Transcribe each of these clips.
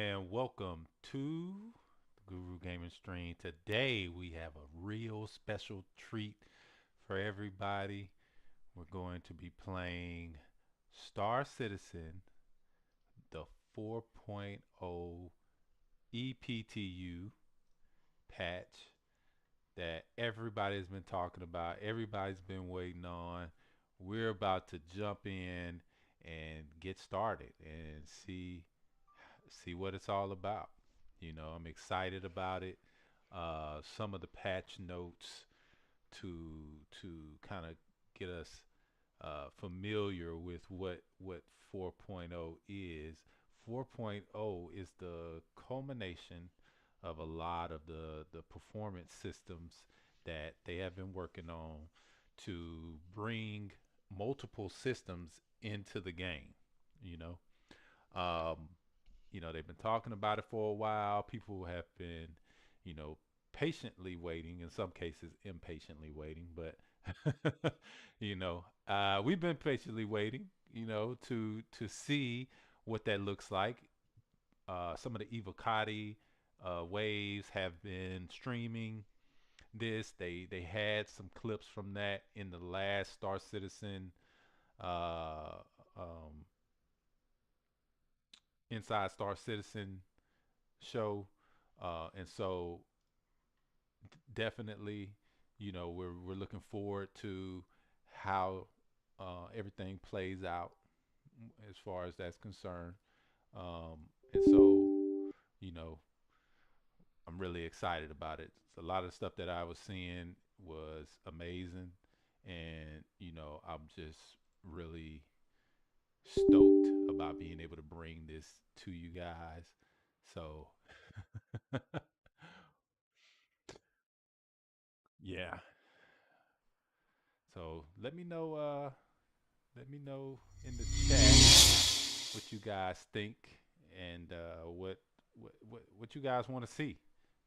and welcome to the Guru Gaming Stream. Today we have a real special treat for everybody. We're going to be playing Star Citizen, the 4.0 EPTU patch that everybody's been talking about, everybody's been waiting on. We're about to jump in and get started and see what it's all about. I'm excited about it. Some of the patch notes to to kind of get us familiar with what 4.0 is. 4.0 is the culmination of a lot of the performance systems that they have been working on to bring multiple systems into the game. You know, um, they've been talking about it for a while. People have been, you know, patiently waiting, in some cases impatiently waiting, but we've been patiently waiting, to see what that looks like. Some of the Evocati waves have been streaming this. They had some clips from that in the last Star Citizen uh, um, Inside Star Citizen show, and so definitely, we're looking forward to how everything plays out as far as that's concerned. And so, you know, I'm really excited about it. A lot of stuff that I was seeing was amazing, and I'm just really stoked about being able to bring this to you guys. So, yeah. So let me know in the chat what you guys think and what you guys want to see.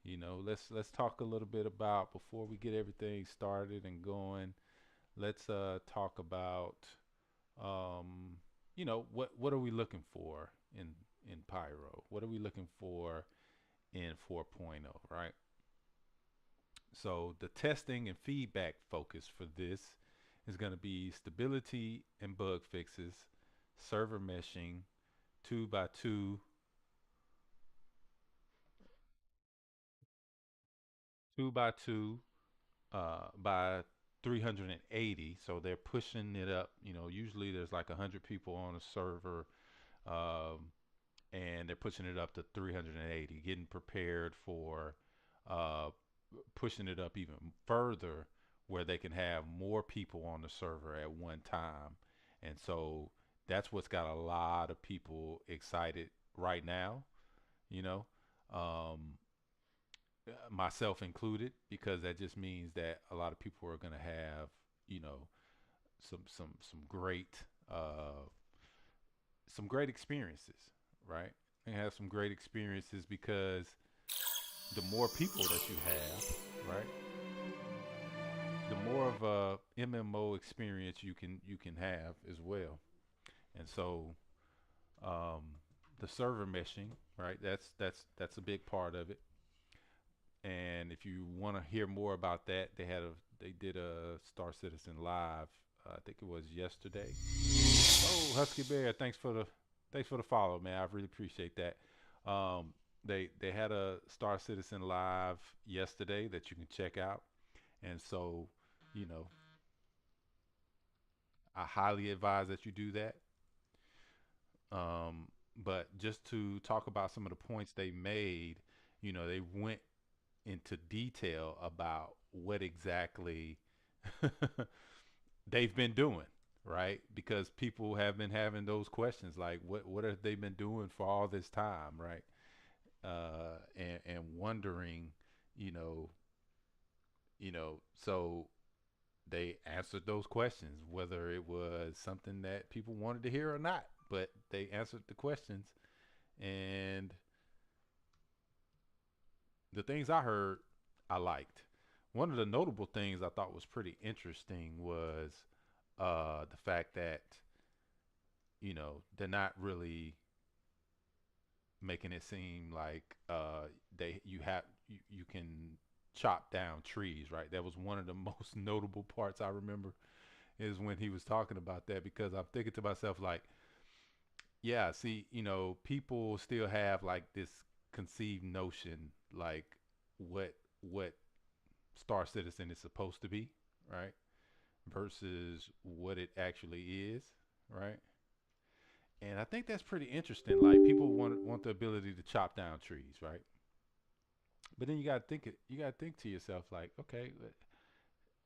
Let's talk a little bit about before we get everything started and going. Let's talk about what are we looking for in Pyro? What are we looking for in 4.0, right? So the testing and feedback focus for this is going to be stability and bug fixes, server meshing, two by two by 380. So they're pushing it up. Usually there's like 100 people on a server, um, and they're pushing it up to 380, getting prepared for uh, pushing it up even further where they can have more people on the server at one time. And so that's what's got a lot of people excited right now, you know, um, myself included, because that just means that a lot of people are going to have, you know, some great uh, some great experiences, right? They have some great experiences because the more people that you have, right, the more of a MMO experience you can have as well. And so um, the server meshing, right? That's a big part of it. And if you want to hear more about that, they did a Star Citizen live. I think it was yesterday. Oh, Husky Bear, thanks for the follow, man. I really appreciate that. Um, they had a Star Citizen live yesterday that you can check out, and so you know I highly advise that you do that. But just to talk about some of the points they made, they went into detail about what exactly they've been doing, right? Because people have been having those questions like, what have they been doing for all this time, right? And wondering, you know, so they answered those questions, whether it was something that people wanted to hear or not. But they answered the questions, and the things I heard, I liked. One of the notable things I thought was pretty interesting was the fact that they're not really making it seem like you can chop down trees, right? That was one of the most notable parts I remember is when he was talking about that, because I'm thinking to myself like, yeah, see, people still have like this conceived notion like what Star Citizen is supposed to be, right? Versus what it actually is, right? And I think that's pretty interesting. Like people want the ability to chop down trees, right? But then you gotta think to yourself like, okay,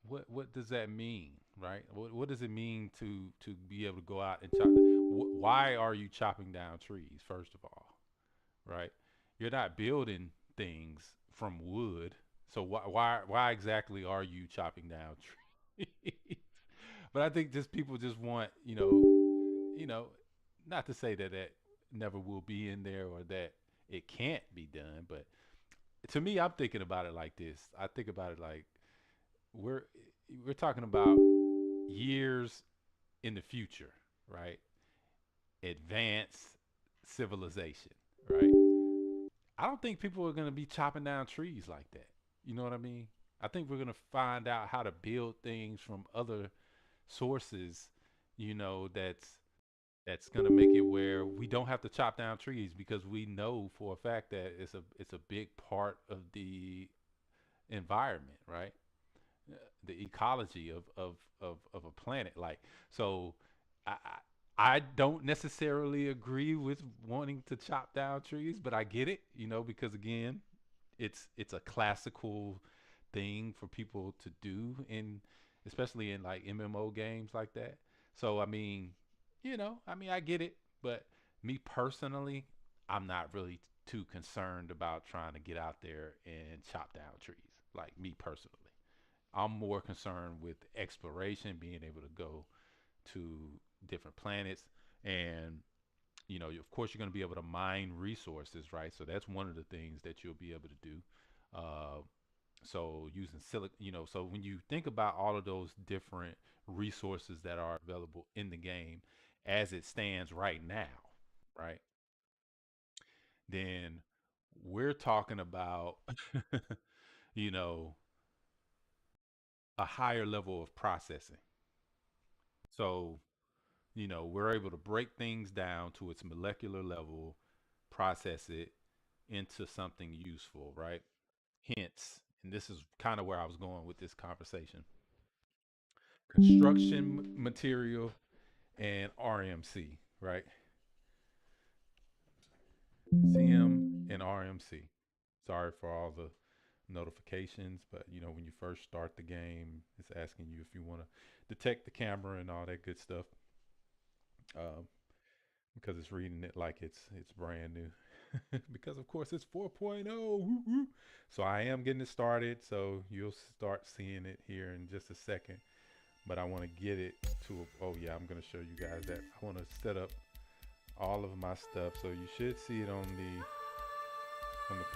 what does that mean, right? What does it mean to be able to go out and chop? Why are you chopping down trees? First of all, right? You're not building things from wood, so why exactly are you chopping down trees? But I think just people just want, you know, not to say that that never will be in there or that it can't be done, but to me, I'm thinking about it like this. I think about it like we're we're talking about years in the future, right? Advanced civilization, right? I don't think people are going to be chopping down trees like that. You know what I mean? I think we're going to find out how to build things from other sources, that's going to make it where we don't have to chop down trees, because we know for a fact that it's a big part of the environment, right? The ecology of a planet. Like, so I don't necessarily agree with wanting to chop down trees, but I get it, because again, it's a classical thing for people to do, in especially in like MMO games like that. So I mean, I get it, but me personally, I'm not really too concerned about trying to get out there and chop down trees. Like me personally, I'm more concerned with exploration, being able to go to different planets, and of course, you're going to be able to mine resources, right? So that's one of the things that you'll be able to do. Uh, so using silicon, so when you think about all of those different resources that are available in the game as it stands right now, right? Then we're talking about, you know, a higher level of processing. So, we're able to break things down to its molecular level, process it into something useful, right? Hence, and this is kind of where I was going with this conversation, construction material and RMC, right? CM and RMC. Sorry for all the notifications, but when you first start the game, it's asking you if you want to detect the camera and all that good stuff, um, because it's reading it like it's brand new. Because of course it's 4.0. Woo woo. So I am getting it started, so you'll start seeing it here in just a second. But I want to get it to oh yeah, I'm going to show you guys that. I want to set up all of my stuff, so you should see it on the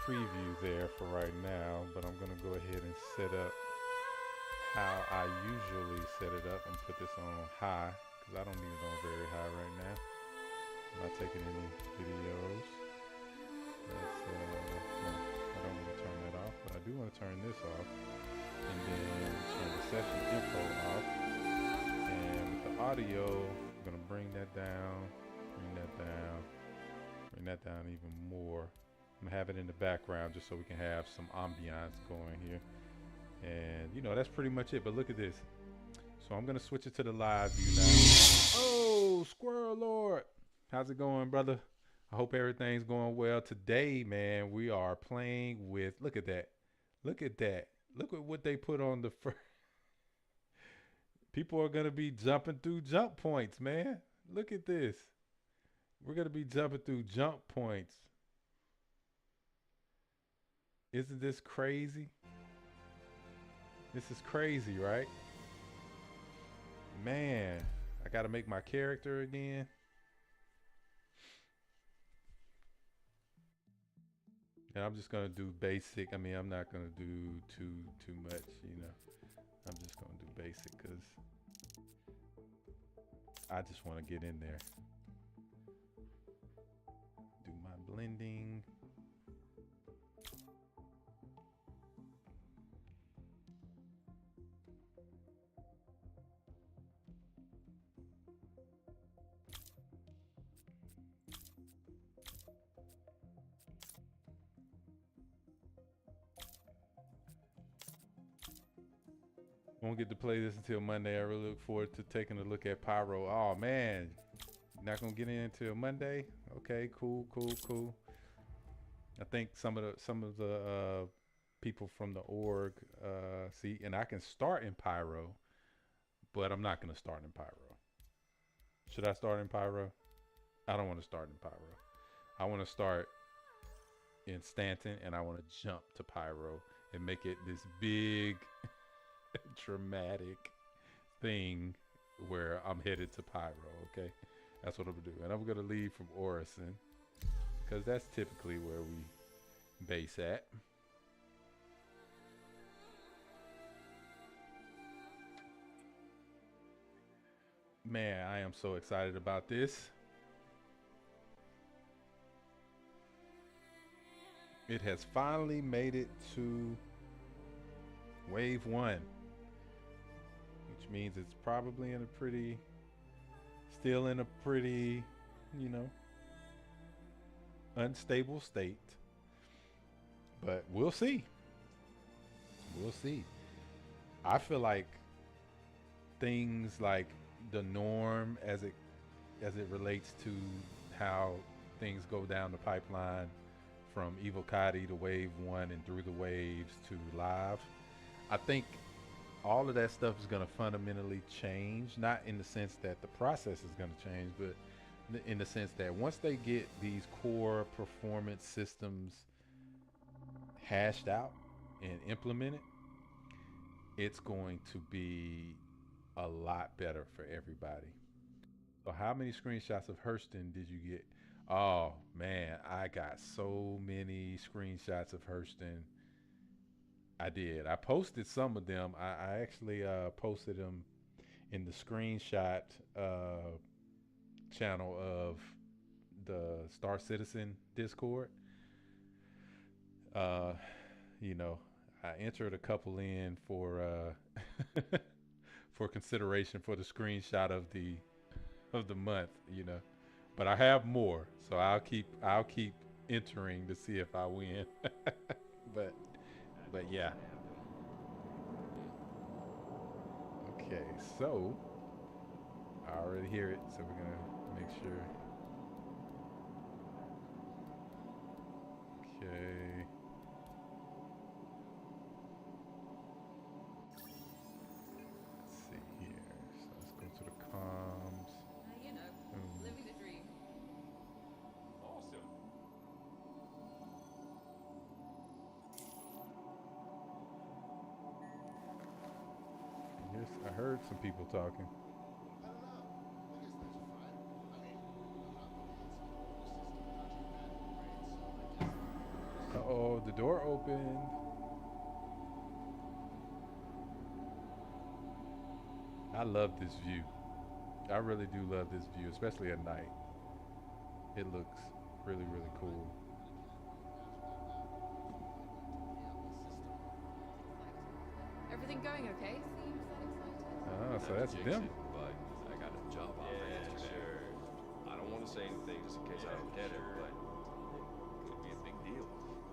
preview there for right now, but I'm going to go ahead and set up how I usually set it up and put this on high, because I don't need it on very high right now. I'm not taking any videos. No, I don't want to turn that off, but I do want to turn this off, and then turn the session info off. And with the audio, I'm going to bring that down, bring that down, bring that down even more. I'm gonna have it in the background just so we can have some ambiance going here. And that's pretty much it. But look at this. So I'm gonna switch it to the live view now. Oh, Squirrel Lord. How's it going, brother? I hope everything's going well. Today, man, we are playing with, look at that. Look at that. Look at what they put on the first. People are gonna be jumping through jump points, man. Look at this. We're gonna be jumping through jump points. Isn't this crazy? This is crazy, right? Man, I gotta make my character again. And I'm just gonna do basic. I mean, I'm not gonna do too much. I'm just gonna do basic because I just want to get in there. Do my blending. Won't get to play this until Monday. I really look forward to taking a look at Pyro. Oh man, not gonna get in until Monday. Okay, cool. I think some of the people from the org see, and I can start in Pyro, but I'm not gonna start in Pyro. Should I start in Pyro? I don't want to start in Pyro. I want to start in Stanton, and I want to jump to Pyro and make it this big dramatic thing where I'm headed to Pyro. Okay, that's what I'm gonna do, and I'm gonna leave from Orison because that's typically where we base at. Man, I am so excited about this. It has finally made it to wave 1, which means it's probably in a pretty, still in a pretty, you know, unstable state. But we'll see. We'll see. I feel like things like the norm as it relates to how things go down the pipeline from Evocati to wave 1 and through the waves to live. I think all of that stuff is going to fundamentally change, not in the sense that the process is going to change, but in the sense that once they get these core performance systems hashed out and implemented, it's going to be a lot better for everybody. So how many screenshots of Hurston did you get? Oh man, I got so many screenshots of Hurston. I did. I posted some of them. I actually posted them in the screenshot channel of the Star Citizen Discord. You know, I entered a couple in for for consideration for the screenshot of the month, you know. But I have more, so I'll keep entering to see if I win. but yeah. Okay, so I already hear it, so we're gonna make sure. Okay. Let's see here. So let's go to the comms. You know, living the dream. Awesome. Yes, I heard some people talking. I don't know. I guess that's fine. I mean, I'm not looking at some system project bad, right? So Uh-oh, the door opened. I love this view. I really do love this view, especially at night. It looks really, really cool. Everything going okay? Seems that excited. Oh, so Not to that's jinx them. it, but I got a job offer yesterday. Sure. I don't want to say anything just in case I don't get it, but it could be a big deal.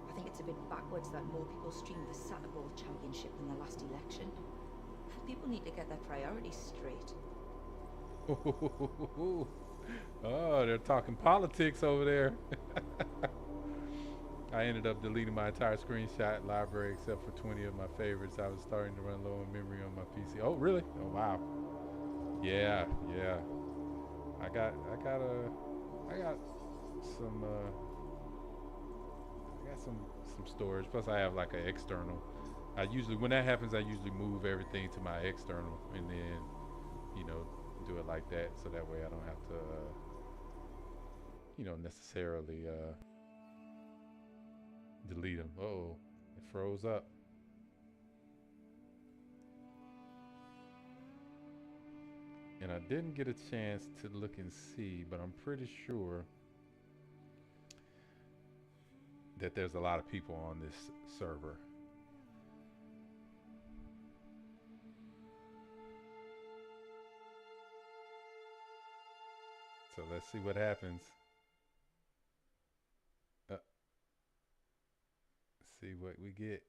I think it's a bit backwards that more people streamed the Saturbowl Championship than the last election. People need to get their priorities straight. Oh, they're talking politics over there. I ended up deleting my entire screenshot library except for 20 of my favorites. I was starting to run low on memory on my PC. Oh, really? Oh, wow. Yeah. I got some storage. Plus, I have like an external. When that happens, I usually move everything to my external and then, do it like that. So that way I don't have to, necessarily delete them. Oh, it froze up. And I didn't get a chance to look and see, but I'm pretty sure that there's a lot of people on this server. So let's see what happens. Let's see what we get.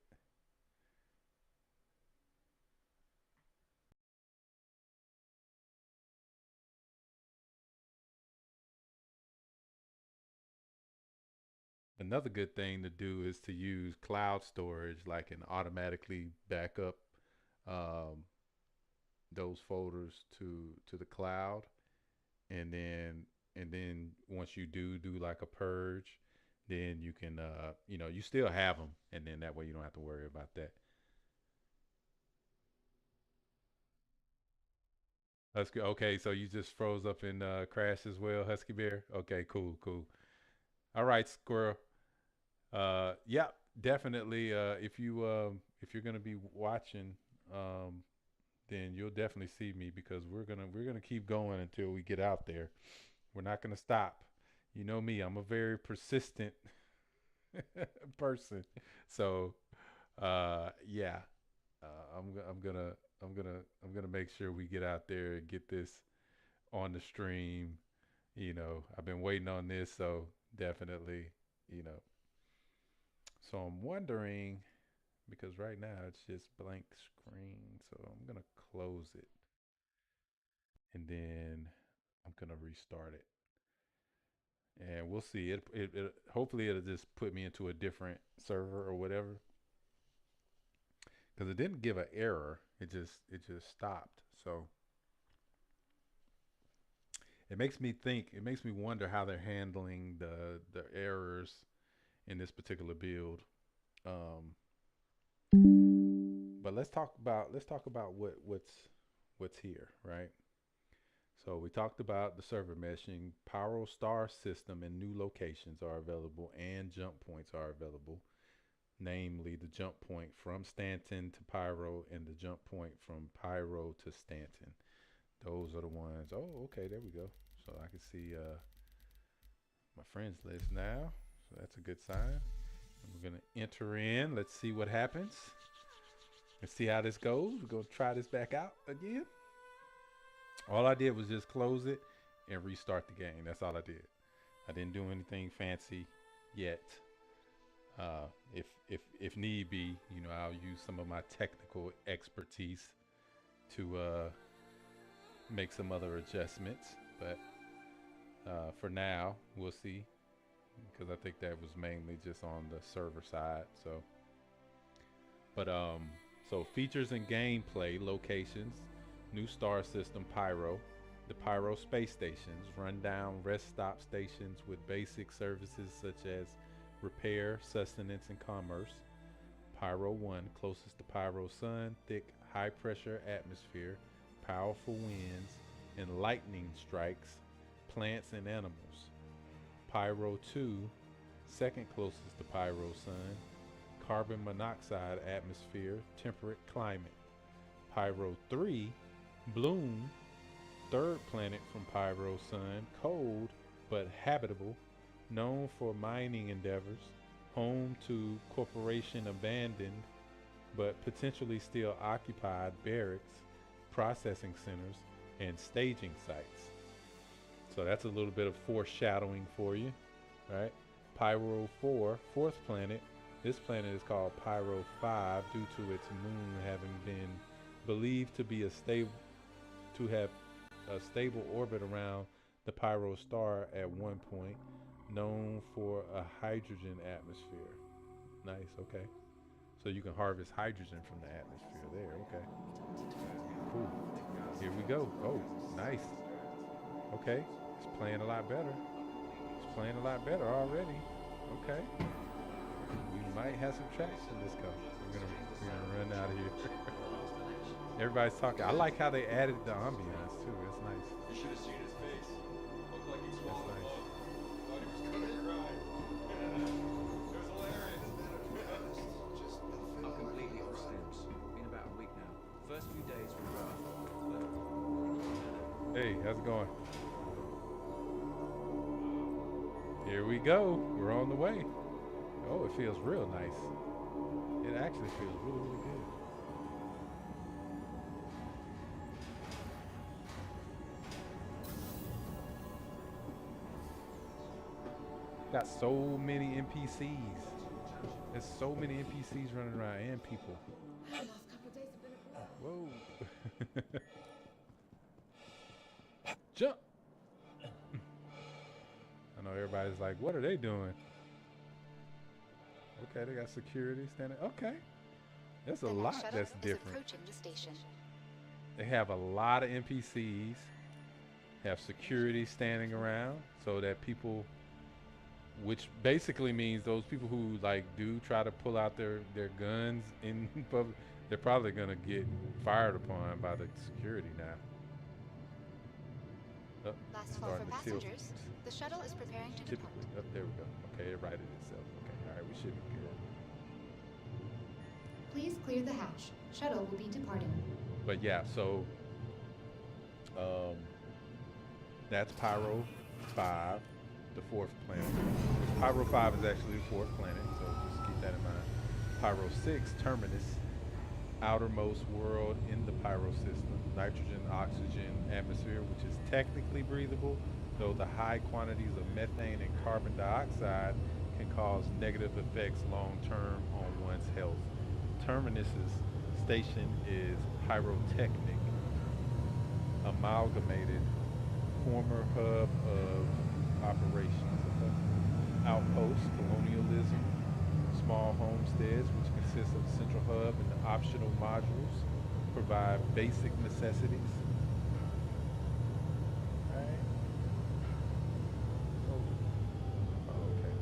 Another good thing to do is to use cloud storage, like and automatically back up um, those folders to the cloud, and then once you do like a purge, then you can you still have them, and then that way you don't have to worry about that. Husky, okay, so you just froze up and crashed as well, Husky Bear. Okay, cool, cool. All right, Squirrel. Yeah, definitely. If you're gonna be watching, um, then you'll definitely see me because we're gonna keep going until we get out there. We're not gonna stop. You know me, I'm a very persistent person. So yeah, I'm gonna I'm gonna make sure we get out there and get this on the stream. I've been waiting on this, so definitely, you know. So I'm wondering because right now it's just blank screen, so I'm gonna close it and then I'm gonna restart it, and we'll see. It hopefully it'll just put me into a different server or whatever because it didn't give an error. It just stopped. So it makes me think. It makes me wonder how they're handling the errors in this particular build. Um, but let's talk about what's here, right? So we talked about the server meshing. Pyro Star system and new locations are available, and jump points are available. Namely, the jump point from Stanton to Pyro, and the jump point from Pyro to Stanton. Those are the ones. Oh, okay, there we go. So I can see my friends list now. So that's a good sign. And we're gonna enter in. Let's see what happens. Let's see how this goes. We're gonna try this back out again. All I did was just close it and restart the game. That's all I did. I didn't do anything fancy yet. If need be, I'll use some of my technical expertise to make some other adjustments. But for now, we'll see, because I think that was mainly just on the server side. So features and gameplay, locations, new star system Pyro, the Pyro space stations, rundown rest stop stations with basic services such as repair, sustenance, and commerce. Pyro 1, closest to Pyro Sun, thick, high pressure atmosphere, powerful winds, and lightning strikes plants and animals. Pyro 2, second closest to Pyro Sun, carbon monoxide atmosphere, temperate climate. Pyro 3, Bloom, third planet from Pyro Sun, cold but habitable, known for mining endeavors, home to corporation abandoned but potentially still occupied barracks, processing centers, and staging sites. So that's a little bit of foreshadowing for you, right? Pyro 4, fourth planet. This planet is called Pyro 5 due to its moon having been believed to be have a stable orbit around the Pyro star at one point, known for a hydrogen atmosphere. Nice, okay. So you can harvest hydrogen from the atmosphere there, okay. Cool. Here we go. Oh, nice. Okay, it's playing a lot better. It's playing a lot better already. Okay. We might have some traction this go. We're gonna run out of here. Everybody's talking. I like how they added the ambiance too. That's nice. You should have seen his face. Looked like he That's swallowed nice. up. Thought he was gonna cry. Yeah. It was hilarious. I'm completely off stems. Been about a week now. First few days were rough, but Hey, how's it going? Here we go. We're on the way. Oh, it feels real nice. It actually feels really, really good. Got so many NPCs. There's so many NPCs running around and people. Whoa. Jump. I know everybody's like, what are they doing? Okay, they got security standing. Okay. There's a lot that's different. Approaching the station. They have a lot of NPCs, have security standing around so that people, which basically means those people who like do try to pull out their guns in public, they're probably gonna get fired upon by the security now. Oh, Last call starting for to tilt. passengers. The shuttle is preparing to depart. Oh, there we go. Okay, it righted itself. Okay, all right, we should be good. Please clear the hatch. Shuttle will be departing. But yeah, so that's Pyro 5, the 4th planet. Pyro 5 is actually the 4th planet, so just keep that in mind. Pyro 6, Terminus, outermost world in the Pyro system. Nitrogen, oxygen, atmosphere, which is technically breathable, though the high quantities of methane and carbon dioxide can cause negative effects long-term on one's health. Terminus's station is Pyrotechnic, amalgamated former hub of operations. Outpost, colonialism, small homesteads, which consist of the central hub and the optional modules, provide basic necessities. Right. Oh, okay.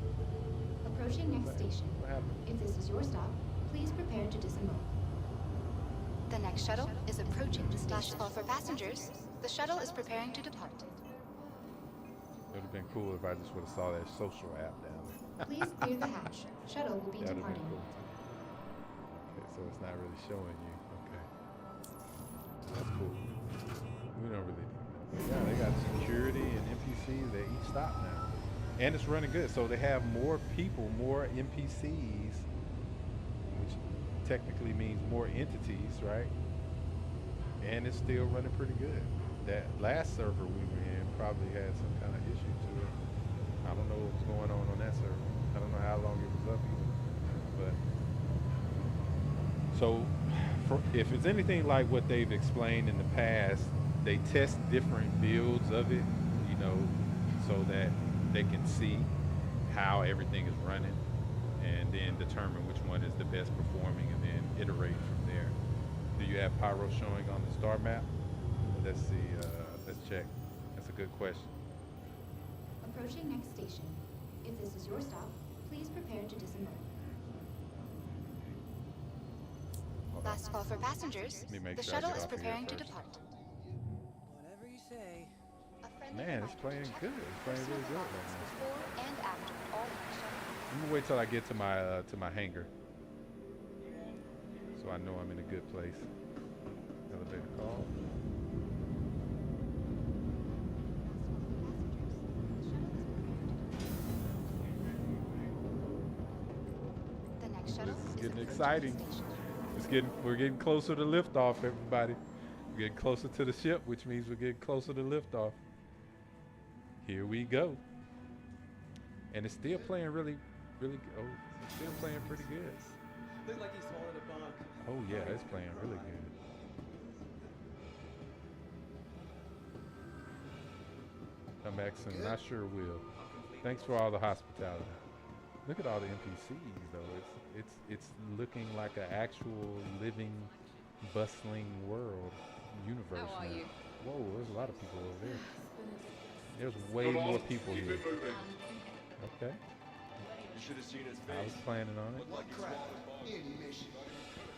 Approaching next station. What happened? If this is your stop, please prepare to disembark. The next shuttle is approaching the station. Last call for passengers. The shuttle is preparing to depart. It would have been cool if I just would have saw that social app down there. Please clear the hatch. Shuttle will be That would have been departing. cool. Okay, so it's not really showing you. Okay. That's cool. We don't really need that. But yeah, they got security and NPCs at each stop now. And it's running good. So they have more people, more NPCs, which technically means more entities, right? And it's still running pretty good. That last server we were in probably had some kind of issue to it. I don't know what was going on that server. I don't know how long it was up either. But so if it's anything like what they've explained in the past, they test different builds of it, you know, so that they can see how everything is running and then determine which one is the best performing and then iterate from there. Do you have Pyro showing on the star map? Let's see, let's check. That's a good question. Approaching next station. If this is your stop, please prepare to disembark. Last call for passengers. Let me make The sure I shuttle get is off of here preparing to first. depart. Whatever you say. Man, it's playing good. It's playing really good right now. Before and after all next shuttle. I'm gonna wait till I get to my hangar, so I know I'm in a good place. Elevator call. The next shuttle This is is getting approaching exciting. the station. We're getting closer to liftoff, everybody. We're getting closer to the ship, which means we're getting closer to liftoff. Here we go. And it's still playing really, really. Oh, it's still playing pretty good. Looked like he swallowed a bug. Oh yeah, it's playing really good. Come back soon. I sure will. Thanks for all the hospitality. Look at all the NPCs though. It's looking like an actual living, bustling world universe. How are now. you? Whoa, there's a lot of people over there. There's way more people here. Okay, You should have seen his I was face. planning on it. What crowd? Any mission.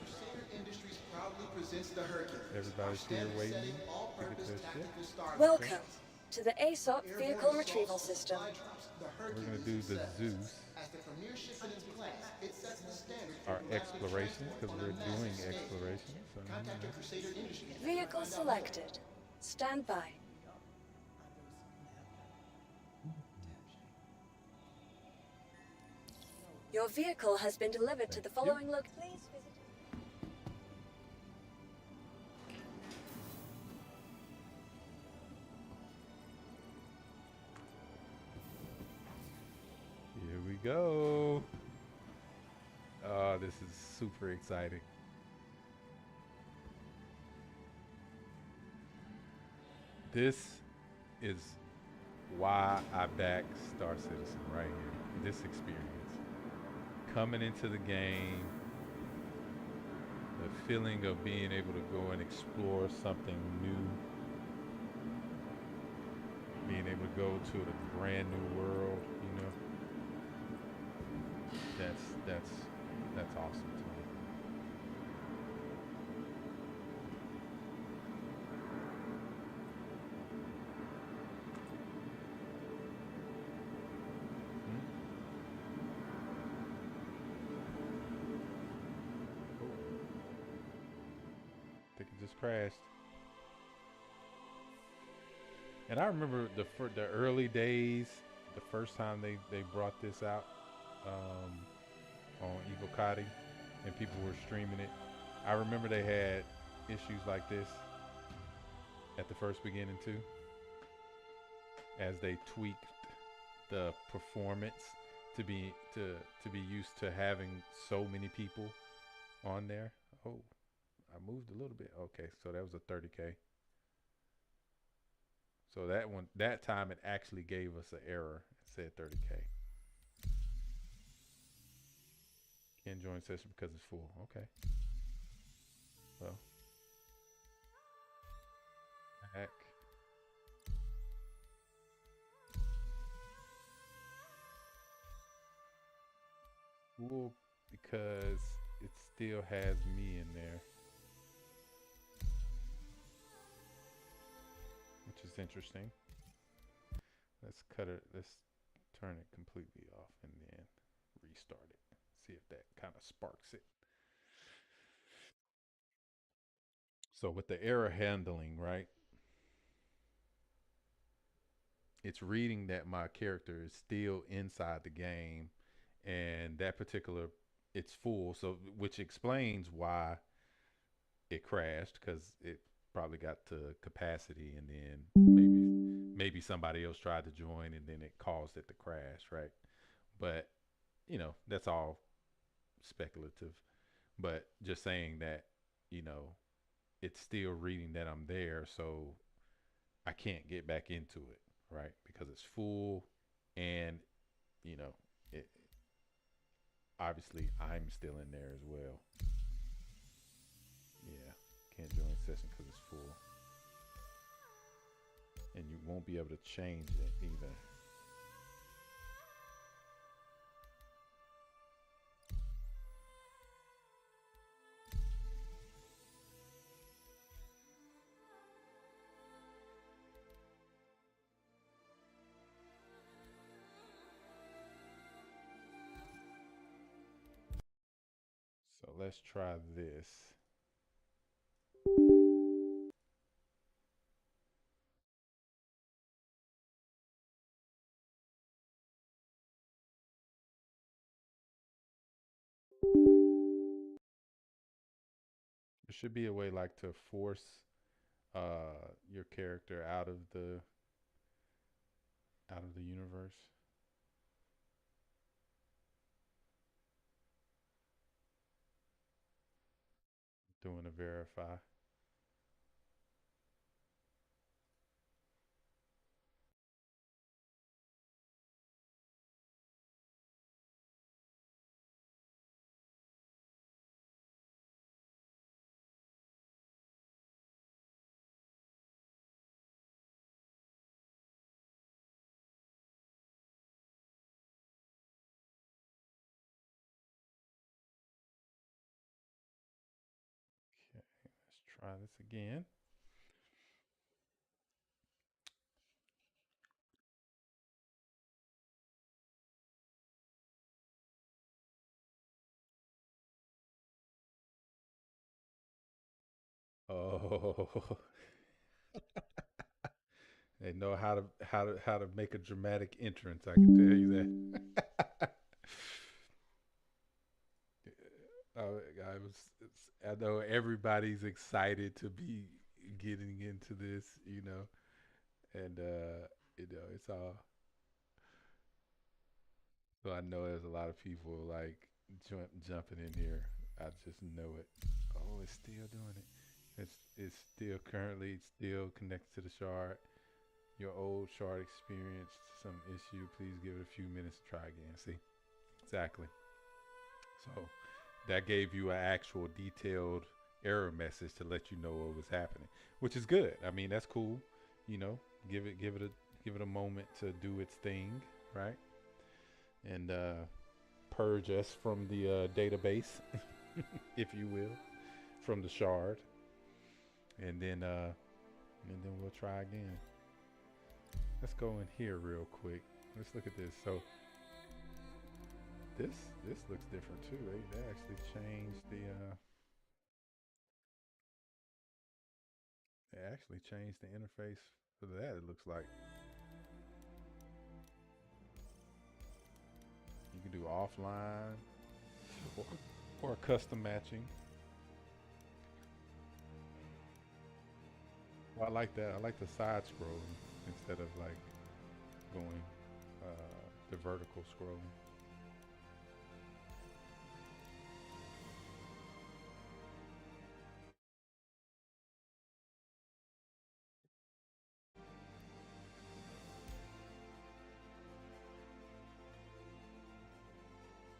Crusader Industries proudly presents the Hercules. Everybody's here Outstanding waiting setting, to get all-purpose their ship. tactical star Welcome defense. to the ASOP Airborne Vehicle assault Retrieval supply System. drops. The We're gonna Hercules do the excels. Zeus, As the premier ship in its class, it sets the standard for our rapid explorations, transport because on a we're massive doing scale. explorations. So, Contact your Crusader Industries. Vehicle selected. Stand by. Your vehicle has been delivered to the Thank you. following location. Please visit. Here we go. Oh, this is super exciting. This is why I back Star Citizen right here. This experience. Coming into the game, the feeling of being able to go and explore something new, being able to go to a brand new world, you know. That's awesome to me. I think it just crashed. And I remember the early days, the first time they brought this out on Evocati, and people were streaming it. I remember they had issues like this at the first beginning too, as they tweaked the performance to be used to having so many people on there. Oh, I moved a little bit. Okay, so that was a 30K. So that time it actually gave us an error. It said 30K. Can't join session because it's full. Okay. Well. Heck. Cool, because it still has me in there, which is interesting. Let's turn it completely off and then restart it. See if that kind of sparks it. So with the error handling, right? It's reading that my character is still inside the game, and that particular it's full, so which explains why it crashed, because it probably got to capacity, and then maybe somebody else tried to join and then it caused it to crash, right? But that's all speculative. But just saying that, you know, it's still reading that I'm there, so I can't get back into it, right? Because it's full, and you know, it obviously I'm still in there as well. Yeah, can't join session because it's full, and you won't be able to change it either. So let's try this. There should be a way like to force your character out of the universe. Doing a verify. Okay, let's try this again. Oh, they know how to make a dramatic entrance. I can tell you that. I was. I know everybody's excited to be getting into this, and it's all. So I know there's a lot of people like jumping in here. I just know it. Oh, it's still doing it. It's still currently still connected to the shard. Your old shard experienced some issue. Please give it a few minutes to try again. See, exactly. So that gave you an actual detailed error message to let you know what was happening, which is good. I mean, that's cool. You know, give it a moment to do its thing, right? And purge us from the database, if you will, from the shard, and then we'll try again. Let's go in here real quick. Let's look at this. So this looks different too. They actually changed the interface for that. It looks like you can do offline or, or custom matching. Well, I like that. I like the side scrolling instead of like going the vertical scrolling.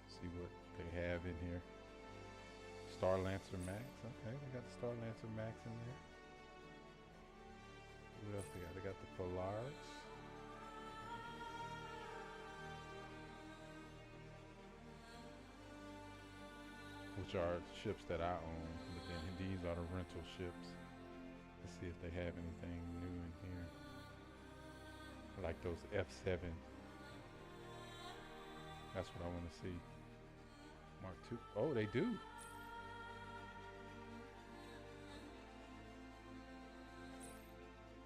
See what they have in here. Star Lancer Max. Okay, they got the Star Lancer Max in there. What else they got? They got the Polaris. Which are ships that I own, but then these are the rental ships. Let's see if they have anything new in here. I like those F7. That's what I want to see. Mark II. Oh, they do.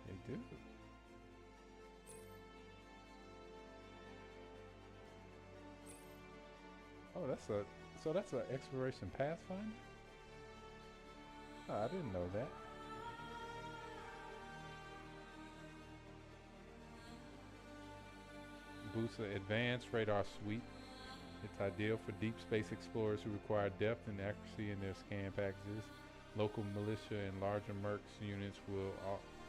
They do. Oh, that's a exploration pathfinder? Oh, I didn't know that. Boosts an advanced radar suite. It's ideal for deep space explorers who require depth and accuracy in their scan packages. Local militia and larger mercs units will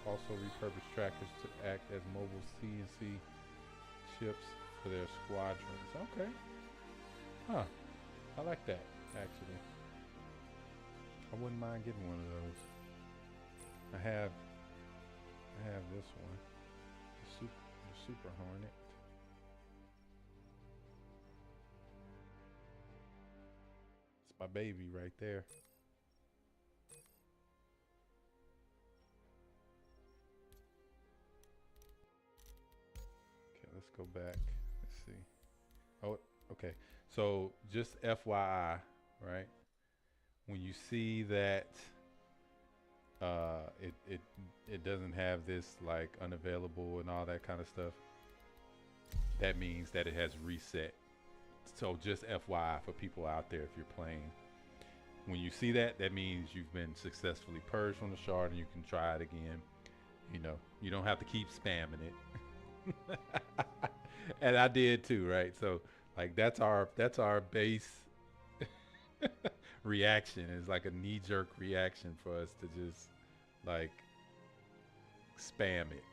also repurpose trackers to act as mobile CNC ships for their squadrons. Okay. Huh. I like that, actually. I wouldn't mind getting one of those. I have this one. The Super Hornet. It's my baby right there. Okay, let's go back. Let's see. Oh, okay. So just FYI, right? When you see that it doesn't have this like unavailable and all that kind of stuff, that means that it has reset. So just FYI for people out there, if you're playing, when you see that, that means you've been successfully purged from the shard and you can try it again. You know, you don't have to keep spamming it. And I did too, right? So like that's our base reaction. Is like a knee-jerk reaction for us to just like spam it.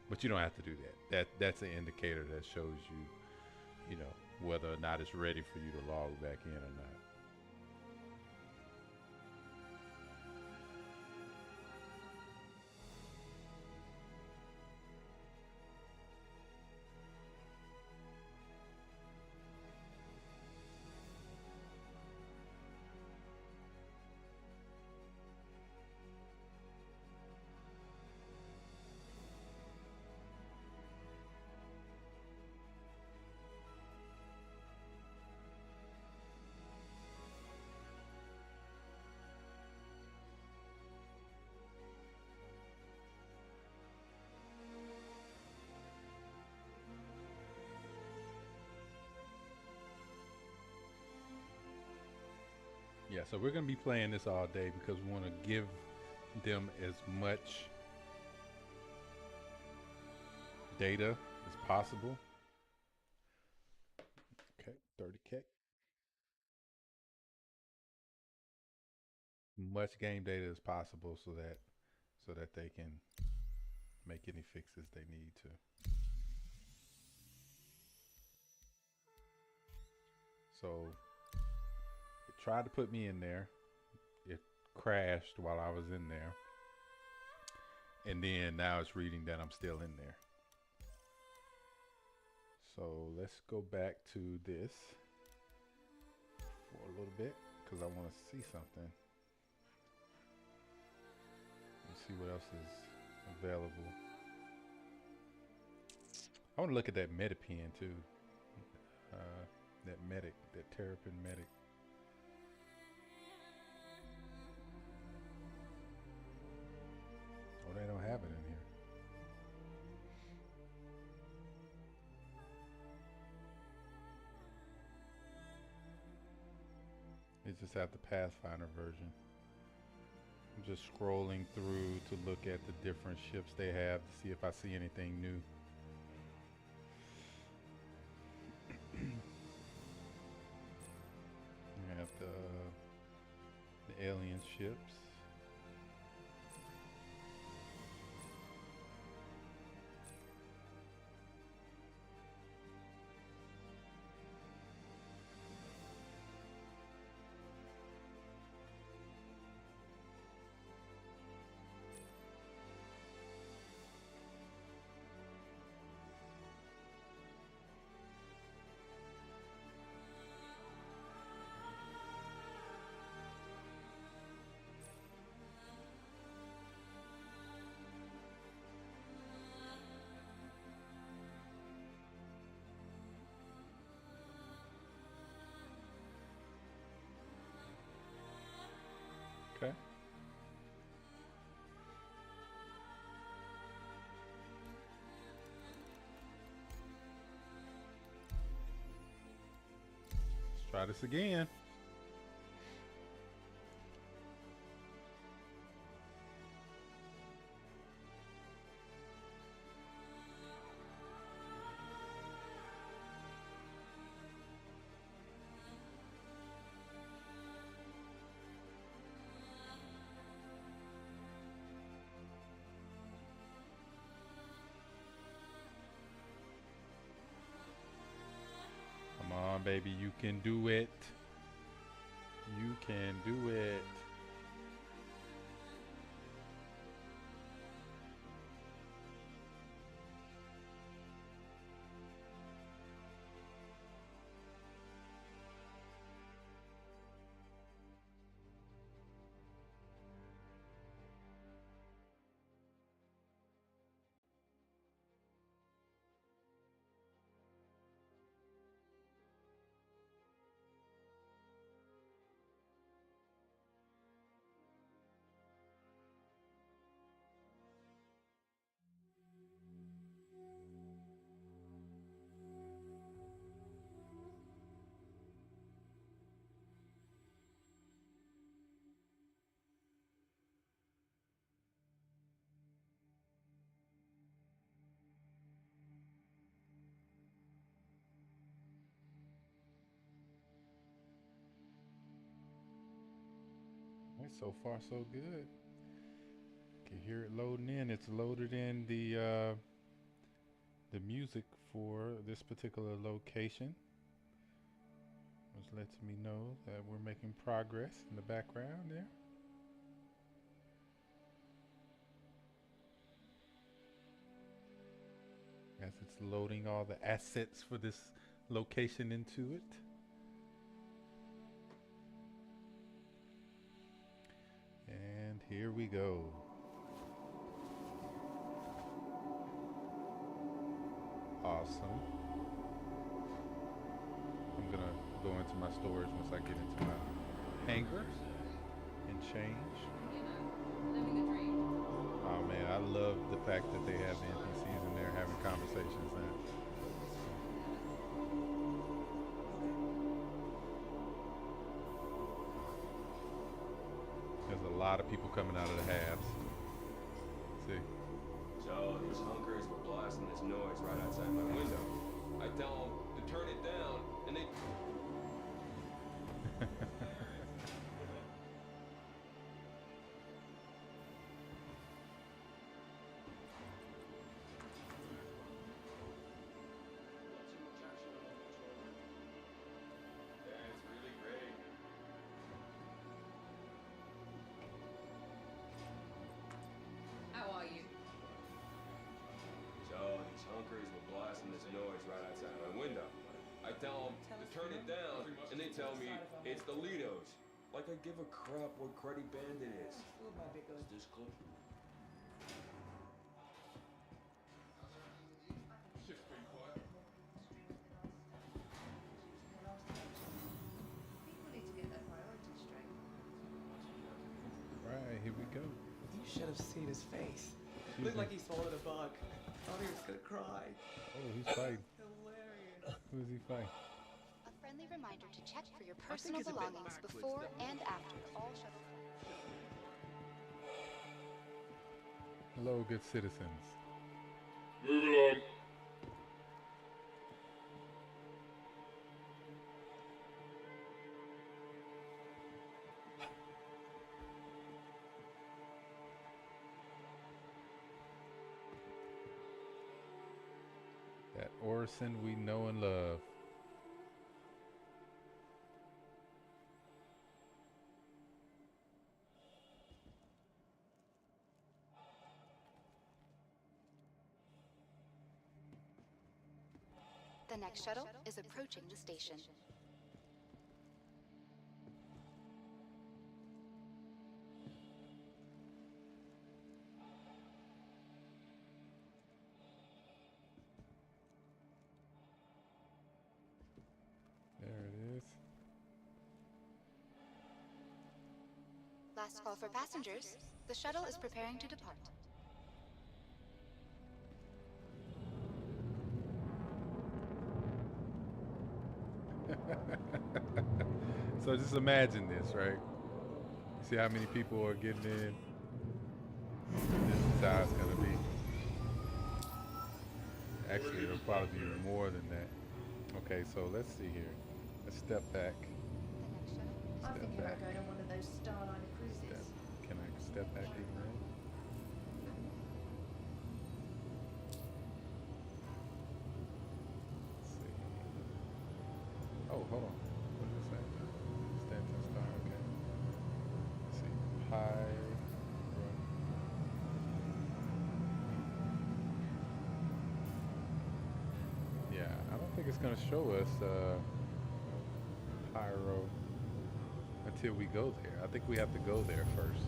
But you don't have to do that. That's an indicator that shows you, you know, whether or not it's ready for you to log back in or not. so we're gonna be playing this all day because we want to give them as much data as possible. Okay, 30K. Much game data as possible so that they can make any fixes they need to. So it tried to put me in there. It crashed while I was in there. And then now it's reading that I'm still in there. So let's go back to this for a little bit because I want to see something. Let's see what else is available. I want to look at that Medipen too. That medic, that Terrapin medic. Oh, they don't have it in here. They just have the Pathfinder version. I'm just scrolling through to look at the different ships they have to see if I see anything new. We have the alien ships. Okay. Let's try this again. Come on, baby, you can do it. You can do it. Right, so far so good. Can hear it loading in. It's loaded in the music for this particular location. Which lets me know that we're making progress in the background there. As it's loading all the assets for this location into it. And here we go. Awesome. I'm gonna go into my storage once I get into my hangar and change. Living the dream. Oh man, I love the fact that they have the NPCs in there having conversations now. lot of people coming out of the halves. See. So these hunkers were blasting this noise right outside my window. I tell them to turn it down, and they... Yeah, it's really great. How are you? So these hunkers were blasting this noise right outside my window. I tell them to turn it down, and they tell me it's the Litos. Like I give a crap what cruddy band it is. Is this clip? People need to get their priorities straight. Right, here we go. You should have seen his face. Looked like he swallowed a bug. Thought he was gonna cry. Oh, he's fighting. Hilarious. Who is he fighting? A friendly reminder to check for your I think personal it's a bit belongings backwards, before though. and after all shuttle. Hello, good citizens. Move along. That Orison we know and love. The next shuttle is approaching the station. There it is. Last call for passengers. The shuttle is preparing to depart. So just imagine this, right? You see how many people are getting in? This is how it's gonna be. Actually, it'll probably be more than that. Okay, so let's see here. Let's step back. The next shuttle is I'm Step thinking back. about going on one of those Starliner cruises. Can I step back even more? Let's see. Oh, hold on. What did it say? Stanton Star, okay. Let's see. Pyro. Yeah, I don't think it's gonna show us Pyro until we go there. I think we have to go there first.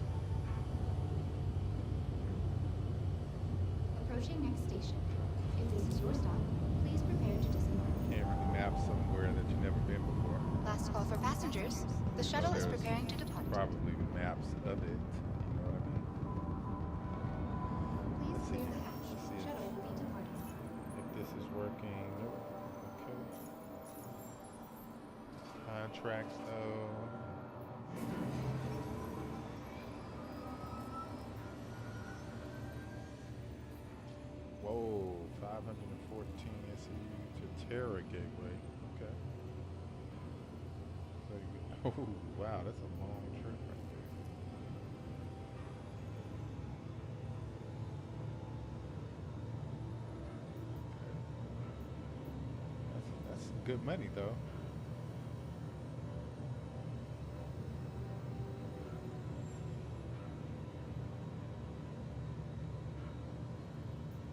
approaching next station. If this is your stop, please prepare to disembark. Can't really map somewhere that you've never been before. Last call for passengers. The shuttle is There's preparing to depart. Probably maps of it. You know what I mean? Please Let's see. clear the hatch. Let's see Shuttle will be departing. if this is working. Nope. Okay. Contracts though. Whoa, 514 SEU to Terra Gateway. Okay. So oh, wow, that's a long trip right there. Okay. That's good money though.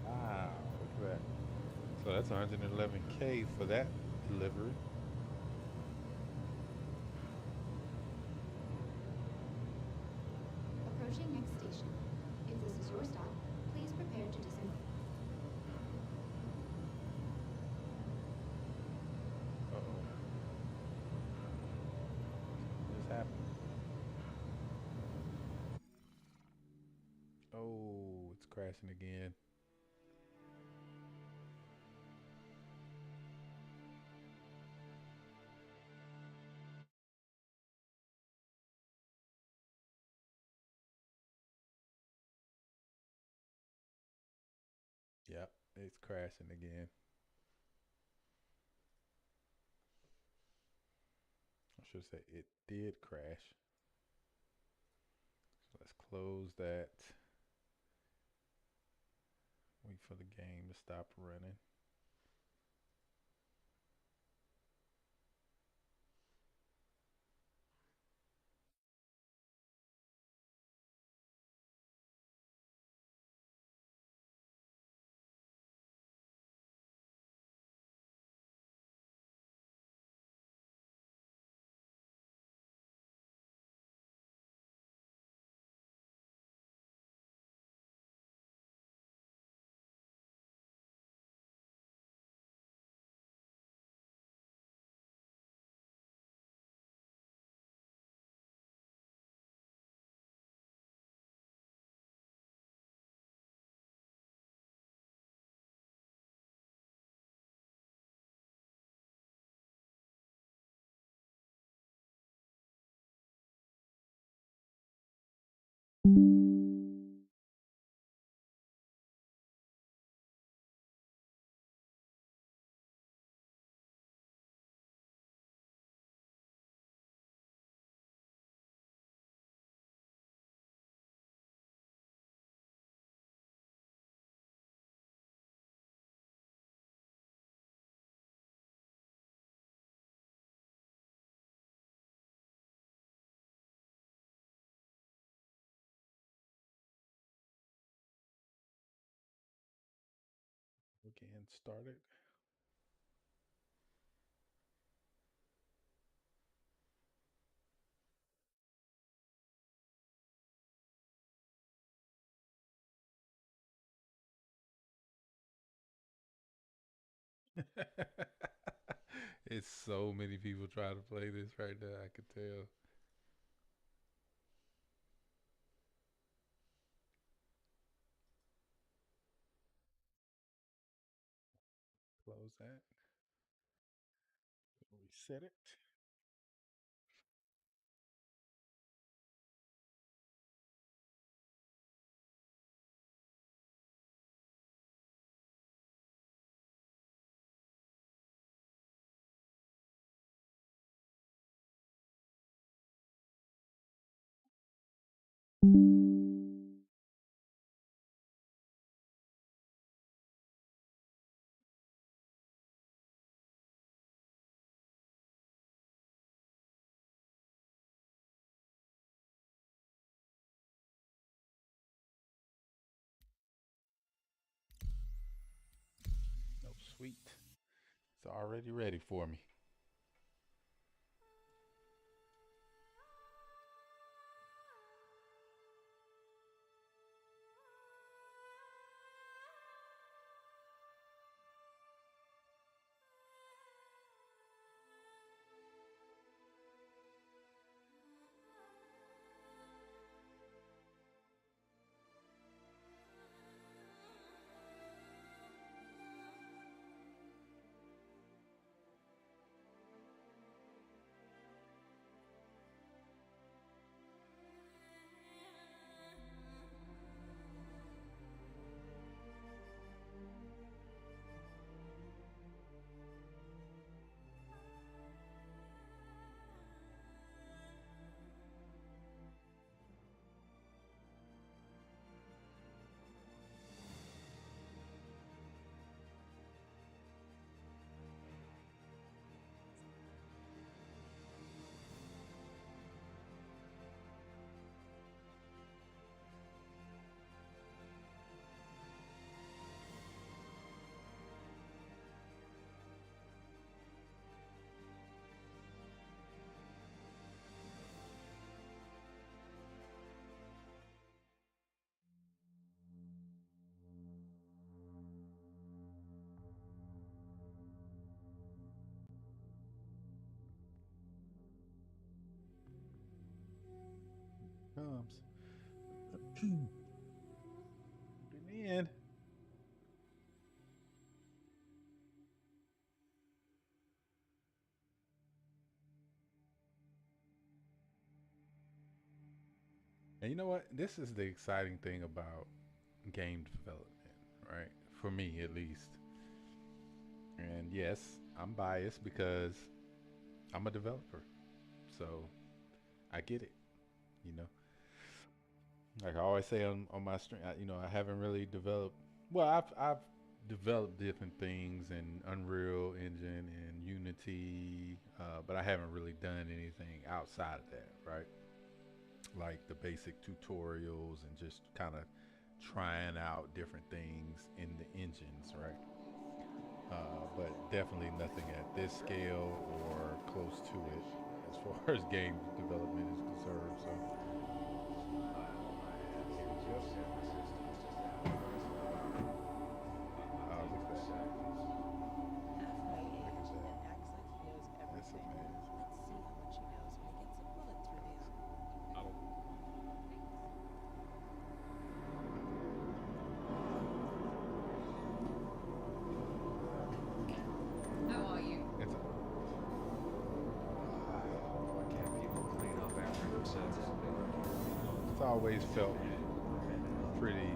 Wow, look at that. So that's 111K for that delivery. Approaching next station. If this is your stop, please prepare to disembark. Uh-oh. What just happened? Oh, it's crashing again. Yep, it's crashing again. I should say it did crash. So let's close that. Wait for the game to stop running. Again, started. It's so many people trying to play this right now. I can tell. Close that. Reset it. Oh, sweet. It's already ready for me. Comes. In the end. And you know what? This is the exciting thing about game development, right? for me at least. And yes, I'm biased because I'm a developer, so I get it. You know, like I always say on my stream, I haven't really developed. Well, I've developed different things in Unreal Engine and Unity, but I haven't really done anything outside of that, right? Like the basic tutorials and just kind of trying out different things in the engines, right? But definitely nothing at this scale or close to it as far as game development is concerned. So, look at that. That's amazing. How are you? It's always felt pretty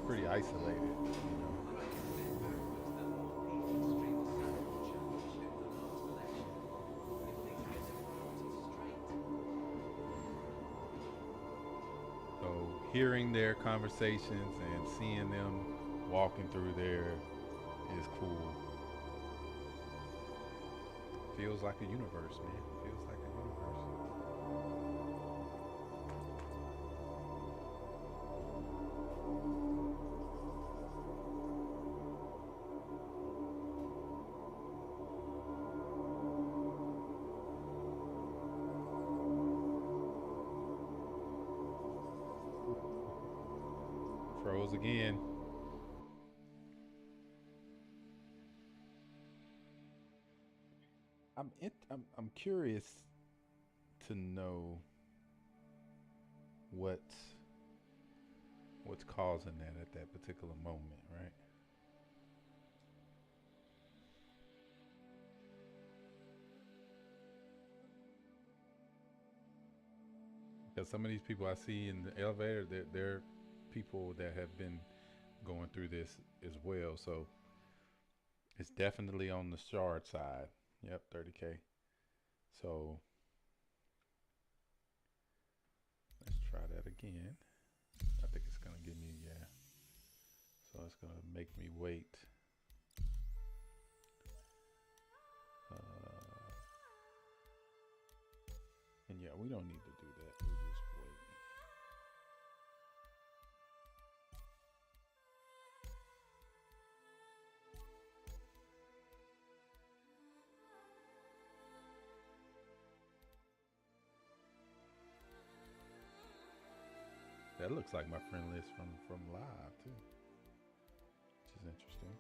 pretty isolated. So hearing their conversations and seeing them walking through there is cool. Feels like a universe, man. Feels like a universe. Froze again. I'm curious to know what's causing that at that particular moment, right? Because some of these people I see in the elevator, they're people that have been going through this as well. So it's definitely on the shard side. Yep, 30K. So let's try that again. I think it's gonna give me, yeah. So it's gonna make me wait. And yeah, we don't need to do that. We just wait. That looks like my friend list from live too, which is interesting.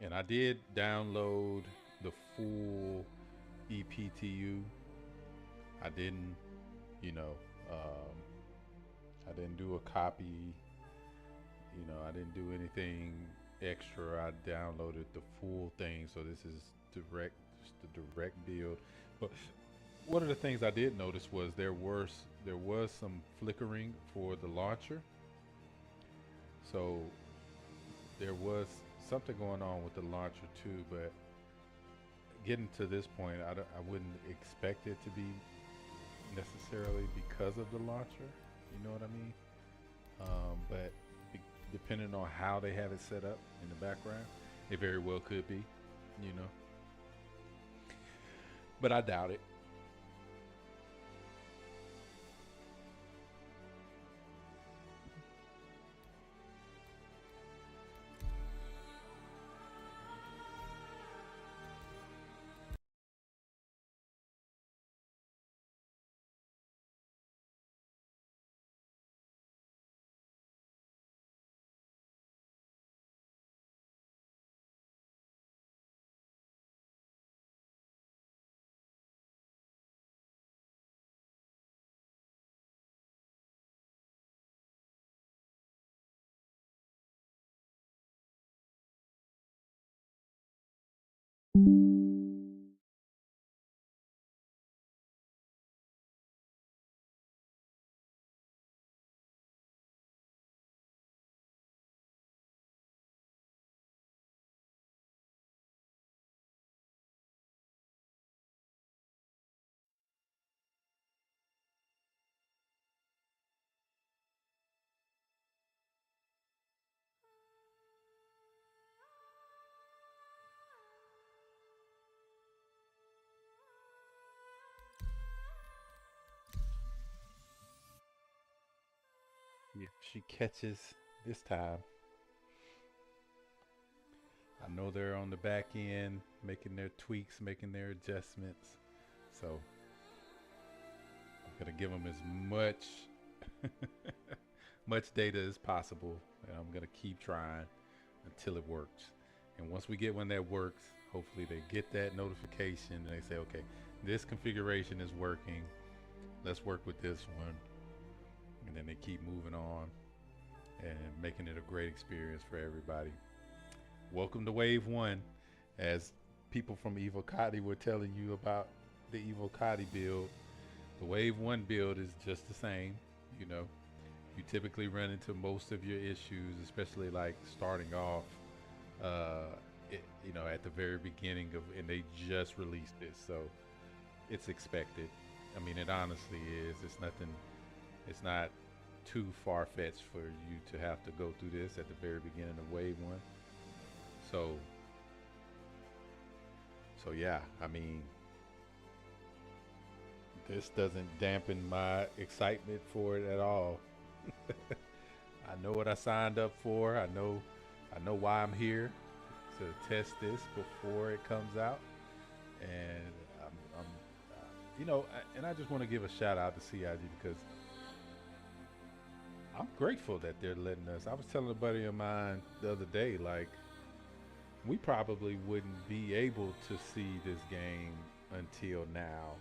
And I did download the full EPTU. I didn't, you know, I didn't do a copy. I didn't do anything extra. I downloaded the full thing. So this is just the direct build. But one of the things I did notice was there was some flickering for the launcher. So there was something going on with the launcher too, but getting to this point, I wouldn't expect it to be necessarily because of the launcher. You know what I mean? But depending on how they have it set up in the background, it very well could be, But I doubt it. she catches this time. I know they're on the back end making their tweaks, making their adjustments. So I'm gonna give them as much much data as possible, and I'm gonna keep trying until it works. And once we get one that works, hopefully they get that notification and they say, okay, this configuration is working. Let's work with this one. And then they keep moving on and making it a great experience for everybody. Welcome to Wave 1. As people from Evocati were telling you about the Evocati build, the Wave 1 build is just the same. You know, you typically run into most of your issues, especially like starting off, you know, at the very beginning of, and they just released this, so it's expected. I mean, it honestly is. It's nothing, it's not too far-fetched for you to have to go through this at the very beginning of Wave 1. So yeah, I mean, this doesn't dampen my excitement for it at all. I know what I signed up for. I know why I'm here, to test this before it comes out, and I'm you know, and I just want to give a shout out to CIG because I'm grateful that they're letting us. I was telling a buddy of mine the other day, like, we probably wouldn't be able to see this game until now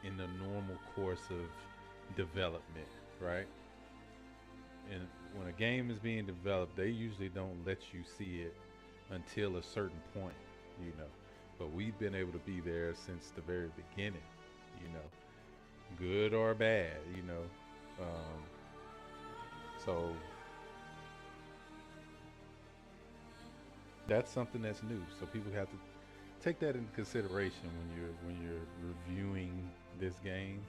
in the normal course of development, right? And when a game is being developed, they usually don't let you see it until a certain point, you know. But we've been able to be there since the very beginning, you know, good or bad, you know. So that's something that's new. So people have to take that into consideration when you're reviewing this game.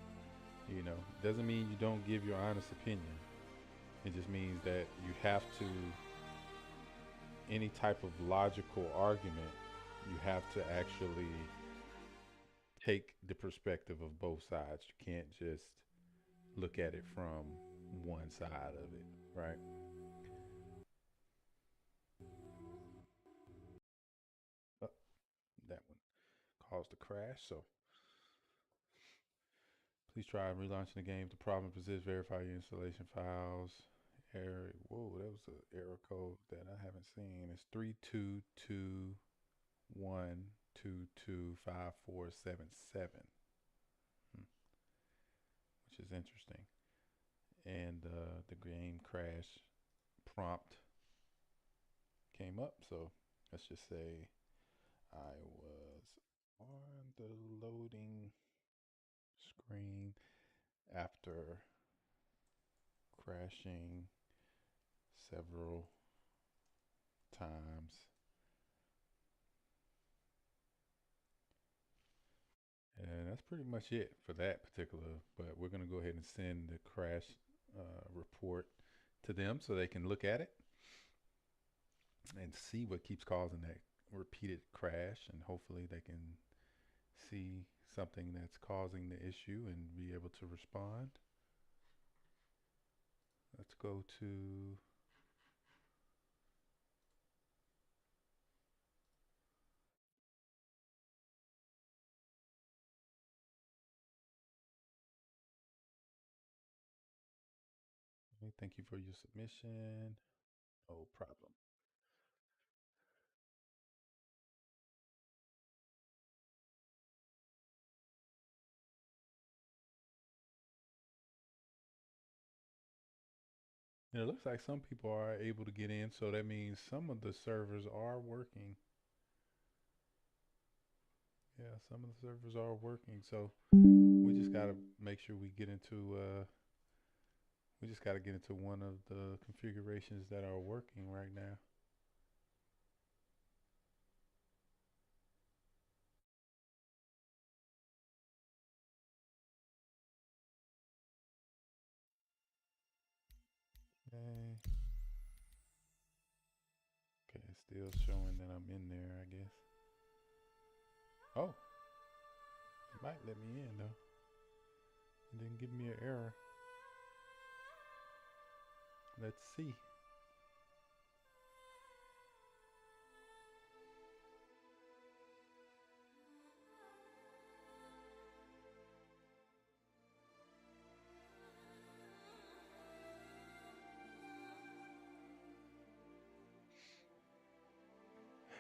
You know, doesn't mean you don't give your honest opinion. It just means that you have to, any type of logical argument, you have to actually take the perspective of both sides. You can't just look at it from one side of it, right? That one caused a crash, so please try relaunching the game. If the problem persists, verify your installation files. Error. Whoa, that was an error code that I haven't seen. It's 3221225477, which is interesting. And the game crash prompt came up, so let's just say I was on the loading screen after crashing several times. And that's pretty much it for that particular, but we're going to go ahead and send the crash report to them so they can look at it and see what keeps causing that repeated crash, and hopefully they can see something that's causing the issue and be able to respond. Let's go to thank you for your submission. No problem. And it looks like some people are able to get in, so that means some of the servers are working. Yeah, some of the servers are working, so we just gotta make sure we get into we just gotta get into one of the configurations that are working right now. Okay. Okay, it's still showing that I'm in there, I guess. Oh, it might let me in though. It didn't give me an error. Let's see.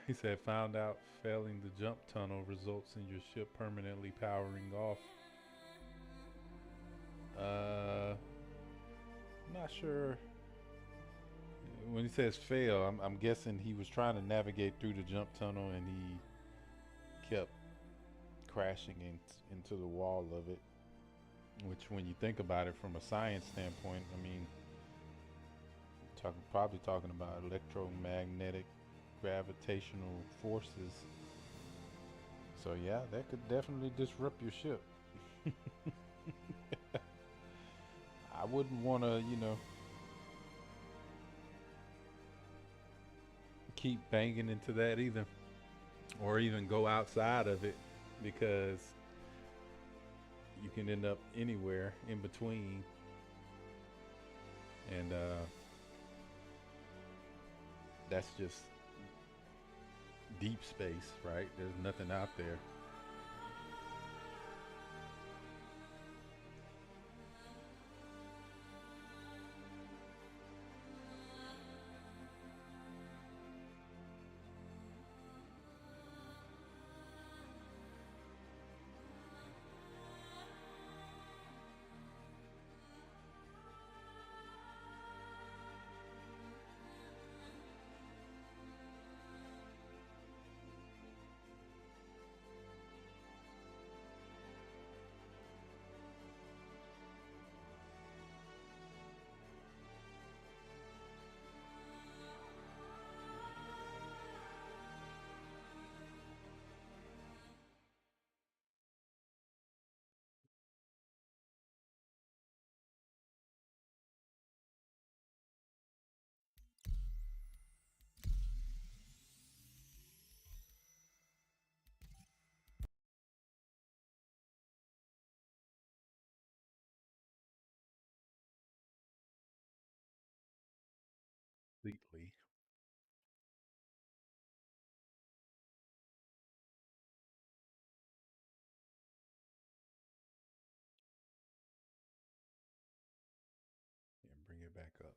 He said, found out failing the jump tunnel results in your ship permanently powering off. Not sure. When he says fail, I'm guessing he was trying to navigate through the jump tunnel and he kept crashing into the wall of it. Which, when you think about it from a science standpoint, I mean, probably talking about electromagnetic gravitational forces. So yeah, that could definitely disrupt your ship. I wouldn't want to, keep banging into that either, or even go outside of it, because you can end up anywhere in between, and that's just deep space, right? There's nothing out there. Completely. And bring it back up.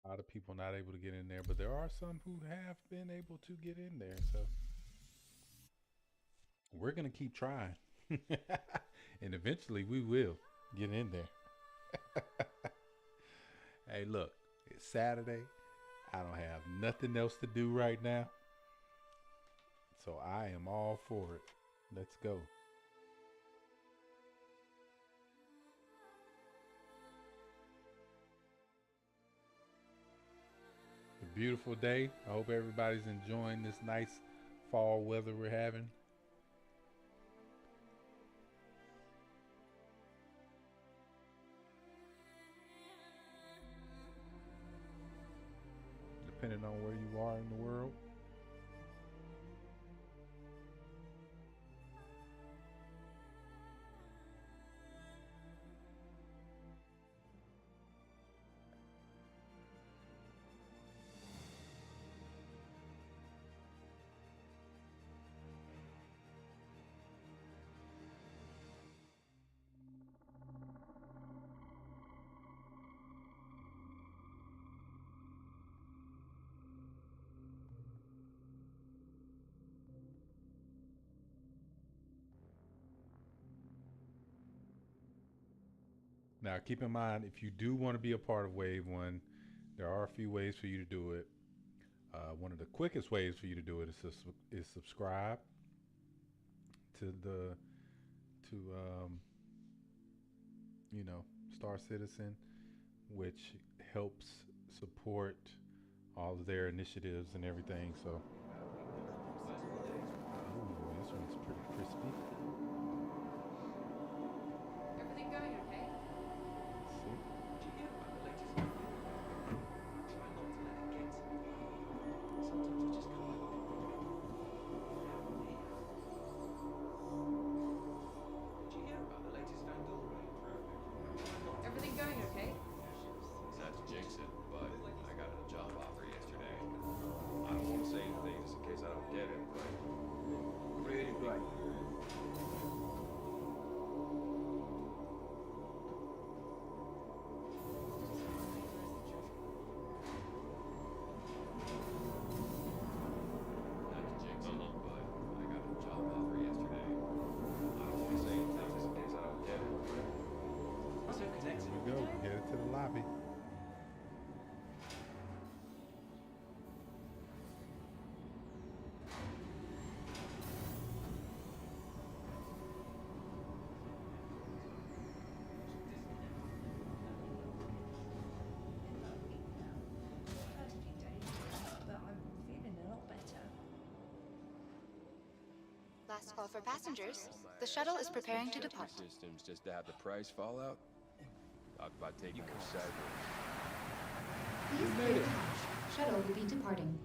A lot of people not able to get in there, but there are some who have been able to get in there. So we're going to keep trying. And eventually we will get in there. Hey, look, it's Saturday. I don't have nothing else to do right now. So I am all for it. Let's go. A beautiful day. I hope everybody's enjoying this nice fall weather we're having. Depending on where you are in the world. Now, keep in mind, if you do want to be a part of Wave One, there are a few ways for you to do it. One of the quickest ways for you to do it is subscribe to the to you know, Star Citizen, which helps support all of their initiatives and everything. So, ooh, this one's pretty crispy. Everything going okay? See? Do you hear about the latest video? Try not to let it get to me. Sometimes I just can't. Did you hear about the latest Vandal raid? Everything going okay? Not to jinx it, but I got a job offer yesterday. I don't want to say anything just in case I don't get it, but pretty great. Not to jinx it, but I got a job offer yesterday. I don't want to say anything just in case I don't get it, but I'm so connected. Here we go. Headed to the lobby. Last call for passengers. The shuttle is preparing to depart. Systems just to have the price fall out. Talk about taking her sideways. Please clear the hatch. Shuttle will be departing.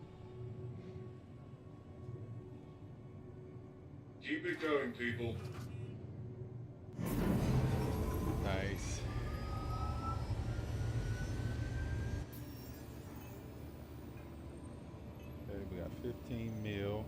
Keep it going, people. Nice. Okay, we got 15 mil.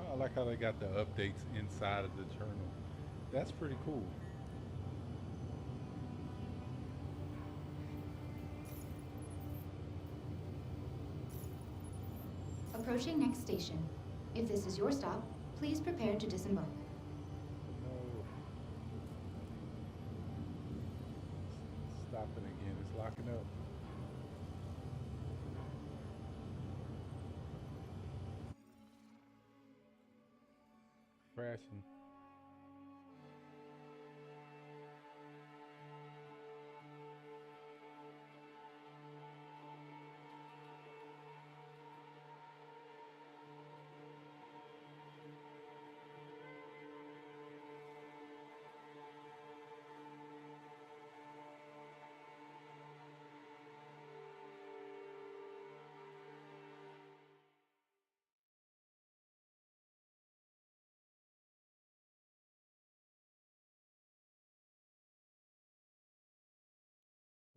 I like how they got the updates inside of the journal. That's pretty cool. Approaching next station. If this is your stop, please prepare to disembark. No. Stopping again. It's locking up. Crashing.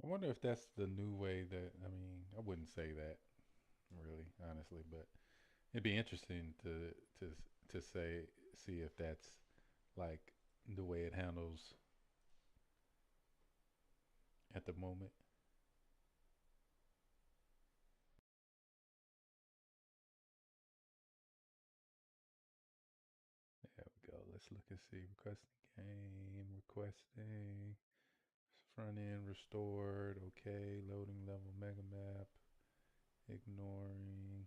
I wonder if that's the new way that, I mean, I wouldn't say that really, honestly, but it'd be interesting to see if that's like the way it handles at the moment. There we go. Let's look and see. Requesting game, requesting front end restored. Okay, loading level mega map. Ignoring.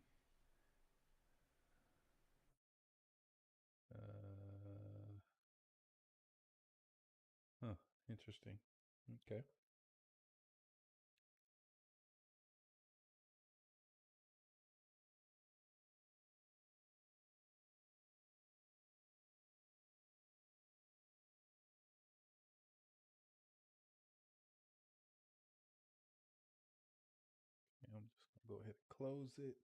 Huh. Interesting. Okay. I'm just gonna go ahead and close it,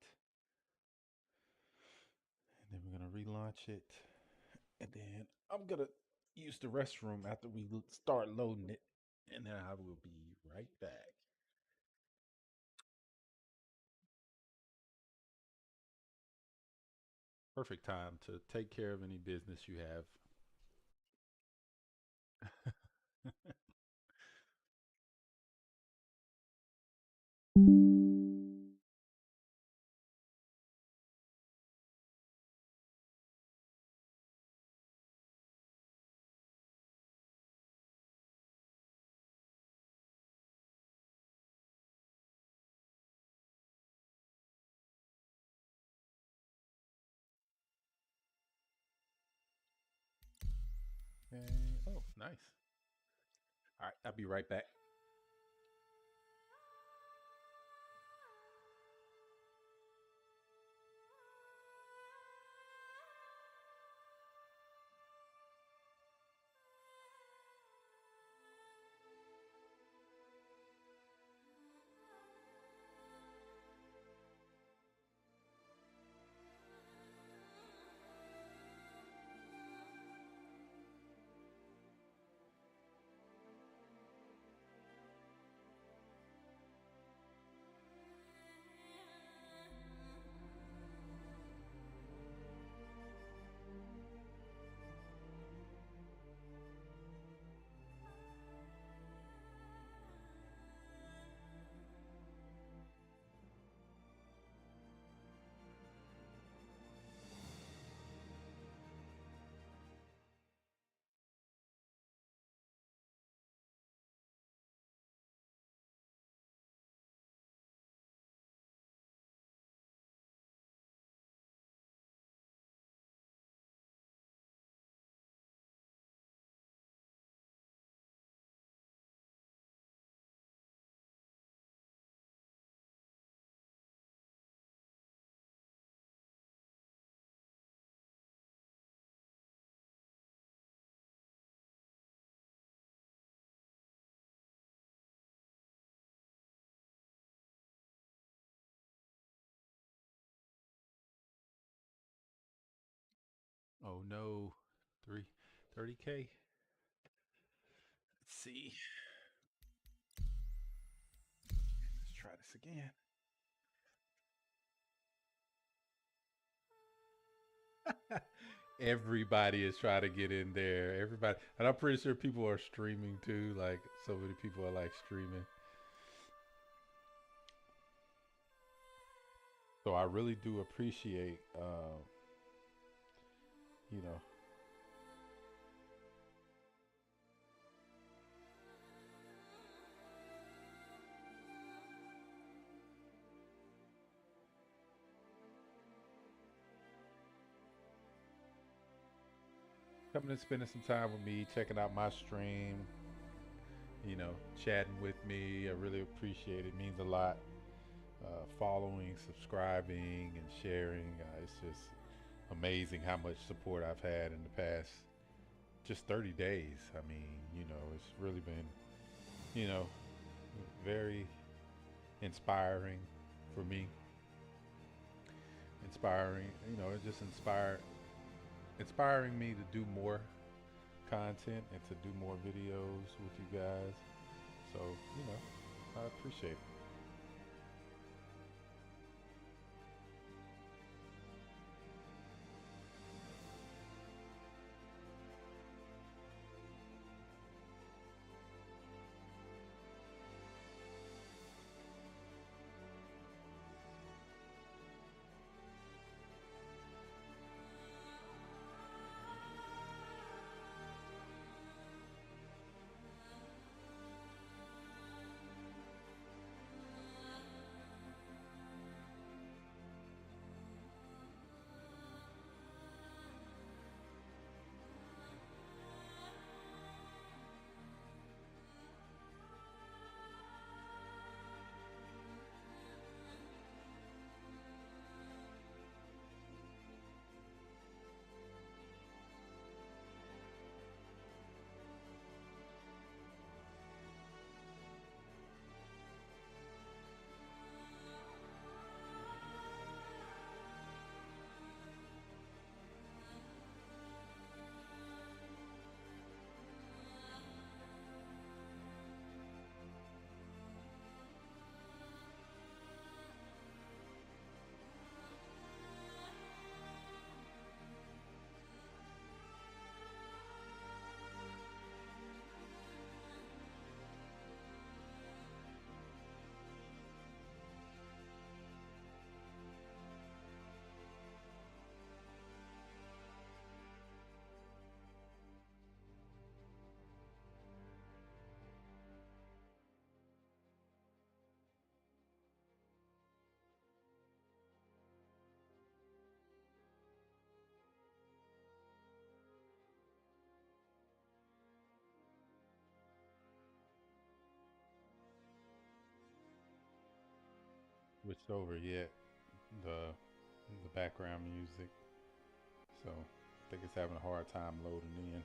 and then we're gonna relaunch it, and then I'm gonna use the restroom after we start loading it, and then I will be right back. Perfect time to take care of any business you have. And, oh, nice. All right, I'll be right back. Oh no, 330K. Let's see. Let's try this again. Everybody is trying to get in there. Everybody, and I'm pretty sure people are streaming too. Like so many people are like streaming. So I really do appreciate, you know, coming and spending some time with me, checking out my stream, chatting with me. I really appreciate it. It means a lot. Following, subscribing, and sharing. It's just amazing how much support I've had in the past just 30 days. I mean, it's really been, you know, very inspiring for me. Inspiring, it just inspiring me to do more content and to do more videos with you guys. So, I appreciate it. switched over yet. The background music. So I think it's having a hard time loading in.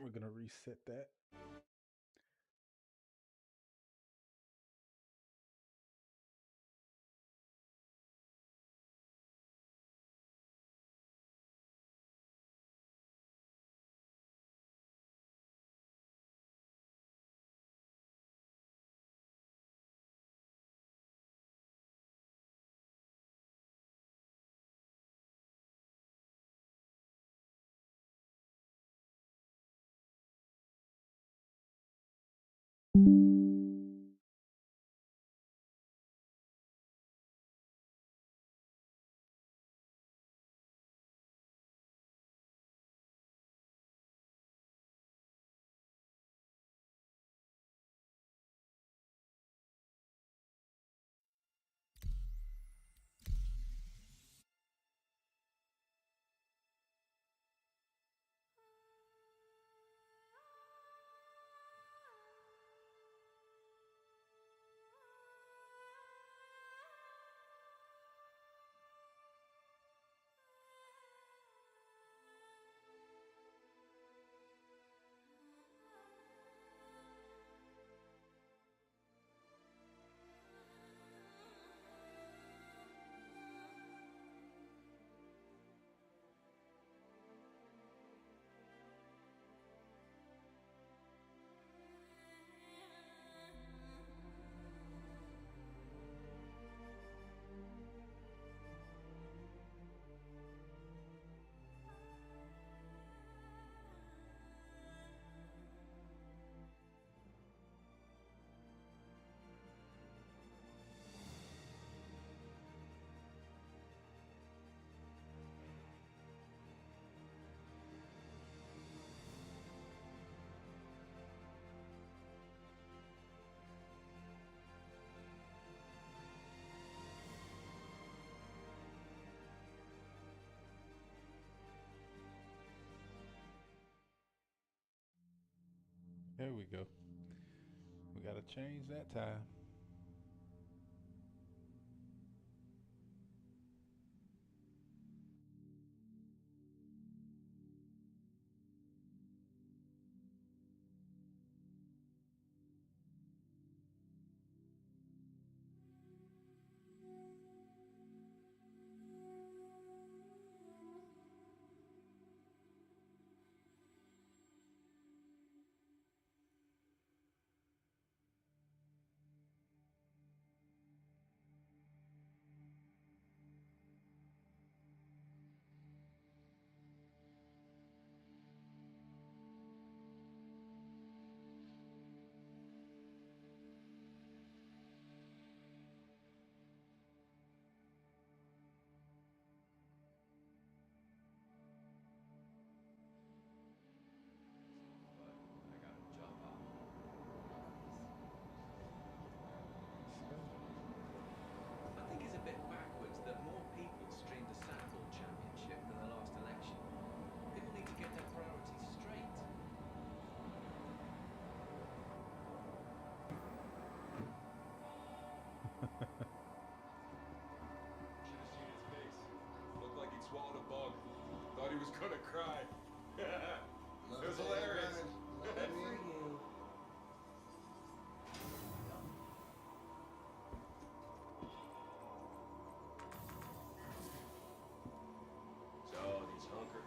We're gonna reset that. There we go. We gotta change that time. he was gonna cry. Love It was that hilarious. ride. Know what I Good for mean? you. So, these hunker.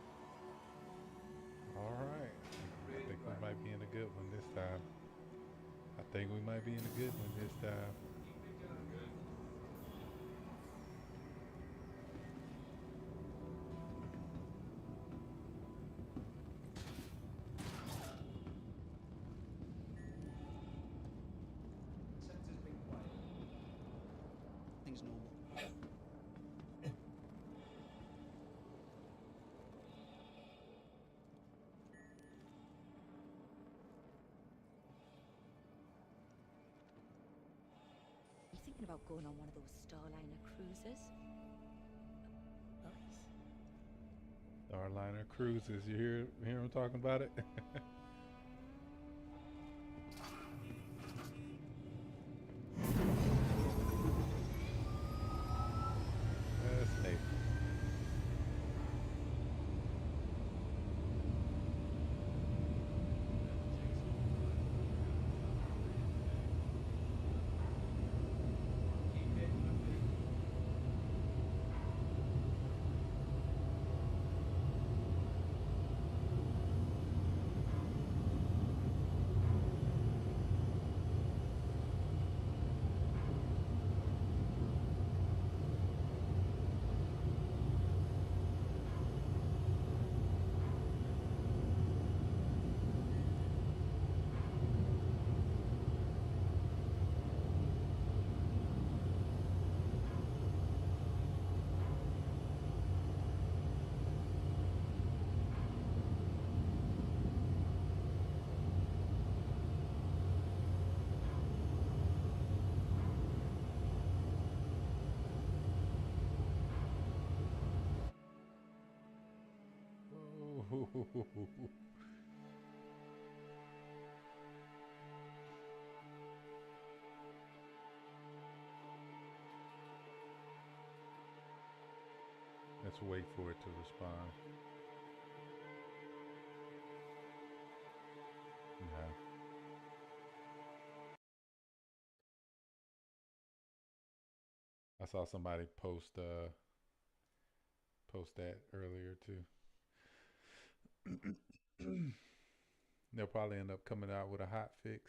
All right. I think we might be in a good one this time. I think we might be in a good one this time. Sector's been quiet. Things normal. You thinking about going on one of those Starliner cruises? Nice. Starliner Cruises. You hear him talking about it? That's Nathan. Ooh. Let's wait for it to respond. Yeah. I saw somebody post that earlier too. They'll probably end up coming out with a hot fix.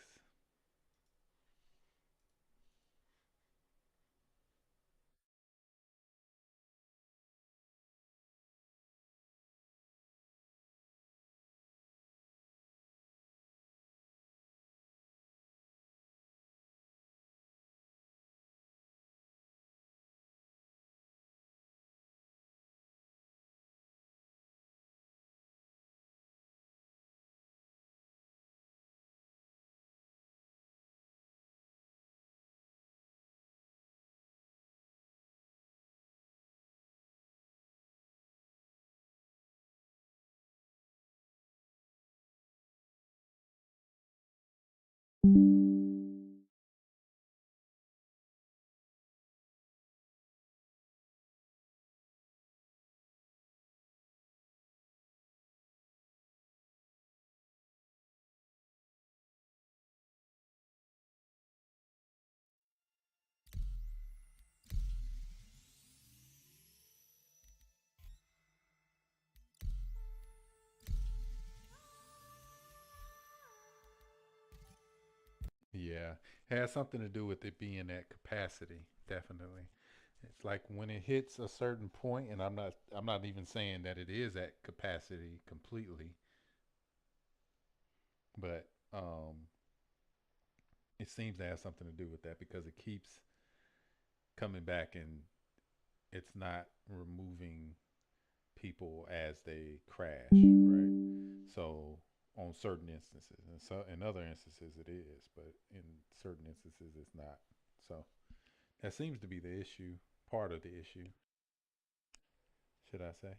Yeah, has something to do with it being at capacity, definitely. It's like when it hits a certain point, and I'm not even saying that it is at capacity completely, but it seems to have something to do with that because it keeps coming back and it's not removing people as they crash, right? So on certain instances, and so in other instances it is, but in certain instances it's not. So that seems to be the issue, part of the issue, should I say?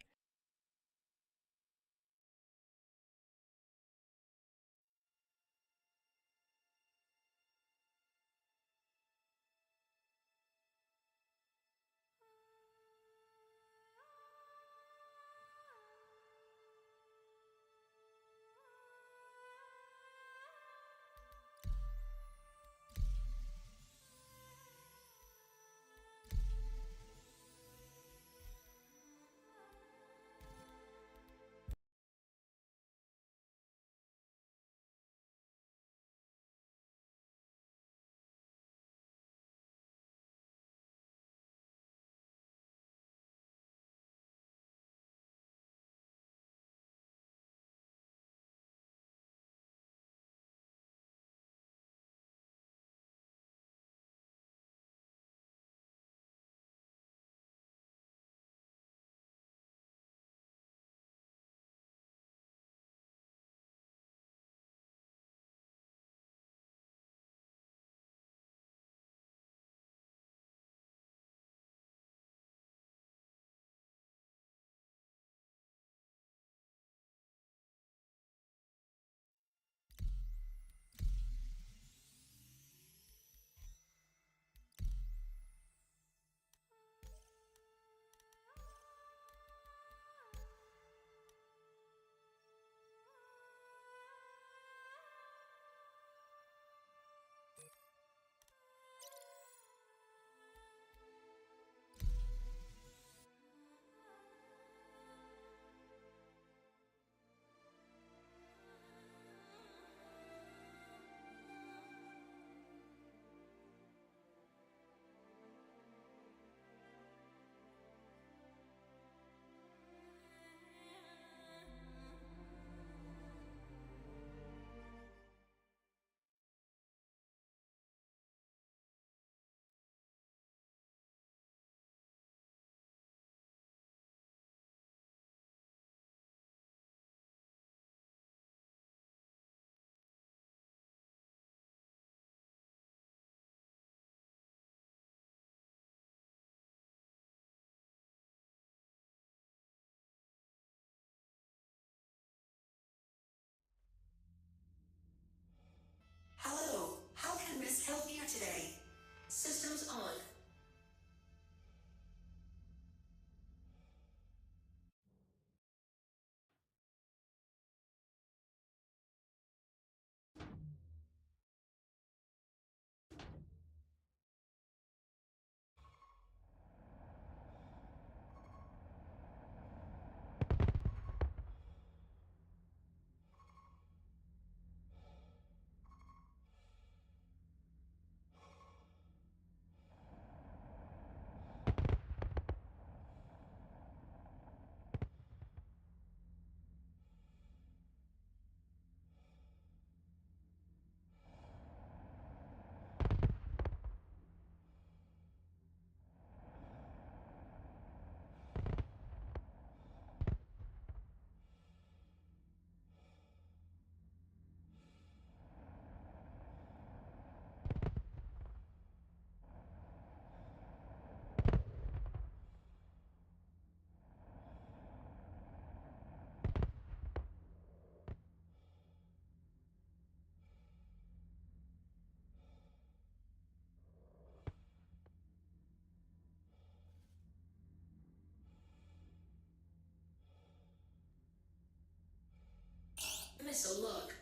Missile log.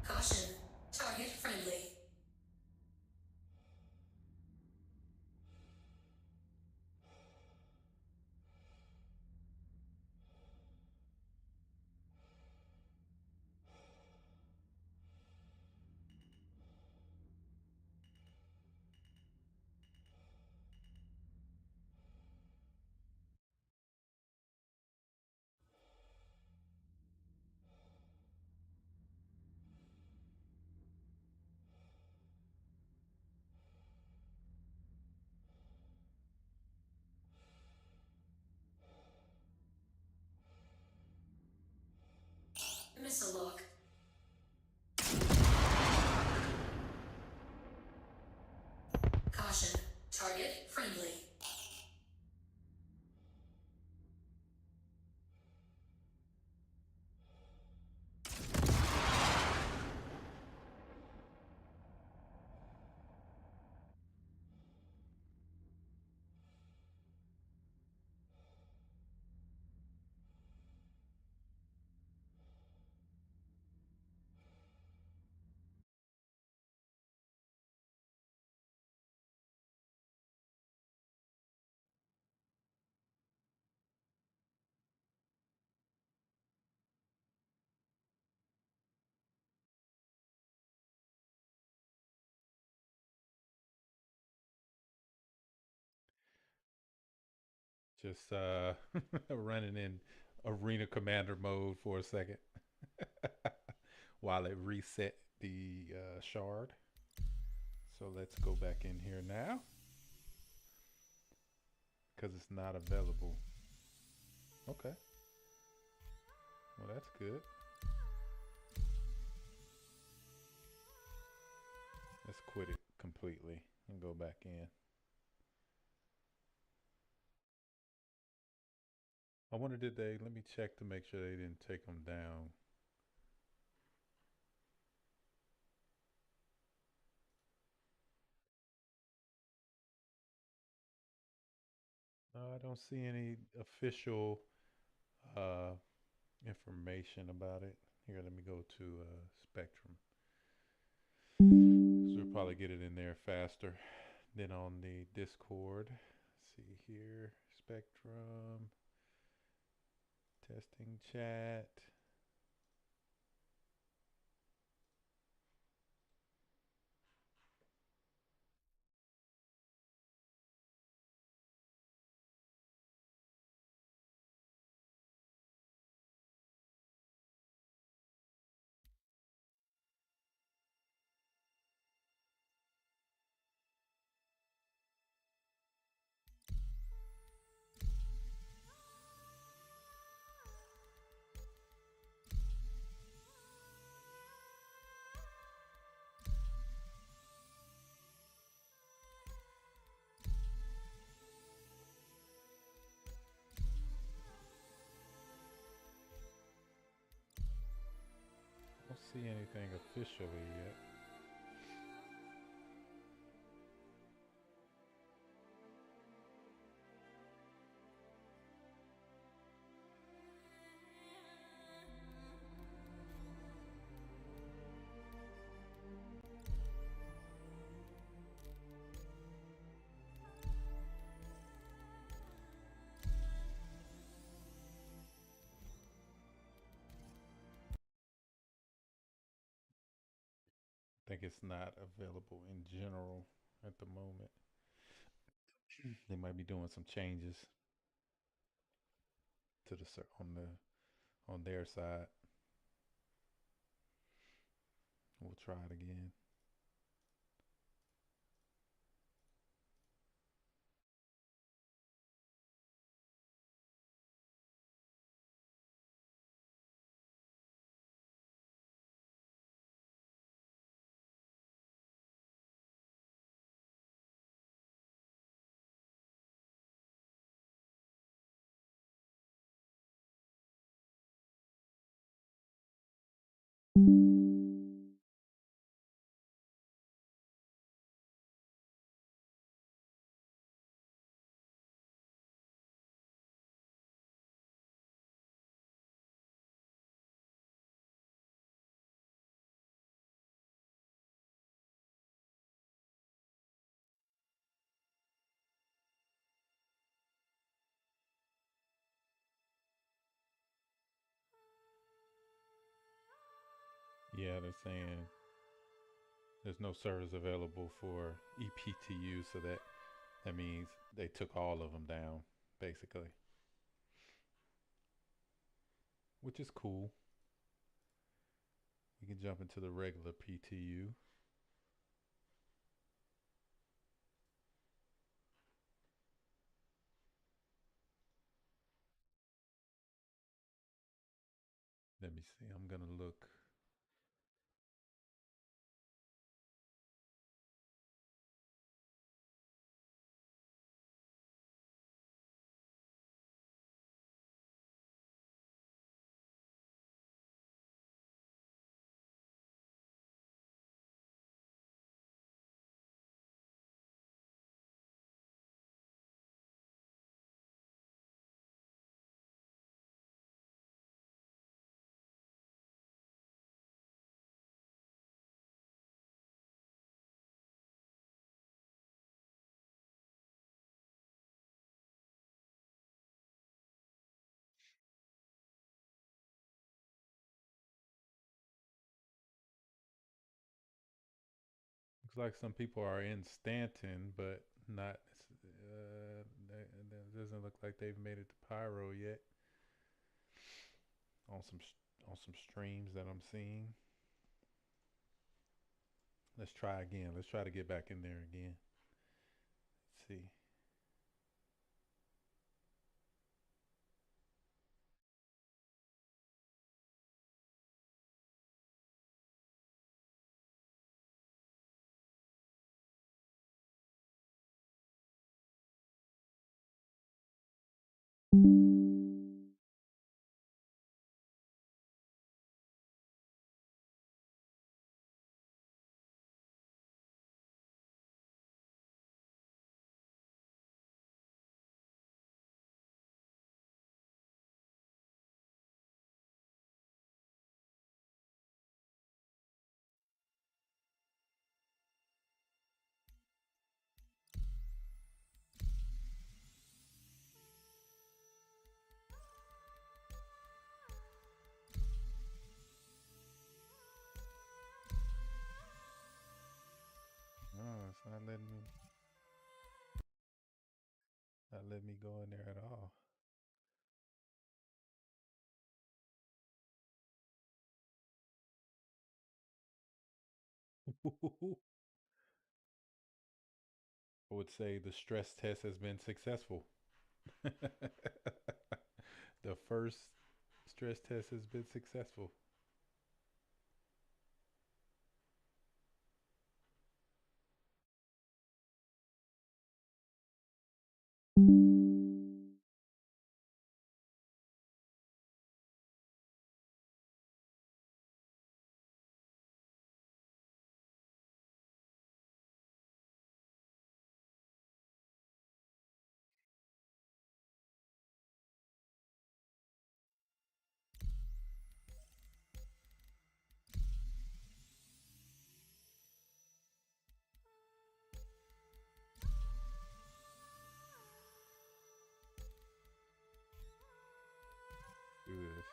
Caution. Target friendly. Missile log. Caution. Target friendly. Just running in arena commander mode for a second while it reset the shard. So let's go back in here now because it's not available. Okay. Well, that's good. Let's quit it completely and go back in. I wonder, did they, let me check to make sure they didn't take them down. I don't see any official uh, information about it. Here, let me go to Spectrum. So we'll probably get it in there faster than on the Discord. Let's see here, Spectrum, testing chat. I don't see anything officially yet. I think it's not available in general at the moment. They might be doing some changes to the on their side. We'll try it again. Yeah, they're saying there's no servers available for EPTU, so that means they took all of them down, basically, which is cool. We can jump into the regular PTU. Let me see. I'm gonna look. Looks like some people are in Stanton, but not. It doesn't look like they've made it to Pyro yet. On some streams that I'm seeing. Let's try again. Let's try to get back in there again. Let's see. Oh, it's not letting me go in there at all. I would say the stress test has been successful. The first stress test has been successful. Do this.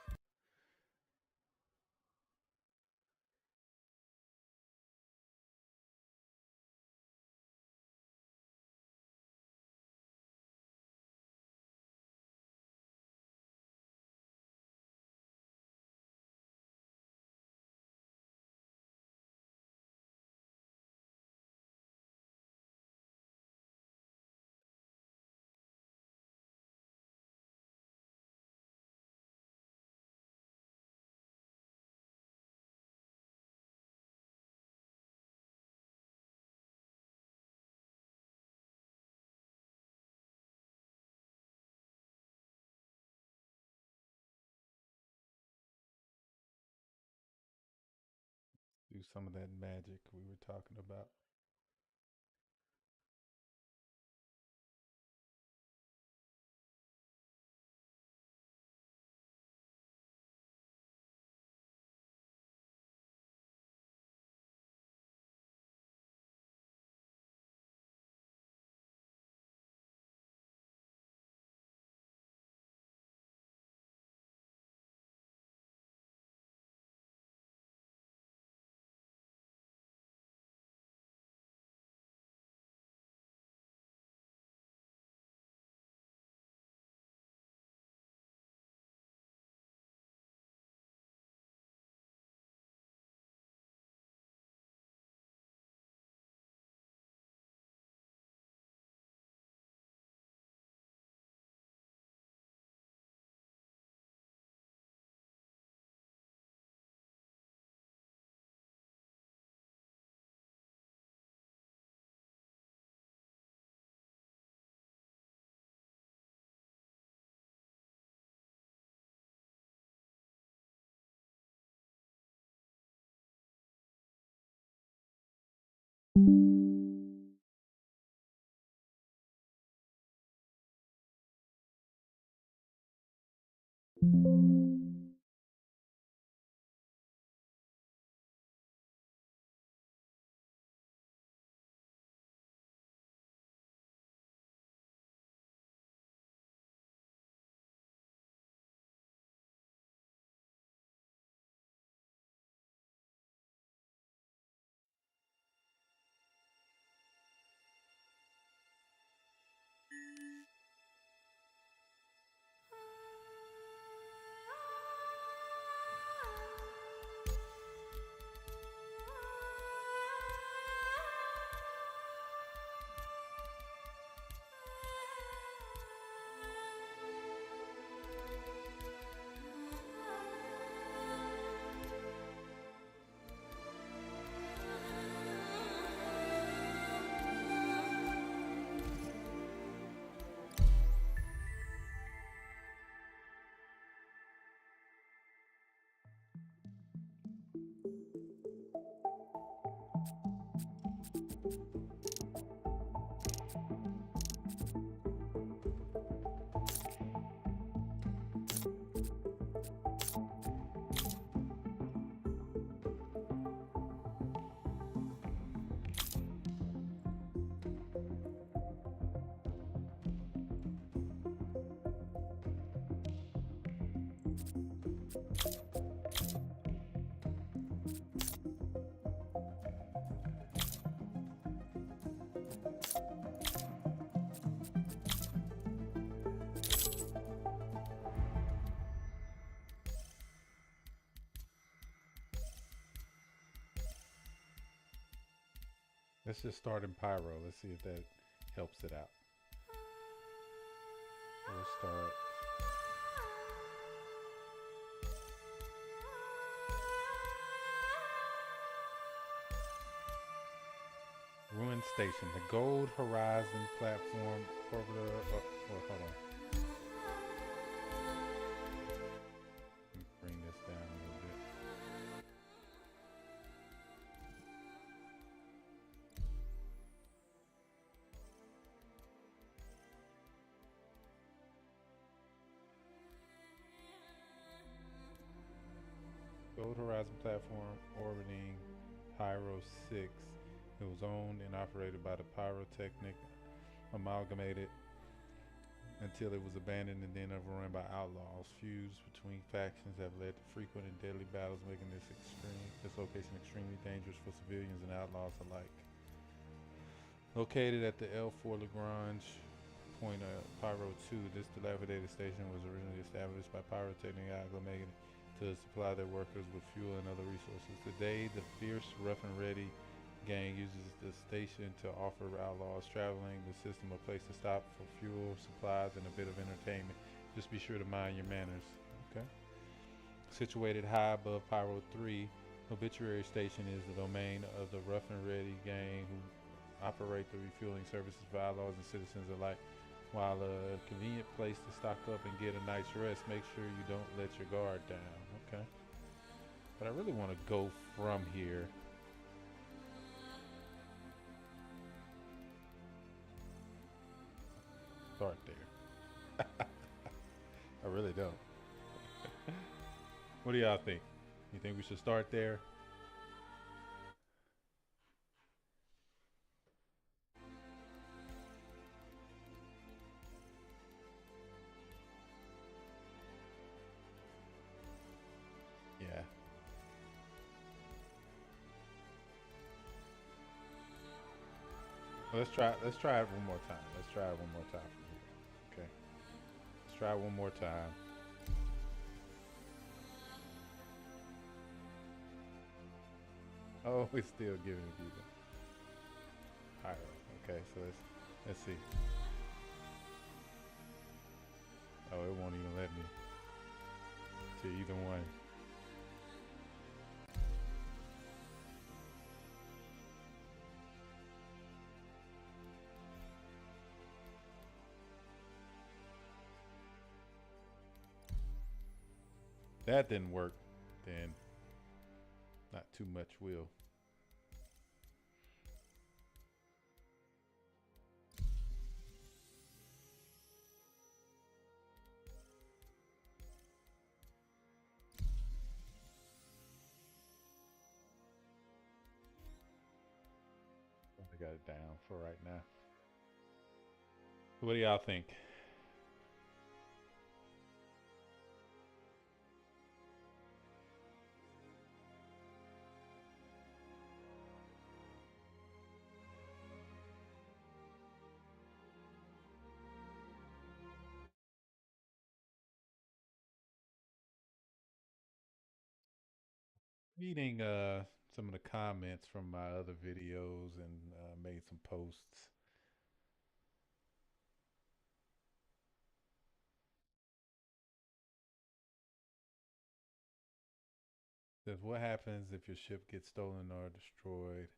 Do some of that magic we were talking about. Let's just start in Pyro. Let's see if that helps it out. We'll start. Ruin Station, the Gold Horizon platform orbiter. Oh, hold on. Let me bring this down a little bit. Gold Horizon platform orbiting Pyro 6. It was owned and operated by the Pyrotechnic Amalgamated until it was abandoned and then overrun by outlaws. Feuds between factions have led to frequent and deadly battles, making this location extremely dangerous for civilians and outlaws alike. Located at the L4 Lagrange point of Pyro 2, this dilapidated station was originally established by Pyrotechnic Amalgamated to supply their workers with fuel and other resources. Today, the fierce, rough and ready gang uses the station to offer outlaws traveling the system a place to stop for fuel, supplies, and a bit of entertainment. Just be sure to mind your manners. Okay. Situated high above Pyro 3, Obituary Station is the domain of the rough and ready gang who operate the refueling services for outlaws and citizens alike. While a convenient place to stock up and get a night's rest, make sure you don't let your guard down. Okay. But I really want to go from here. Start there. I really don't. What do y'all think? You think we should start there? Yeah. Well, let's try it one more time. Let's try it one more time from here. Okay. Let's try it one more time. Oh, it's still giving it even. Pyro. Okay, so let's see. Oh, it won't even let me to either one. That didn't work, then not too much will. I got it down for right now. What do y'all think? Reading some of the comments from my other videos and made some posts. Says, what happens if your ship gets stolen or destroyed?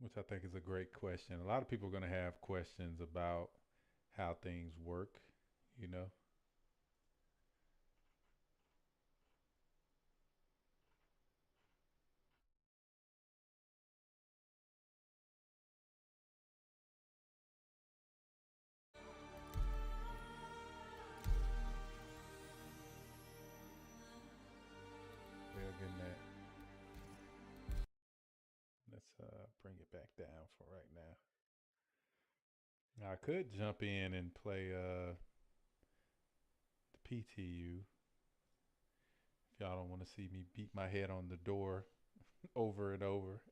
Which I think is a great question. A lot of people are going to have questions about how things work, you know. They're getting that. Let's bring it back down for right now. Now, I could jump in and play the PTU if y'all don't want to see me beat my head on the door over and over.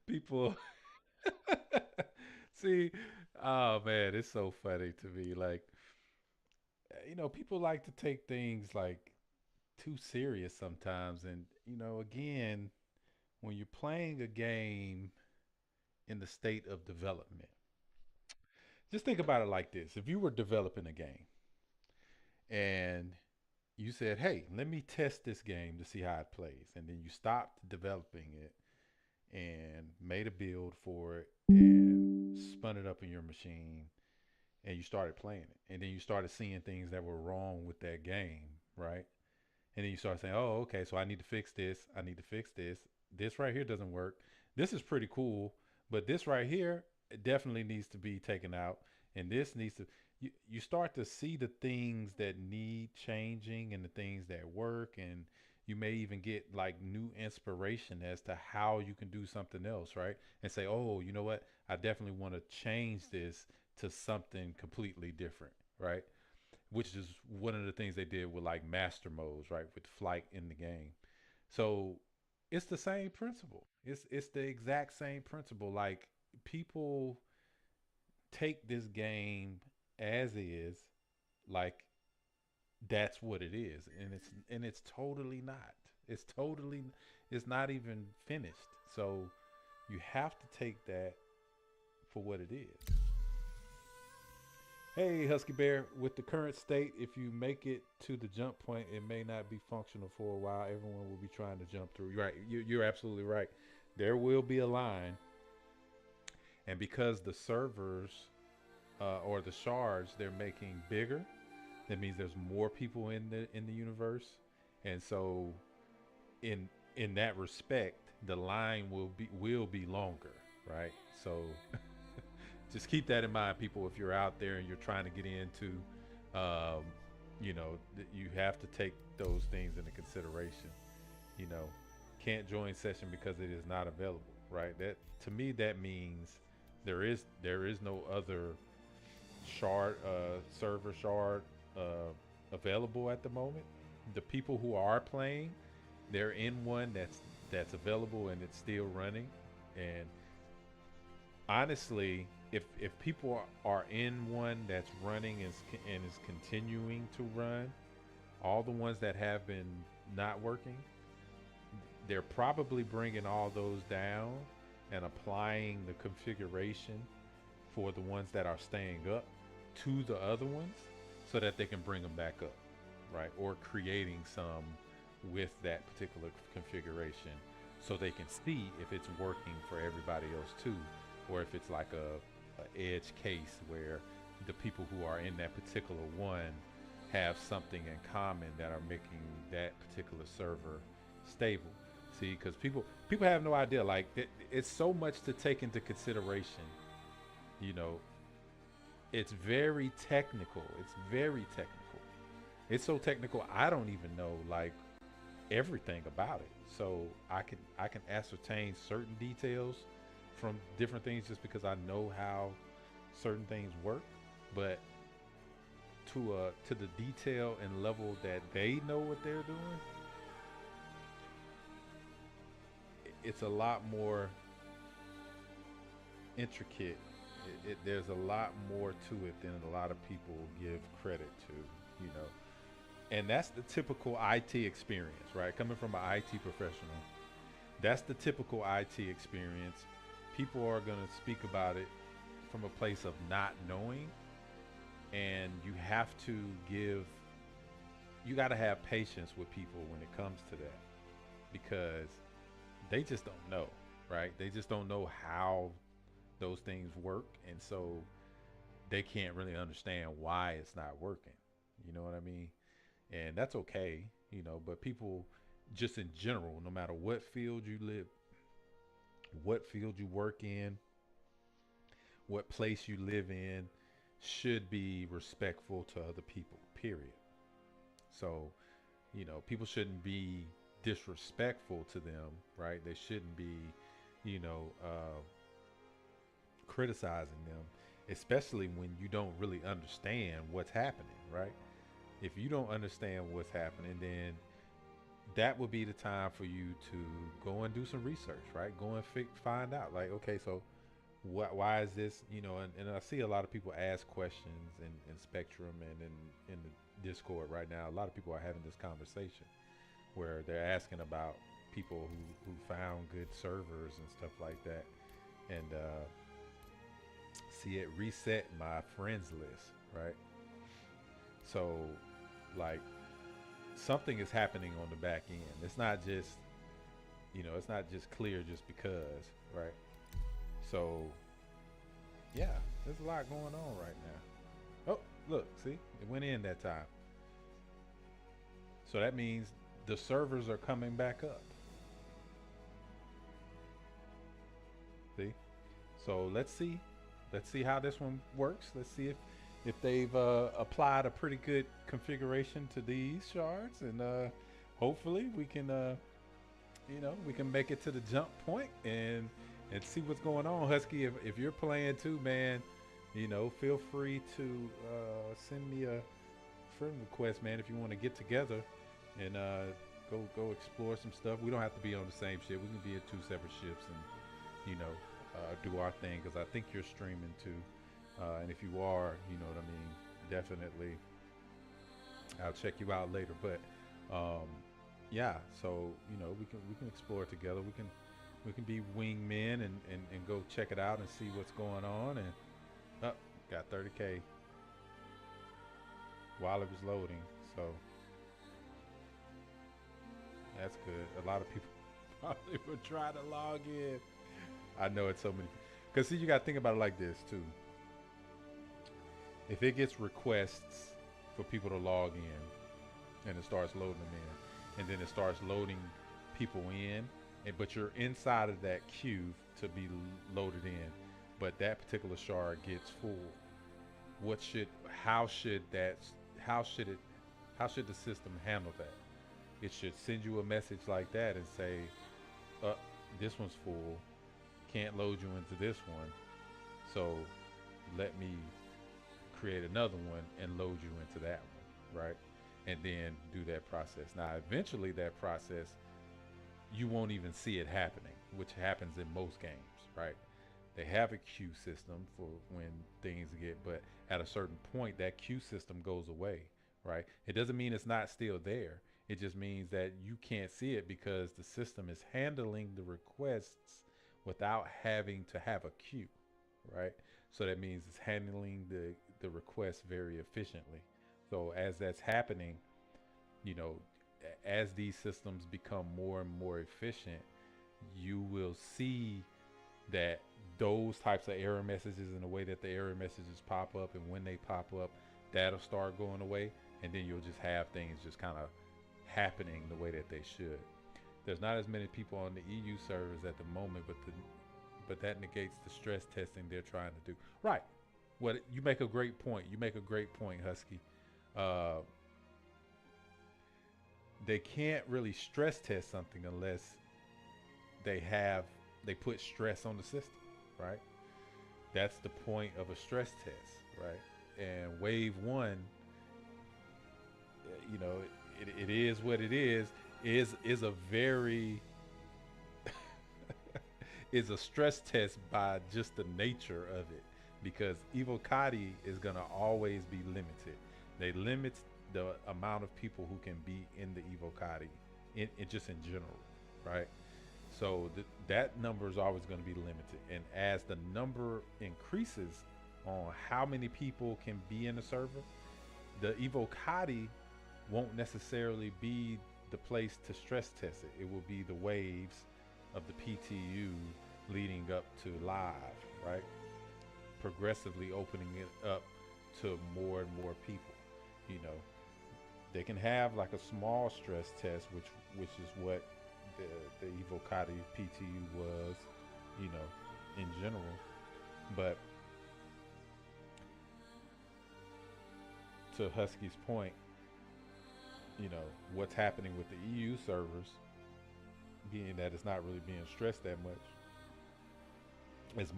People see, oh man, it's so funny to me. Like, people like to take things like too serious sometimes. And, again, when you're playing a game in the state of development, just think about it like this. If you were developing a game and you said, hey, let me test this game to see how it plays, and then you stopped developing it and made a build for it and spun it up in your machine and you started playing it, and then you started seeing things that were wrong with that game, right? And then you start saying, oh, okay, so I need to fix this, I need to fix this, this right here doesn't work, this is pretty cool, but this right here, it definitely needs to be taken out, and this needs to, you start to see the things that need changing and the things that work, and you may even get like new inspiration as to how you can do something else, right? And say, oh, you know what, I definitely want to change this to something completely different, right? which is one of the things they did with like master modes, right, with flight in the game. So it's the same principle. It's the exact same principle. Like people take this game as is, like that's what it is, and it's totally not. It's totally, it's not even finished. So you have to take that for what it is. Hey, Husky Bear, with the current state, if you make it to the jump point, it may not be functional for a while. Everyone will be trying to jump through. You're right. You're absolutely right. There will be a line. And because the servers or the shards they're making bigger, that means there's more people in the universe. And so in that respect, the line will be longer, right? So just keep that in mind, people. If you're out there and you're trying to get into, you have to take those things into consideration. You know, can't join session because it is not available, right? That, to me, that means there is no other server shard available at the moment. The people who are playing, they're in one that's available and it's still running. And honestly, if people are in one that's running and is continuing to run, all the ones that have been not working, they're probably bringing all those down and applying the configuration for the ones that are staying up to the other ones so that they can bring them back up, right? Or creating some with that particular configuration so they can see if it's working for everybody else too, or if it's like a edge case where the people who are in that particular one have something in common that are making that particular server stable. See, because people have no idea. Like it's so much to take into consideration. You know, it's very technical. It's very technical. It's so technical I don't even know like everything about it. So I can ascertain certain details from different things just because I know how certain things work, but to the detail and level that they know what they're doing, it's a lot more intricate. There's a lot more to it than a lot of people give credit to, you know. And that's the typical IT experience, right? Coming from an IT professional, that's the typical IT experience. People are going to speak about it from a place of not knowing, and you got to have patience with people when it comes to that, because they just don't know, right? They just don't know how those things work, and so they can't really understand why it's not working. You know what I mean? And that's okay, you know, but people just in general, no matter what field you live, what field you work in, what place you live in, should be respectful to other people, period. So, you know, people shouldn't be disrespectful to them, right? They shouldn't be, you know, criticizing them, especially when you don't really understand what's happening, right? If you don't understand what's happening, then that would be the time for you to go and do some research, right? Go and find out, like, okay, so why is this, you know, and I see a lot of people ask questions in Spectrum and in the Discord right now. A lot of people are having this conversation where they're asking about people who found good servers and stuff like that. And see, it reset my friends list, right? So like something is happening on the back end. It's not just, you know, it's not just clear just because, right? So yeah, there's a lot going on right now. Oh, look, see, it went in that time. So that means the servers are coming back up. See? So let's see how this one works. Let's see if they've applied a pretty good configuration to these shards, and hopefully we can you know, we can make it to the jump point and see what's going on. Husky, if you're playing too, man, you know, feel free to send me friend request, man. If you want to get together and go explore some stuff, we don't have to be on the same ship. We can be at 2 separate ships and do our thing. Because I think you're streaming too, and if you are, you know what I mean. Definitely, I'll check you out later. But yeah, so we can explore together. We can be wingmen and go check it out and see what's going on. And got 30K while it was loading, so that's good. A lot of people probably would try to log in. I know it's so many, because see, you got to think about it like this too. If it gets requests for people to log in and it starts loading them in, and then it starts loading people in, but you're inside of that queue to be loaded in, but that particular shard gets full, how should the system handle that? It should send you a message like that and say, this one's full, can't load you into this one, so let me create another one and load you into that one, right? And then do that process. Now eventually that process, you won't even see it happening, which happens in most games, right? They have a queue system for when things but at a certain point that queue system goes away, right? It doesn't mean it's not still there. It just means that you can't see it because the system is handling the requests without having to have a queue, right? So that means it's handling the requests very efficiently. So as that's happening, as these systems become more and more efficient, you will see that those types of error messages and the way that the error messages pop up and when they pop up, that'll start going away, and then you'll just have things just kind of happening the way that they should. There's not as many people on the EU servers at the moment, but that negates the stress testing they're trying to do. Right. Well, you make a great point. Husky. They can't really stress test something unless they put stress on the system, right? That's the point of a stress test, right? And wave 1, it is what it is a very is a stress test by just the nature of it, because Evocati is going to always be limited. They limit the amount of people who can be in the Evocati in just in general, right? So that number is always going to be limited, and as the number increases on how many people can be in the server, the Evocati won't necessarily be the place to stress test it. It will be the waves of the PTU leading up to live, right? Progressively opening it up to more and more people. They can have like a small stress test, which is what the Evocati PTU was, in general. But to Husky's point, what's happening with the EU servers, being that it's not really being stressed that much as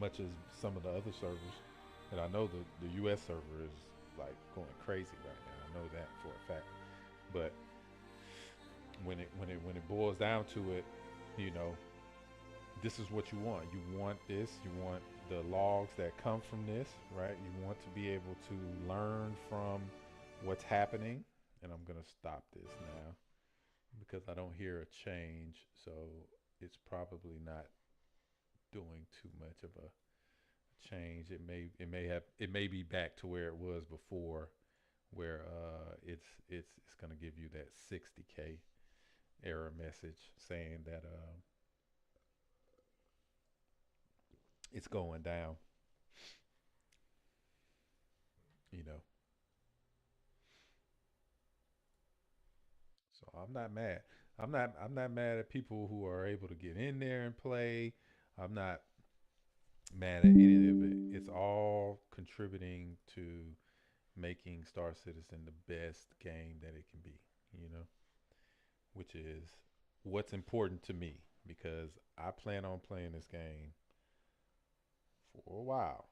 some of the other servers. And I know the US server is like going crazy right now. I know that for a fact. But when it boils down to it, this is what you want. You want this. You want the logs that come from this, right? You want to be able to learn from what's happening. And I'm gonna stop this now because I don't hear a change, so it's probably not doing too much of a change. It may be back to where it was before, where it's gonna give you that 60K error message saying that it's going down. So I'm not mad. I'm not mad at people who are able to get in there and play. I'm not mad at any of it. It's all contributing to making Star Citizen the best game that it can be, which is what's important to me, because I plan on playing this game for a while.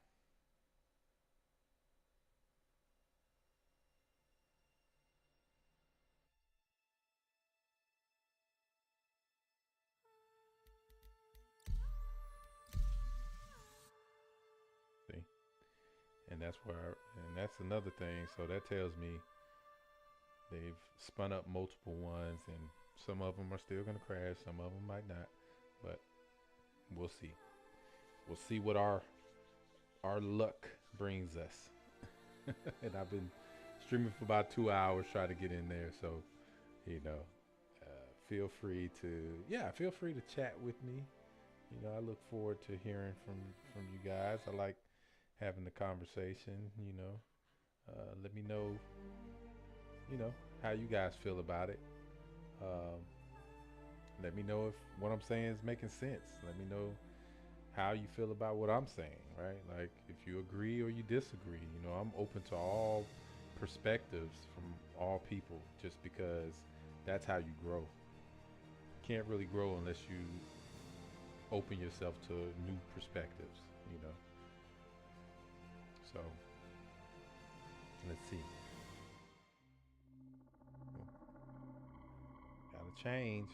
that's and that's another thing. So that tells me they've spun up multiple ones, and some of them are still gonna crash. Some of them might not, but we'll see. We'll see what our luck brings us. And I've been streaming for about 2 hours trying to get in there. So, you know, feel free to chat with me. You know, I look forward to hearing from you guys. I like having the conversation. Let me know, how you guys feel about it. Um, Let me know if what I'm saying is making sense. Let me know how you feel about what I'm saying, right? Like if you agree or you disagree. I'm open to all perspectives from all people just because that's how you grow. You can't really grow unless you open yourself to new perspectives. So let's see. Gotta change.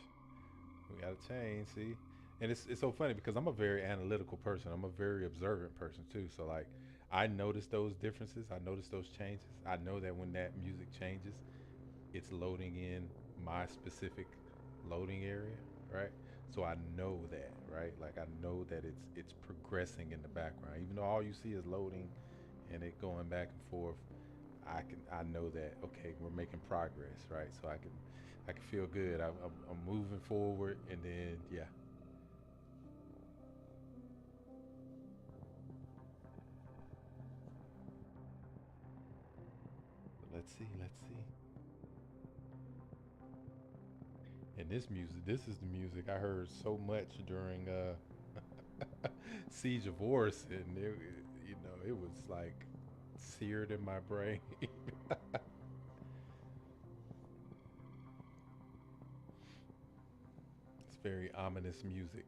We gotta change, see? And it's so funny because I'm a very analytical person. I'm a very observant person too. So like I notice those differences. I notice those changes. I know that when that music changes, it's loading in my specific loading area, right? So I know that, right? Like I know that it's progressing in the background. Even though all you see is loading and it going back and forth, I know that okay, we're making progress, right? So I can feel good. I'm moving forward, and then yeah. Let's see, let's see. And this music, this is the music I heard so much during Siege of Wars, and it was like seared in my brain. It's very ominous music.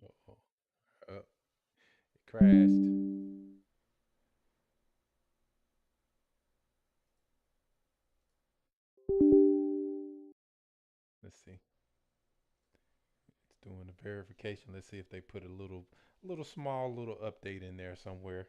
Uh-oh. It crashed. Let's see. It's doing the verification. Let's see if they put a little small little update in there somewhere.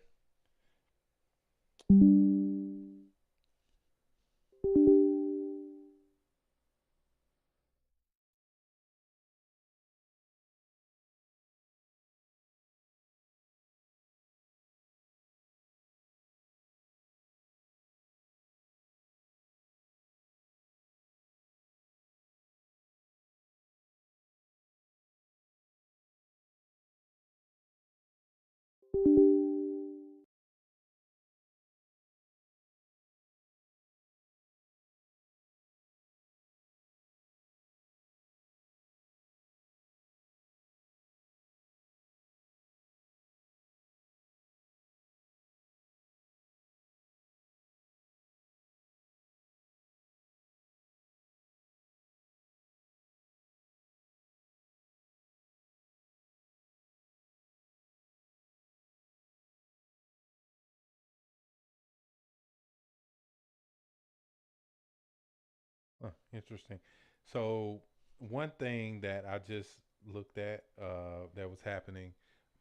Interesting. So one thing that I just looked at that was happening,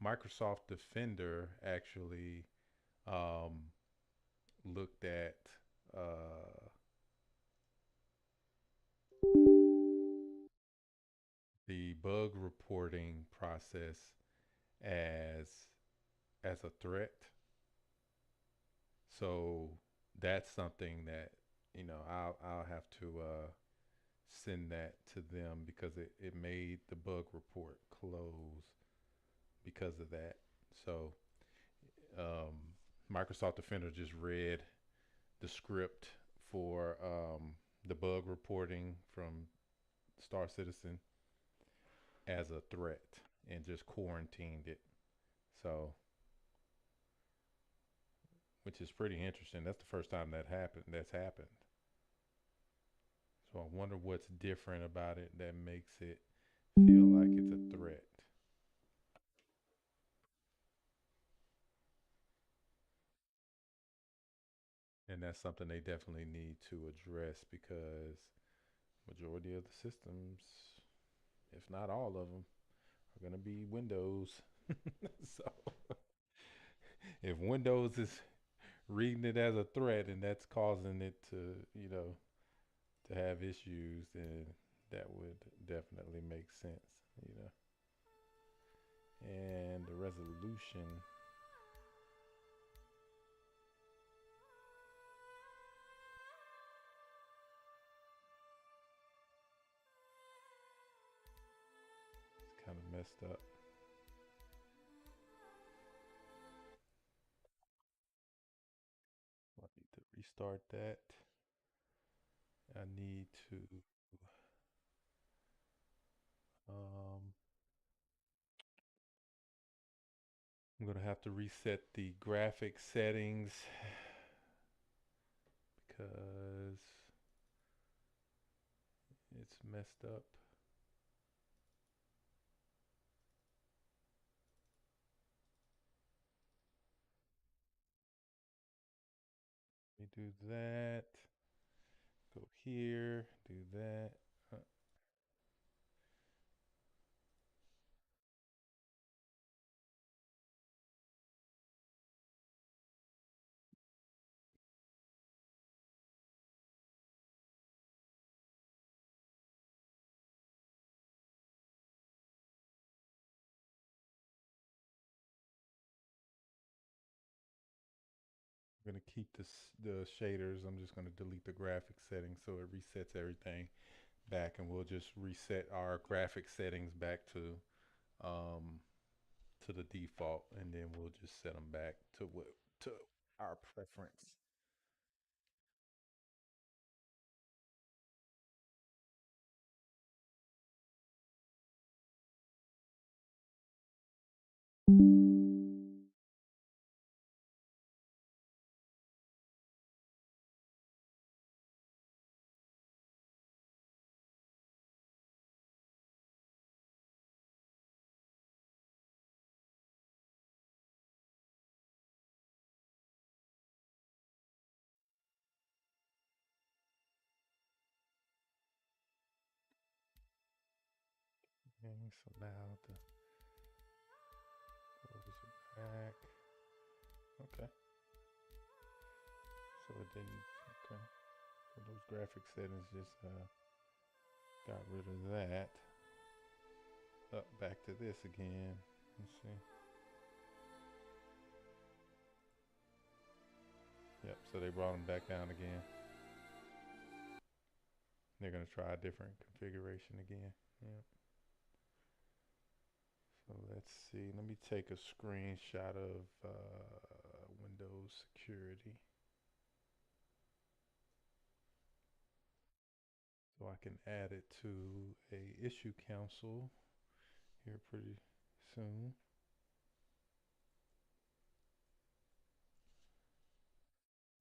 Microsoft Defender actually um, looked at uh, the bug reporting process as as a threat. So that's something that I'll have to send that to them because it made the bug report close because of that. So um, Microsoft Defender just read the script for the bug reporting from Star Citizen as a threat and just quarantined it. So, which is pretty interesting. That's the first time that happened. That's happened. So I wonder what's different about it that makes it feel like it's a threat. And that's something they definitely need to address because majority of the systems, if not all of them, are going to be Windows. So if Windows is reading it as a threat and that's causing it to, to have issues, then that would definitely make sense. And the resolution, is kind of messed up. I need to restart that. I need to, um, I'm going to have to reset the graphic settings because it's messed up. Let me do that. Go here, do that. Uh, I'm gonna keep the shaders. I'm just gonna delete the graphic settings so it resets everything back, and we'll just reset our graphic settings back um, to the default, and then we'll just set them back to our preference. Okay, so now the close it back. Okay, so it didn't. Okay, so those graphic settings just got rid of that. Up back to this again. Let's see. Yep, so they brought them back down again. They're gonna try a different configuration again. Yep. So let's see. Let me take a screenshot of Windows security so I can add it to a issue council here pretty soon.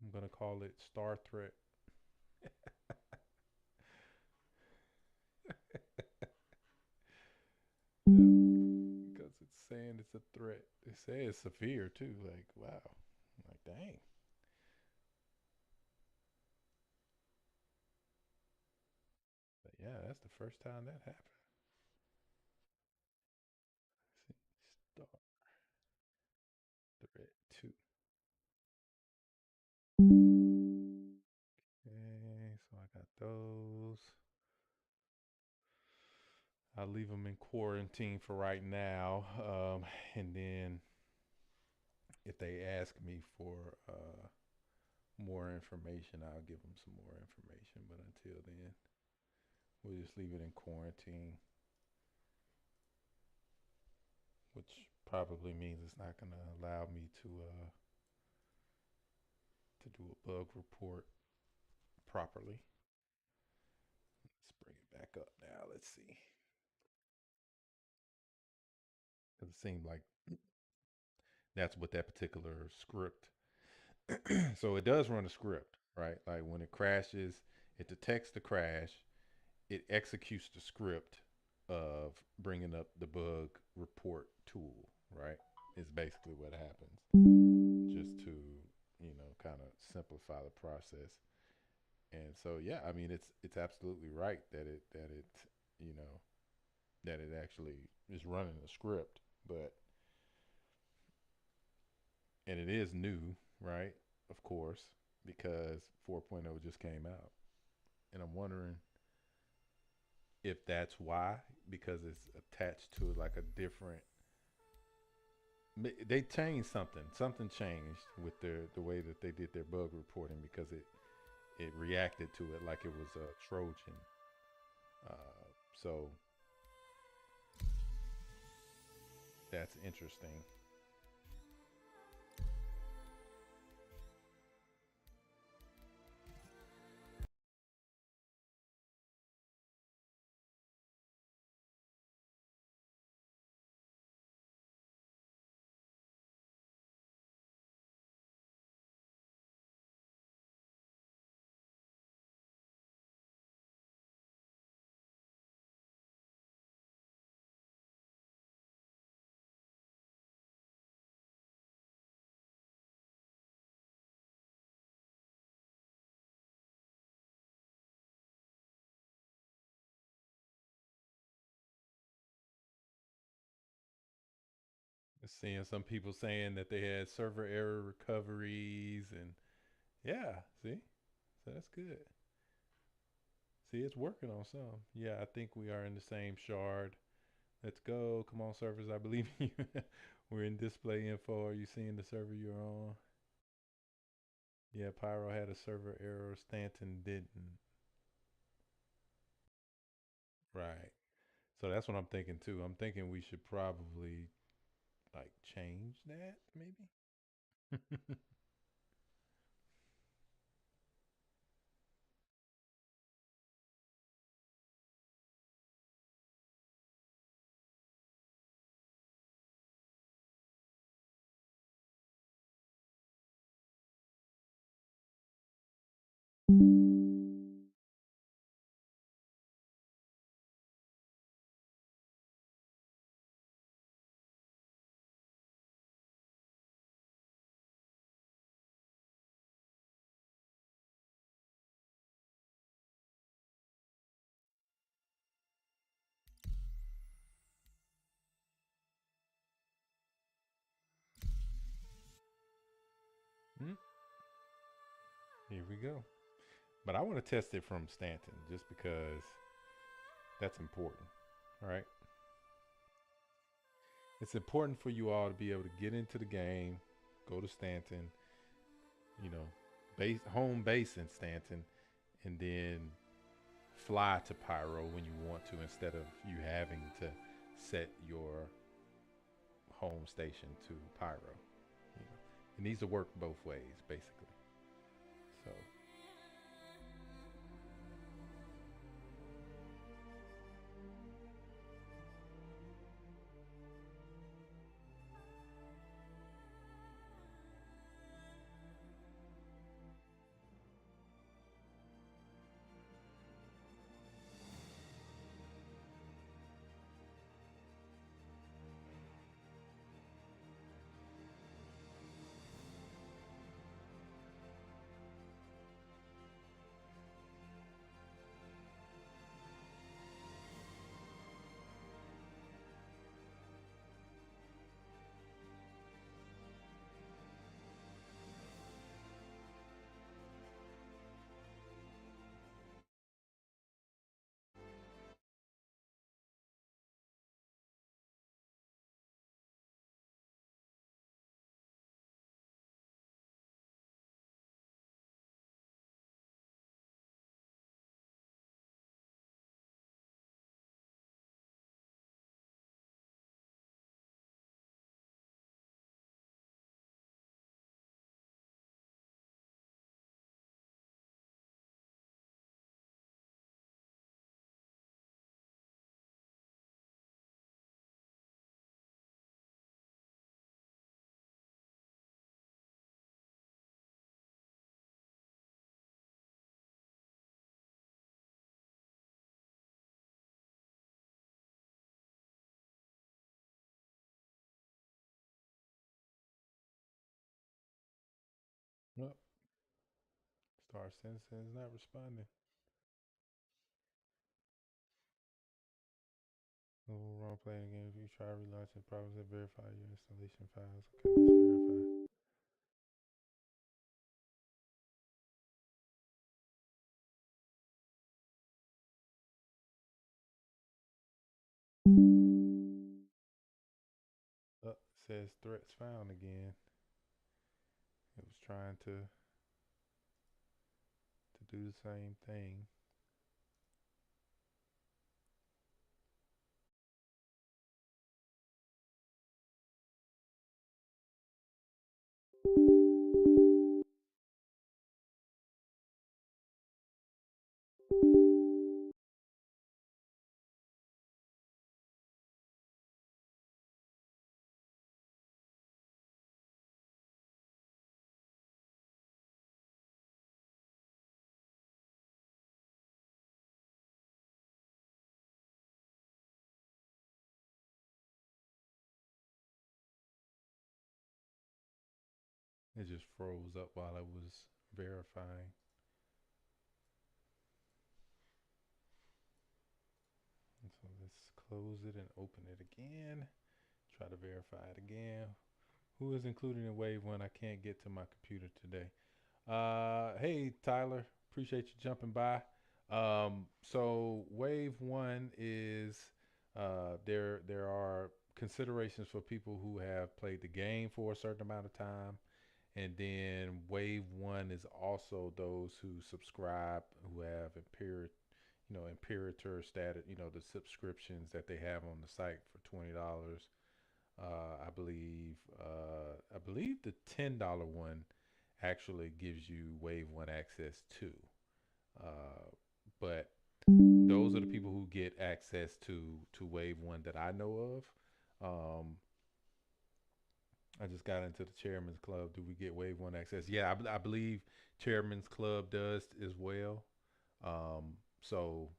I'm gonna call it Star Threat. Because it's saying it's a threat. They say it's severe too. Like, wow. Like, dang. But yeah, that's the first time that happened. See, Star Threat 2. Okay, so I got those. I'll leave them in quarantine for right now. And then if they ask me for more information, I'll give them some more information. But until then, we'll just leave it in quarantine, which probably means it's not going to allow me to do a bug report properly. Let's bring it back up now. Let's see. Because it seemed like that's what that particular script. So it does run a script, right? Like when it crashes, It detects the crash. It executes the script of bringing up the bug report tool, right? Is basically what happens. Just to, kind of simplify the process. And so, yeah, I mean, it's absolutely right that it, you know, that it actually is running a script, but and it is new, right? Of course, because 4.0 just came out. And I'm wondering if that's why, because it's attached to like a different. They changed something. Something changed with the way that they did their bug reporting because it reacted to it like it was a Trojan. So that's interesting. Seeing some people saying that they had server error recoveries and yeah, see, so that's good. See, it's working on some. Yeah, I think we are in the same shard. Let's go. Come on, servers. I believe in you. We're in display info. Are you seeing the server you're on? Yeah, Pyro had a server error. Stanton didn't. Right. So that's what I'm thinking too. I'm thinking we should probably like change that maybe. Mm, here we go. But I want to test it from Stanton just because that's important. All right. It's important for you all to be able to get into the game, go to Stanton, you know, home base in Stanton, and then fly to Pyro when you want to instead of you having to set your home station to Pyro. You know, it needs to work both ways, basically. So, Star Citizen is not responding. Wrong playing game. If you try relaunching problems and verify your installation files. Okay, let's verify. Oh, it says threats found again. It was trying to do the same thing. It just froze up while I was verifying. And so let's close it and open it again. Try to verify it again. Who is included in wave one? I can't get to my computer today. Hey Tyler, appreciate you jumping by. So wave one is there are considerations for people who have played the game for a certain amount of time, and then wave one is also those who subscribe, who have imperator status, the subscriptions that they have on the site for $20. I believe the $10 one actually gives you Wave One access too. But those are the people who get access to Wave One that I know of. I just got into the Chairman's Club. Do we get Wave One access? Yeah, I believe Chairman's Club does as well. So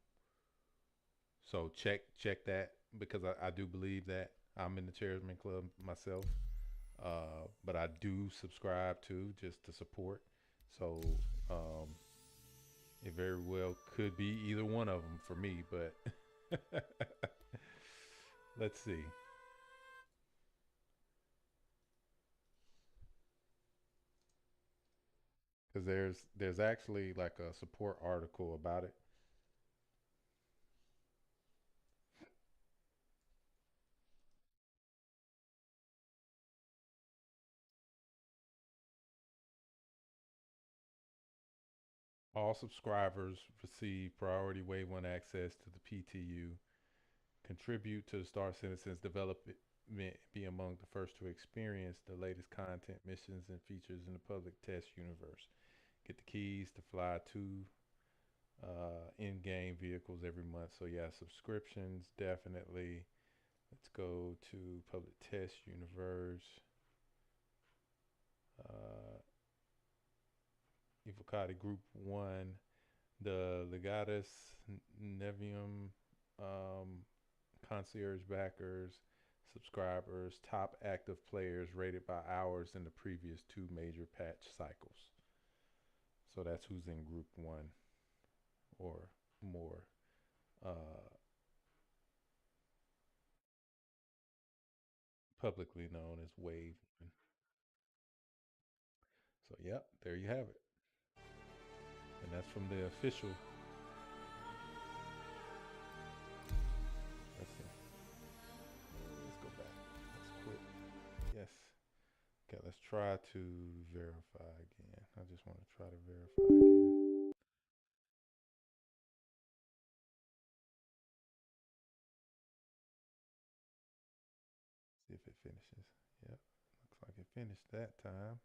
check that, because I do believe that. I'm in the Chairman Club myself, but I do subscribe to, just to support. So it very well could be either one of them for me, but let's see. Because there's actually like a support article about it. All subscribers receive priority Wave 1 access to the PTU, contribute to the Star Citizens development, be among the first to experience the latest content, missions, and features in the public test universe. Get the keys to fly two in-game vehicles every month. So yeah, subscriptions definitely. Let's go to public test universe. Evocati Group 1, the Legatus Nevium concierge backers, subscribers, top active players rated by hours in the previous two major patch cycles. So that's who's in Group 1 or more. Publicly known as Wave 1. So, yep, there you have it. And that's from the official. Let's see. Let's go back. Let's quit. Yes. Okay, let's try to verify again. I just want to try to verify again. See if it finishes. Yep. Looks like it finished that time.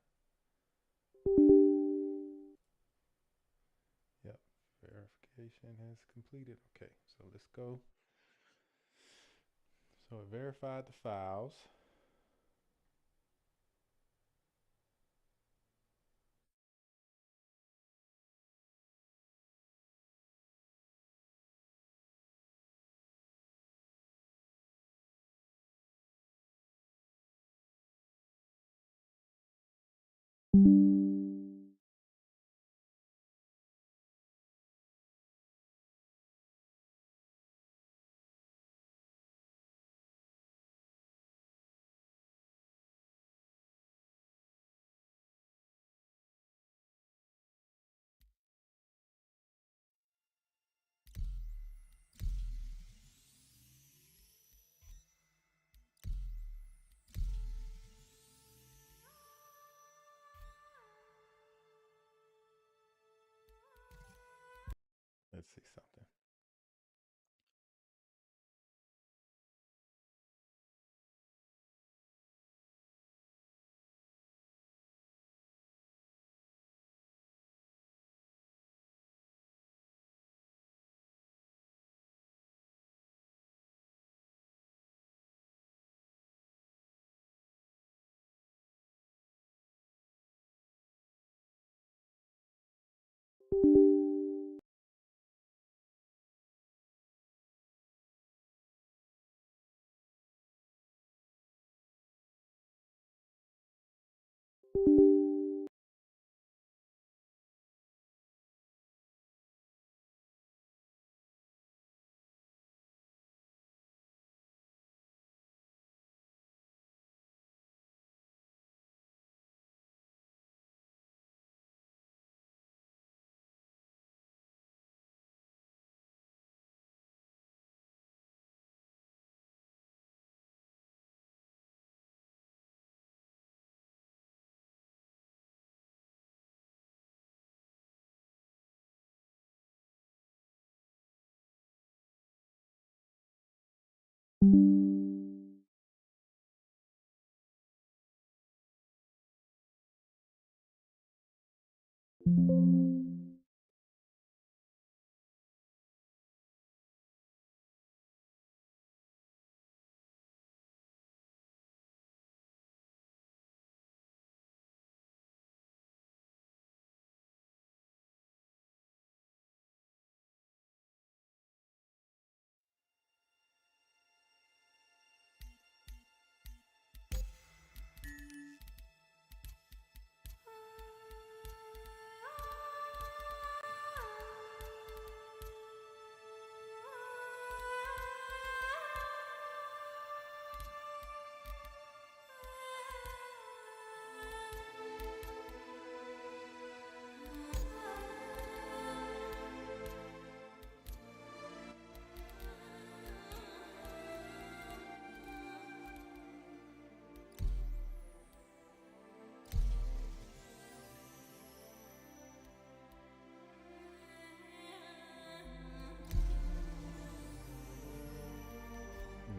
Yep. Verification has completed. Okay, so let's go. So it verified the files. see something.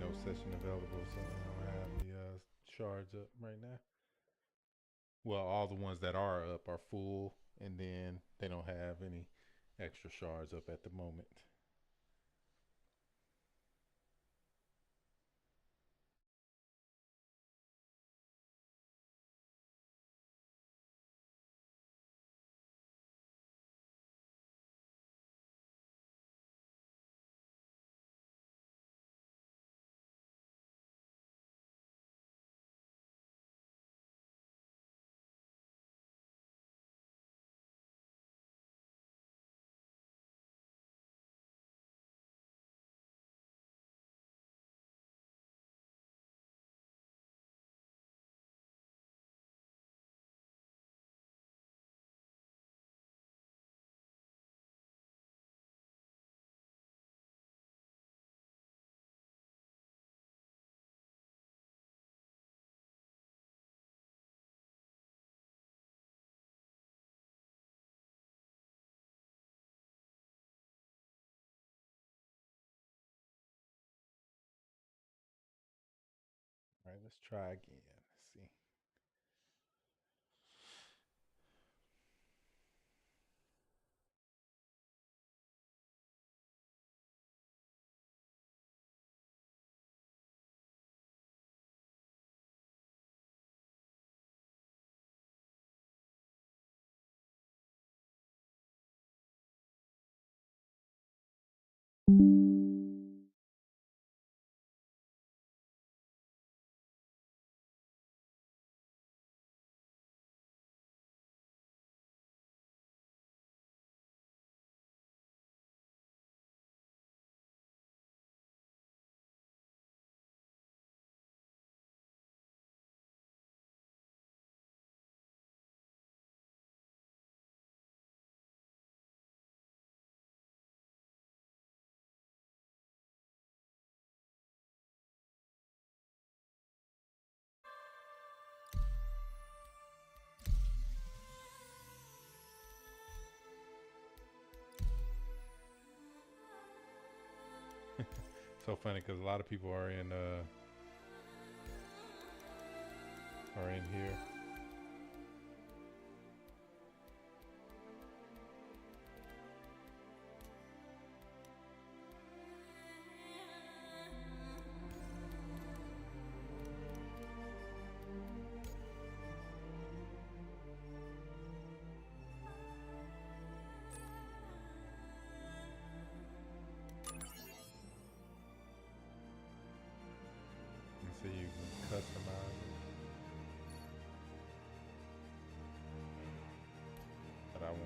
No session available, so I don't have the shards up right now. Well, all the ones that are up are full, and then they don't have any extra shards up at the moment. All right, let's try again. Let's see. So funny because a lot of people are in here. And so you can customize it. But I won't.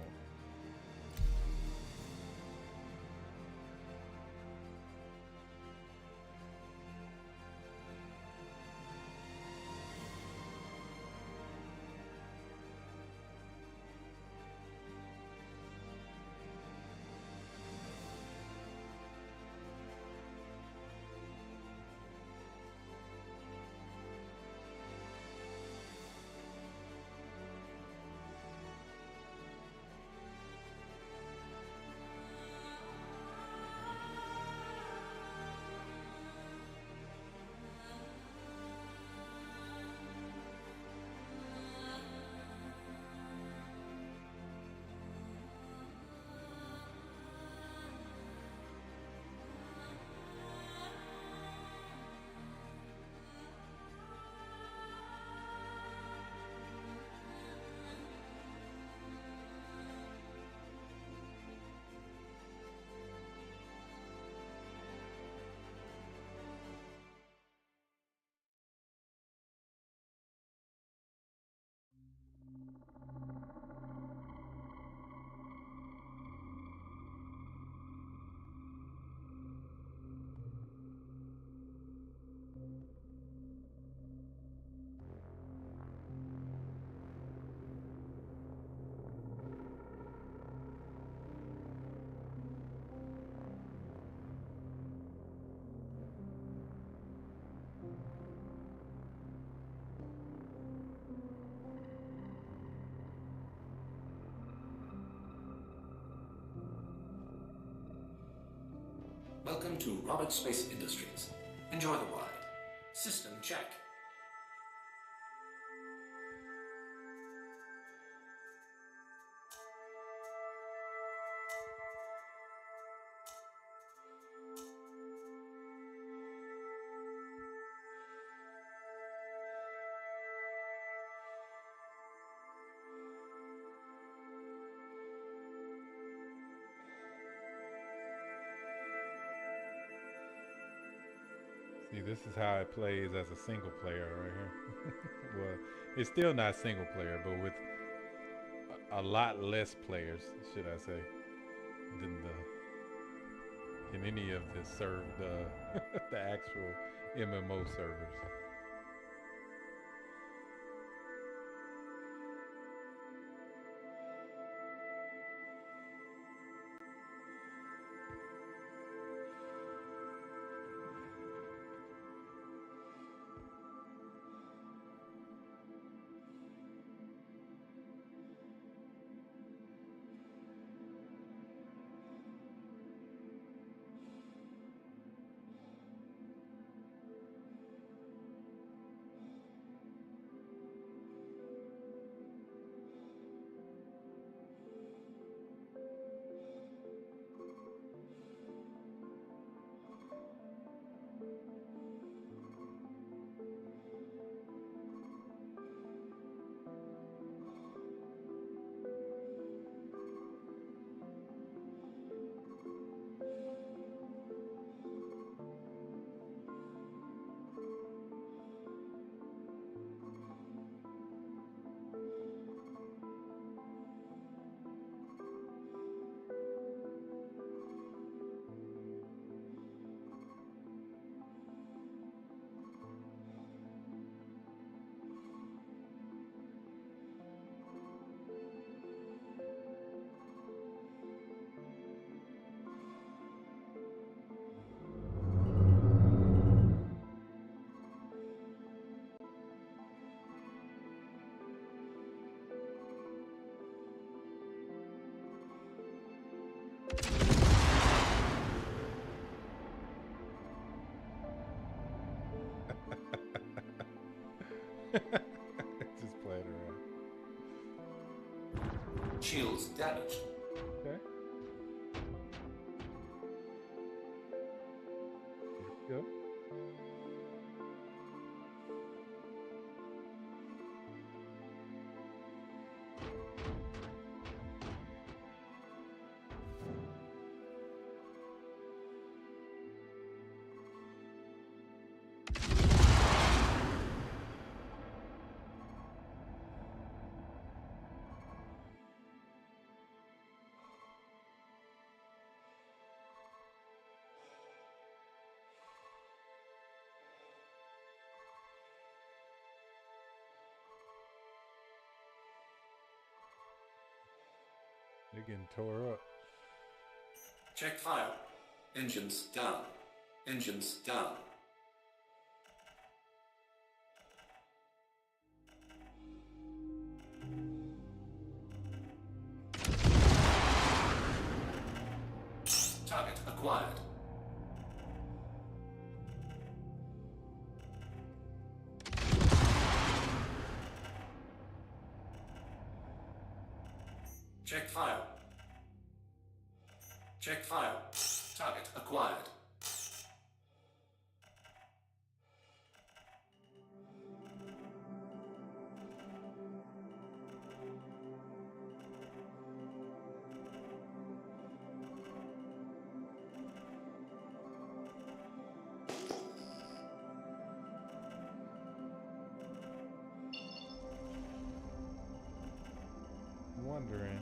Welcome to Robert Space Industries. Enjoy the ride. System check. See, this is how it plays as a single player right here. Well, it's still not single player, but with a lot less players, should I say, than any of the served the actual MMO servers. Just playing around. Shields damaged. Okay. Go. They're getting tore up. Check fire. Engines down. Engines down. Target acquired. Check fire. Check fire. Target acquired. Wondering.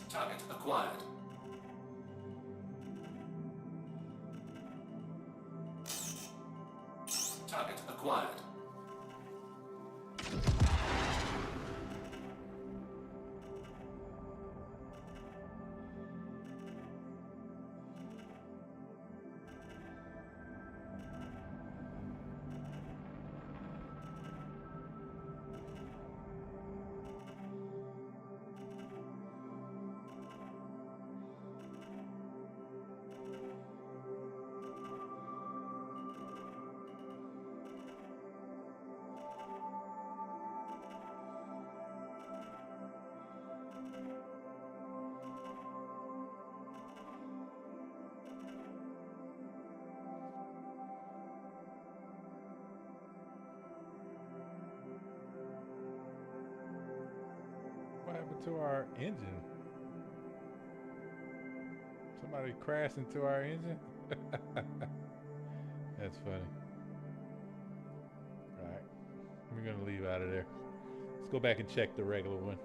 Target acquired. Target acquired. What happened to our engine? Somebody crashed into our engine? That's funny. Alright. We're gonna leave out of there. Let's go back and check the regular one.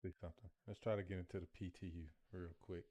See something. Let's try to get into the PTU real quick.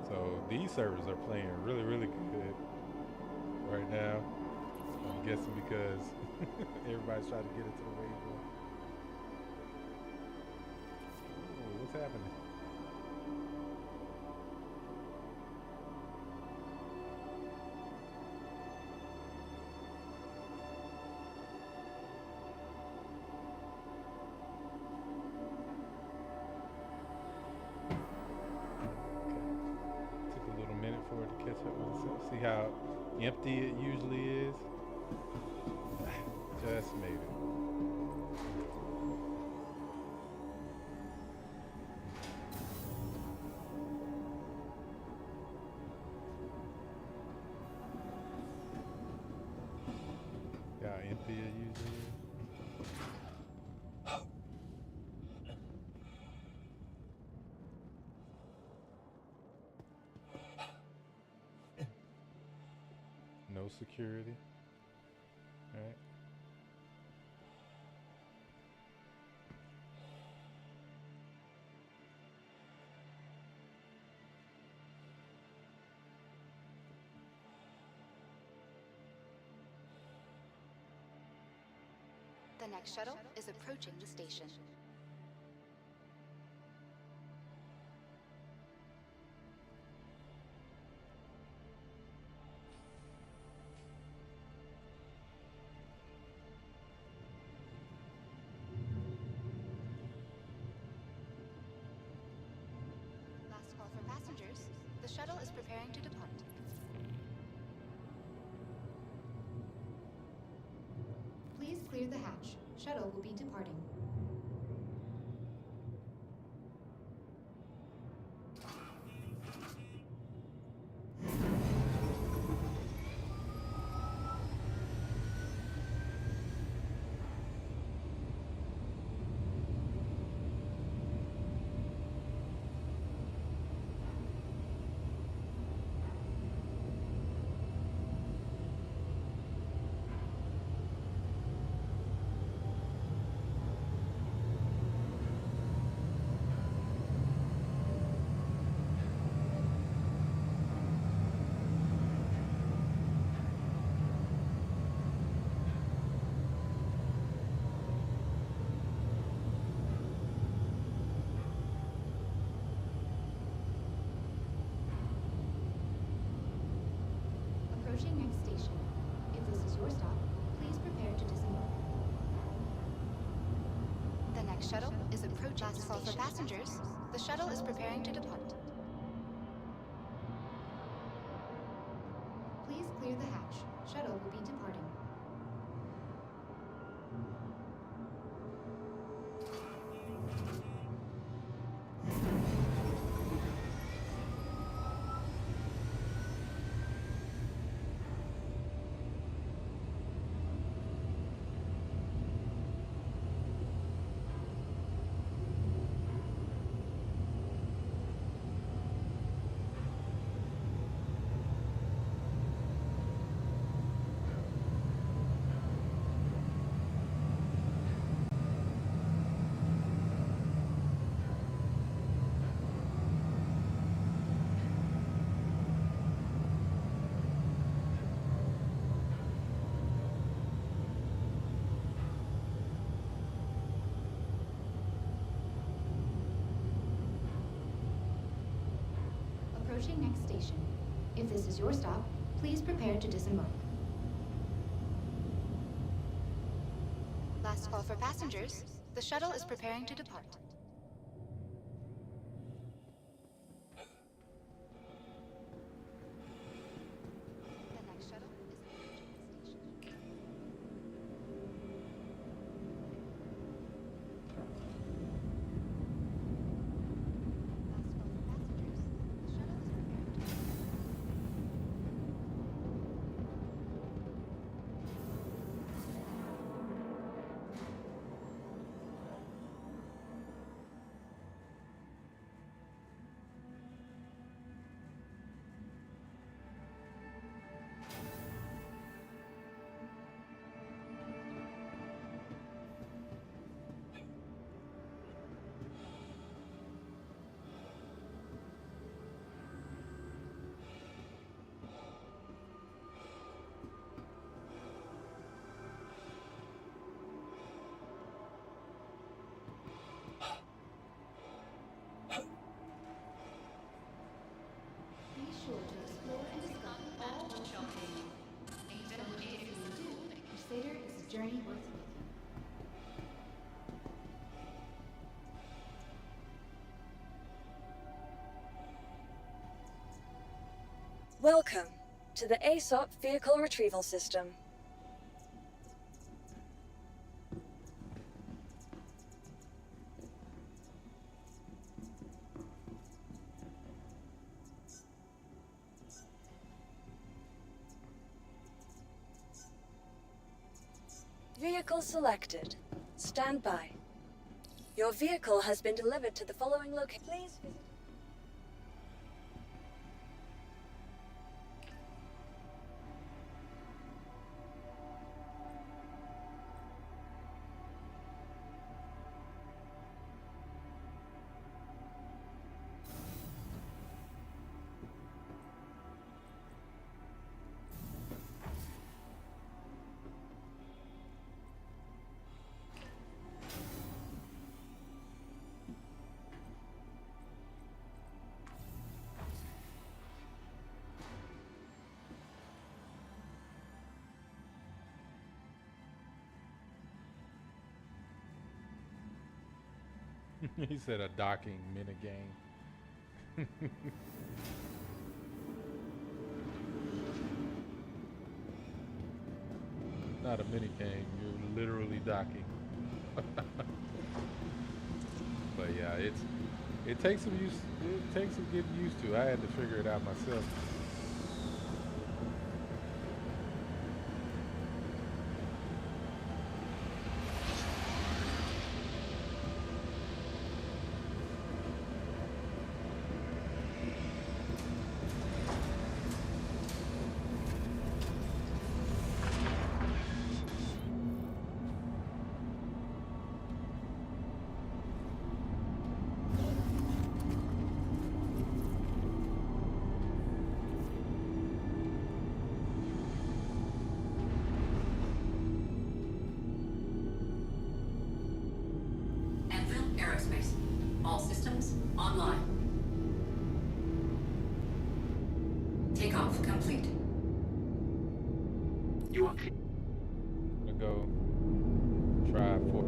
So these servers are playing really, really good right now. I'm guessing because everybody's trying to get into the wave one. Oh, what's happening? Took a little minute for it to catch up with itself. See how empty it usually is? Just made it. How empty it usually is. No security. All right. The next shuttle is approaching the station. Last call for passengers. The shuttle is preparing to depart. Please clear the hatch. Shuttle will be departing. Approaching next station. If this is your stop, please prepare to disembark. The next shuttle is approaching the station. Last call for passengers. The shuttle is preparing to depart. Please clear the hatch. Shuttle will be departing. Approaching next station. If this is your stop, please prepare to disembark. Last call for passengers. The shuttle is preparing to depart. The next shuttle is approaching the station. Last call for passengers. The shuttle is preparing to depart. Be sure to explore and discover all the shopping. If you do, Crusader is a journey worth making. Welcome to the ASOP Vehicle Retrieval System. Vehicle selected. Stand by. Your vehicle has been delivered to the following location. Please visit. He said a docking minigame. Not a minigame, you're literally docking. But yeah, it takes some getting used to. I had to figure it out myself. Aerospace. All systems online. Takeoff complete. You okay? I'm gonna go try for.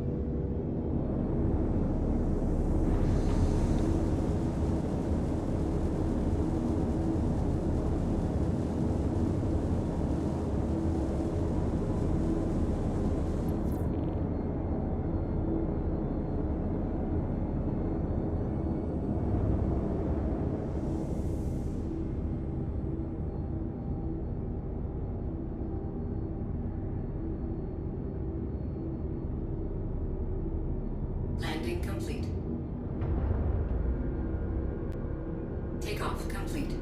Landing complete. Takeoff complete.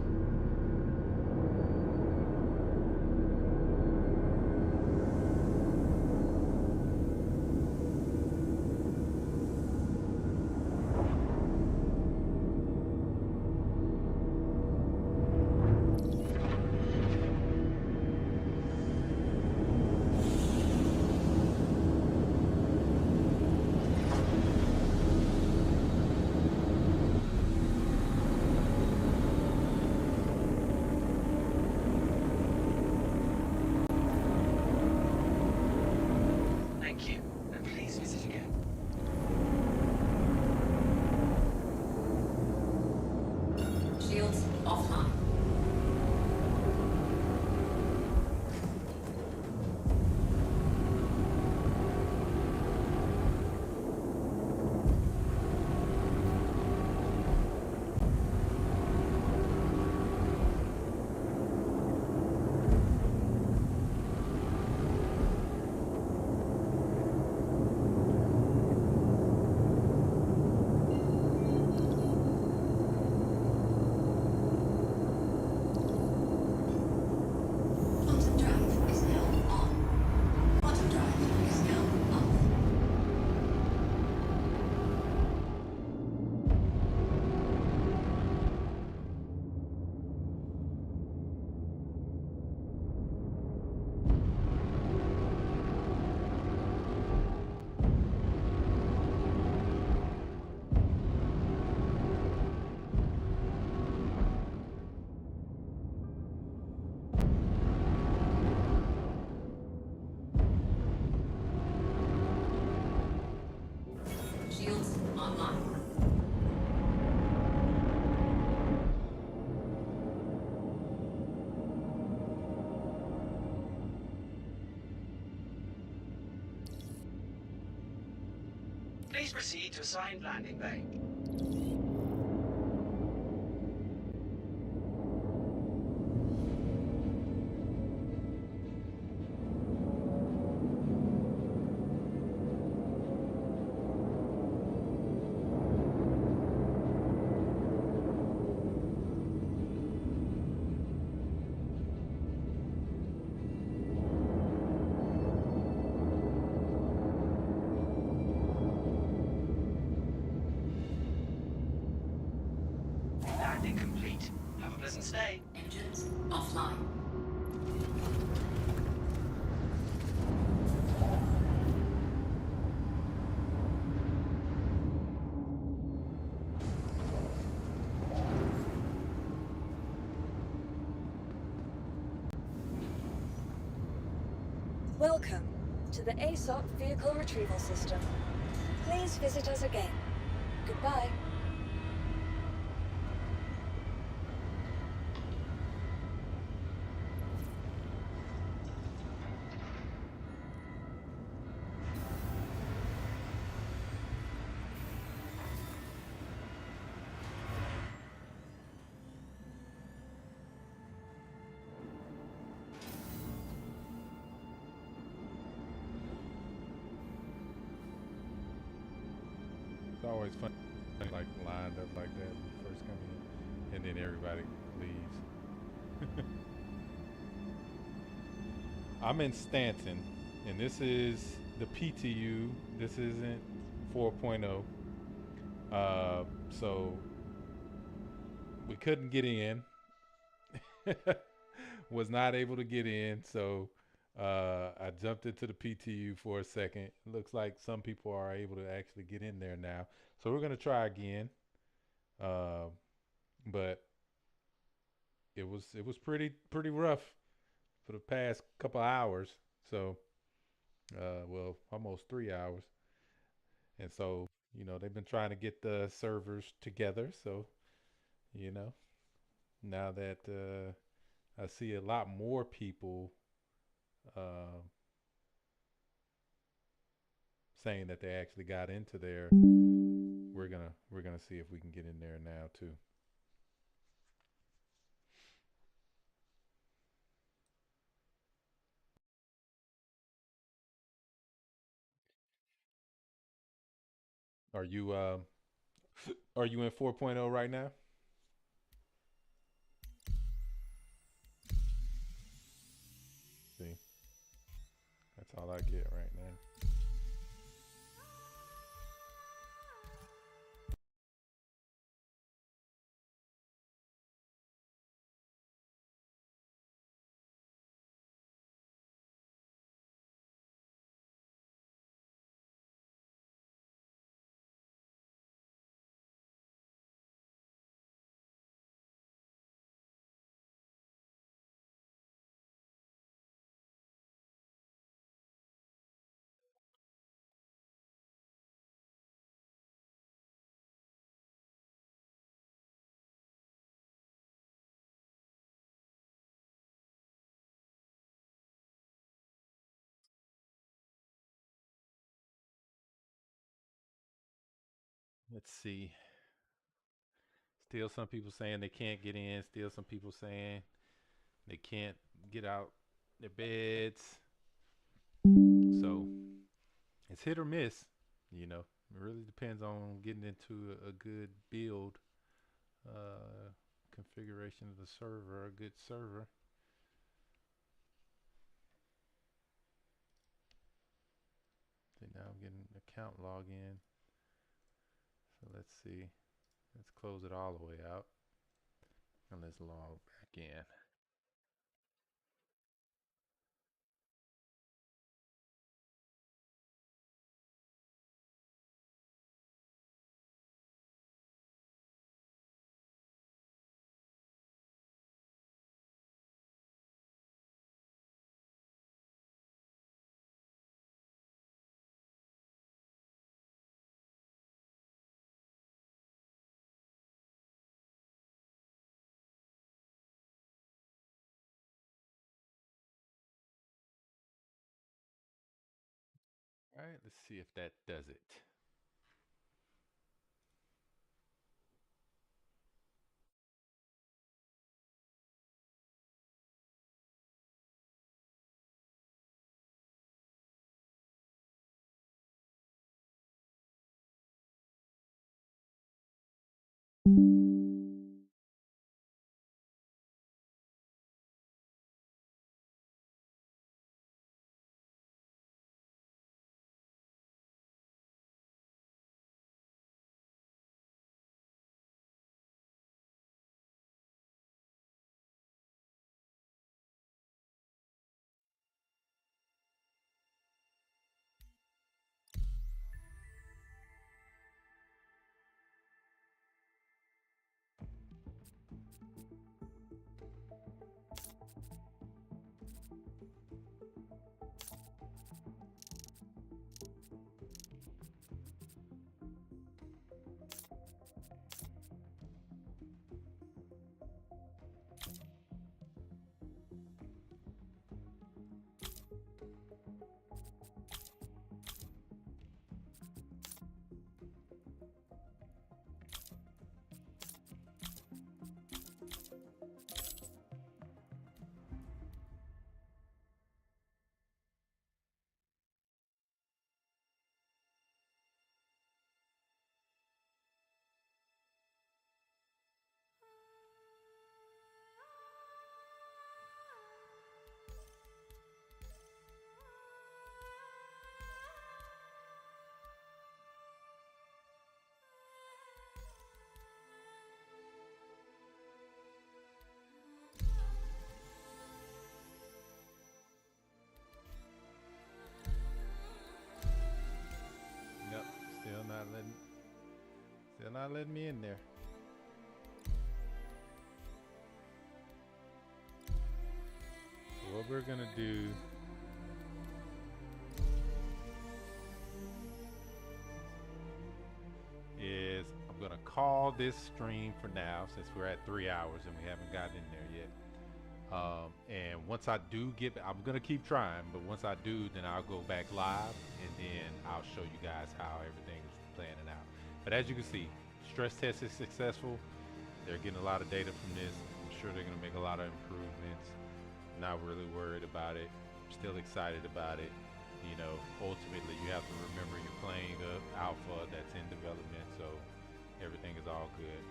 Please proceed to assigned landing bay. Landing complete. Have a pleasant stay. Engines offline. Welcome to the ASOP Vehicle Retrieval System. Please visit us again. Goodbye. It's always fun, like lined up like that when you first come in, and then everybody leaves. I'm in Stanton, and this is the PTU. This isn't 4.0. So we couldn't get in. Was not able to get in, so I jumped into the PTU for a second. Looks like some people are able to actually get in there now, so we're gonna try again. But it was pretty rough for the past couple hours. So well, almost 3 hours, and so they've been trying to get the servers together. So now that I see a lot more people saying that they actually got into there, we're gonna see if we can get in there now too. Are you are you in 4.0 right now? See, that's all I get right now. Let's see. Still some people saying they can't get in. Still some people saying they can't get out their beds. So it's hit or miss. It really depends on getting into a good build configuration of the server, a good server. See, now I'm getting account login. So let's see. Let's close it all the way out. And let's log back in. All right, let's see if that does it. not letting me in there. So what we're gonna do is I'm gonna call this stream for now, since we're at 3 hours and we haven't gotten in there yet. And once I do get, I'm gonna keep trying, but once I do, then I'll go back live and then I'll show you guys how everything is planning out. But as you can see, stress test is successful. They're getting a lot of data from this. I'm sure they're gonna make a lot of improvements. Not really worried about it. Still excited about it. You know, ultimately you have to remember you're playing the alpha that's in development, so everything is all good.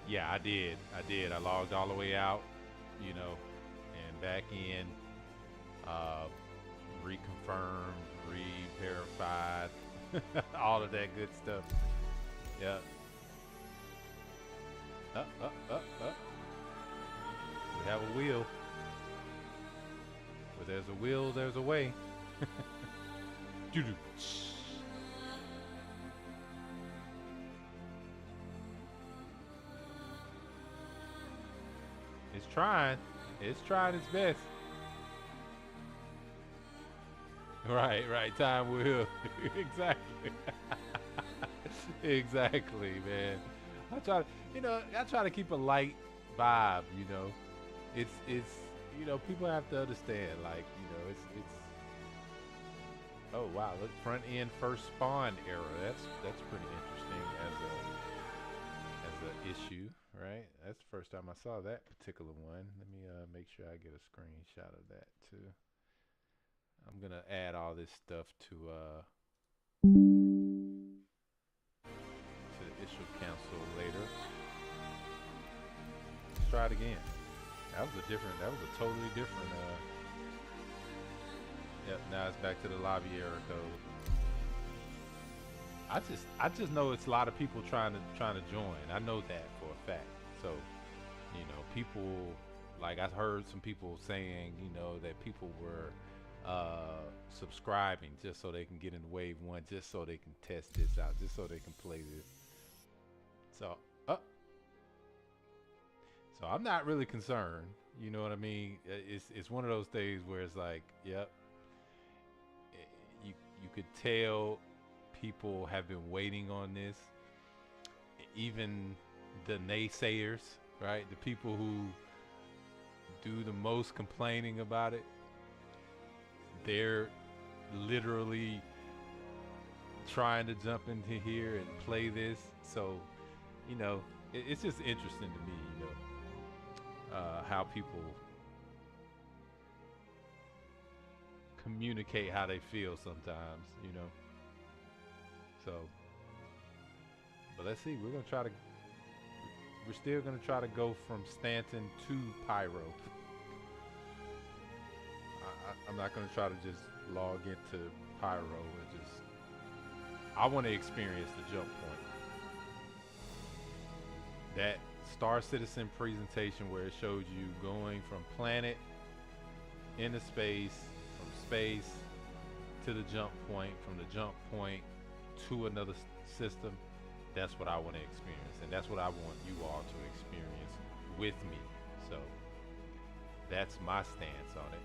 Yeah, I did. I logged all the way out, you know, and back in, reconfirmed, re-verified, all of that good stuff. Yeah. Up. We have a wheel. Where there's a will, there's a way. Doo-doo. It's trying. It's trying its best. Right. Time will. Exactly. Exactly, man. I try to keep a light vibe, you know. It's you know, people have to understand, like, you know, it's oh wow, look, front end first spawn error. That's pretty interesting as a issue, right? That's the first time I saw that particular one. Let me make sure I get a screenshot of that too. I'm gonna add all this stuff to the issue council later. Let's try it again. That was a totally different yep, now it's back to the lobby error code. I just know it's a lot of people trying to join. I know that for a fact. So, you know, people, like, I heard some people saying, you know, that people were subscribing just so they can get in wave 1, just so they can test this out, just so they can play this. So I'm not really concerned, you know what I mean? It's one of those things where it's like, yep, you could tell people have been waiting on this. Even the naysayers, right? The people who do the most complaining about it, they're literally trying to jump into here and play this. So, you know, it's just interesting to me, you know, how people communicate how they feel sometimes, you know. So, but let's see. We're still gonna try to go from Stanton to Pyro. I'm not gonna try to just log into Pyro and just. I want to experience the jump point. That Star Citizen presentation where it showed you going from planet into space, from space to the jump point, from the jump point to another system. That's what I want to experience, and that's what I want you all to experience with me. So that's my stance on it.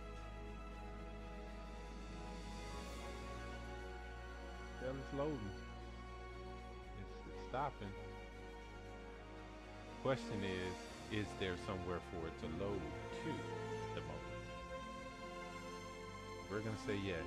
Hell, it's loading. It's stopping. Question is there somewhere for it to load to at the moment? We're gonna say yes.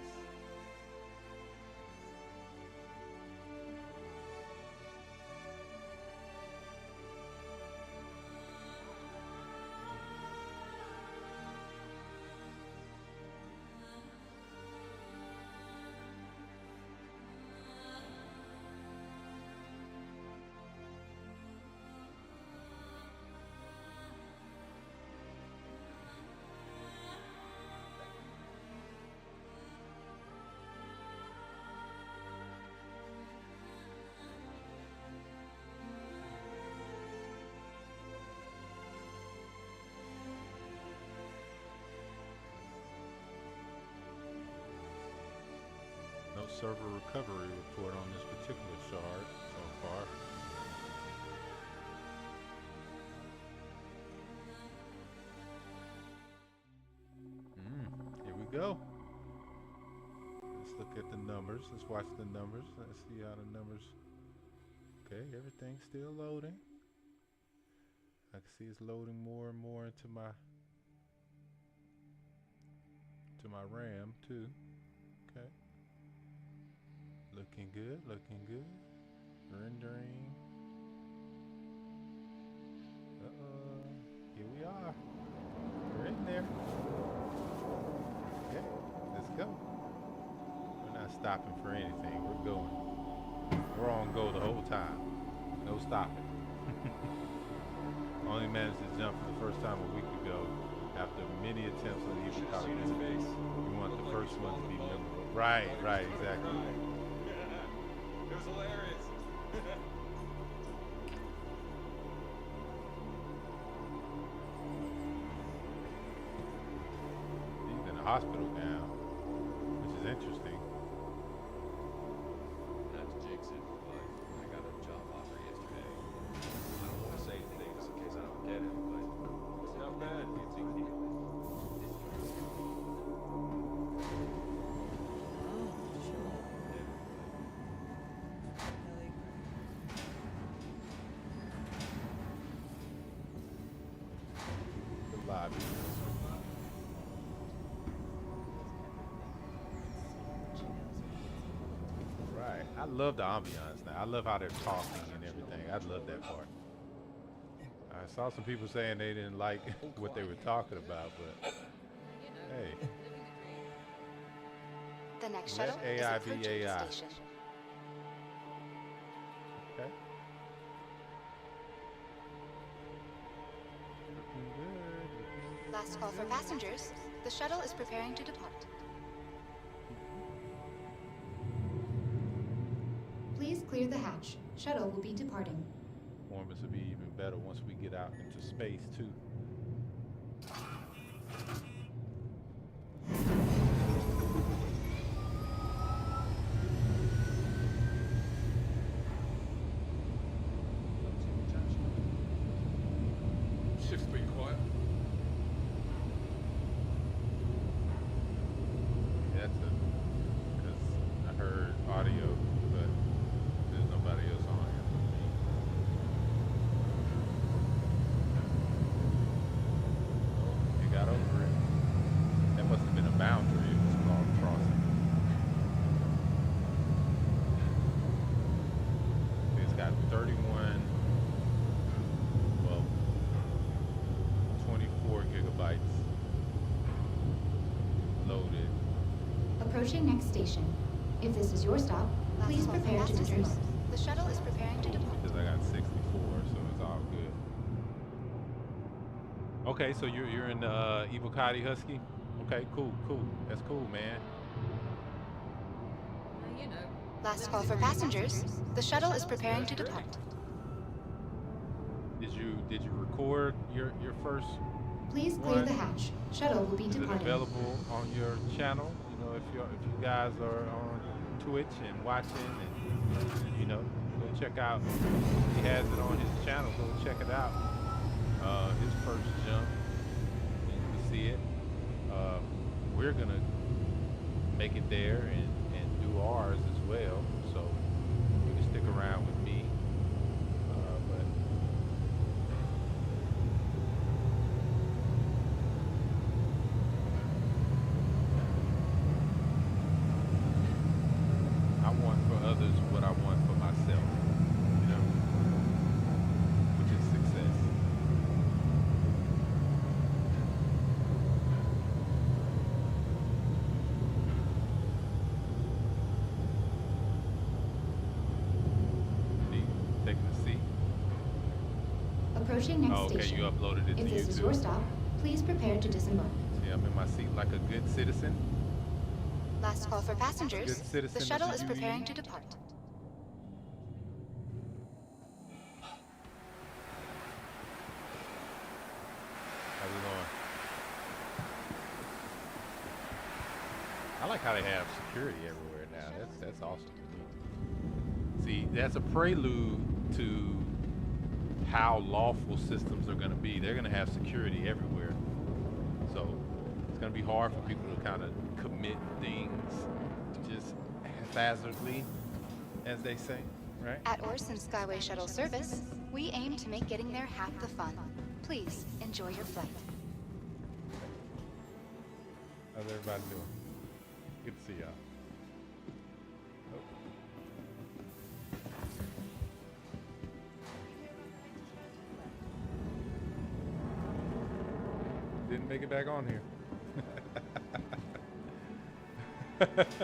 server recovery report on this particular shard so far. Here we go. Let's look at the numbers. Let's watch the numbers. Let's see how the numbers. Okay, everything's still loading. I can see it's loading more and more into my RAM too. Okay. Looking good, looking good. Rendering. Here we are. We're in there. Okay, let's go. We're not stopping for anything. We're going. We're on go the whole time. No stopping. Only managed to jump for the first time a week ago after many attempts on the Evil face. We want the first one to be memorable. Right, exactly. It was hilarious. He's in the hospital now, which is interesting. Not to jinx it, but I got a job offer yesterday. I don't want to say anything just in case I don't get it, but it's not bad. The lobby. Right. I love the ambiance now. I love how they're talking and everything. I love that part. I saw some people saying they didn't like what they were talking about, but hey. The next Let shuttle AI is be approaching AI. the station. Okay. Looking good. Last call for passengers. The shuttle is preparing to depart. Please clear the hatch. Shuttle will be departing. Performance will be even better once we get out into space too. Shift's been quiet. That's because I heard audio, but there's nobody else on here but me. Oh, you got over it. That must have been a boundary. It was called crossing. It's got 31, well, 24 gigabytes loaded. Approaching next station. If this is your stop, please Last call for prepare to passengers. depart. The shuttle is preparing to depart. Because I got 64, so it's all good. Okay, so you're in Evil Cotty Husky? Okay, cool. That's cool, man. You know. Last call for passengers. The shuttle is preparing to depart. Did you record your first Please clear one? the hatch. Shuttle will be Is it departing. available on your channel? You know, if you guys are on Twitch and watching, and you know, go check out. He has it on his channel. Go check it out. His first jump, you can see it. We're gonna make it there and do ours as well. So you can stick around with me. But I want for others what I want for myself, you know, which is success. See, taking a seat. Approaching next Oh, okay, station. you uploaded it to If this is YouTube. your stop, please prepare to disembark. See, I'm in my seat like a good citizen. Last call for passengers. Good citizen The of shuttle the is Union. preparing to depart. How's it going? I like how they have security everywhere now. That's awesome to me. See, that's a prelude to how lawful systems are going to be. They're going to have security everywhere. So it's going to be hard for people to kind of commit things just haphazardly, as they say, right? At Orson Skyway Shuttle Service, we aim to make getting there half the fun. Please enjoy your flight. How's everybody doing? Good to see y'all. Oh. Didn't make it back on here. Let's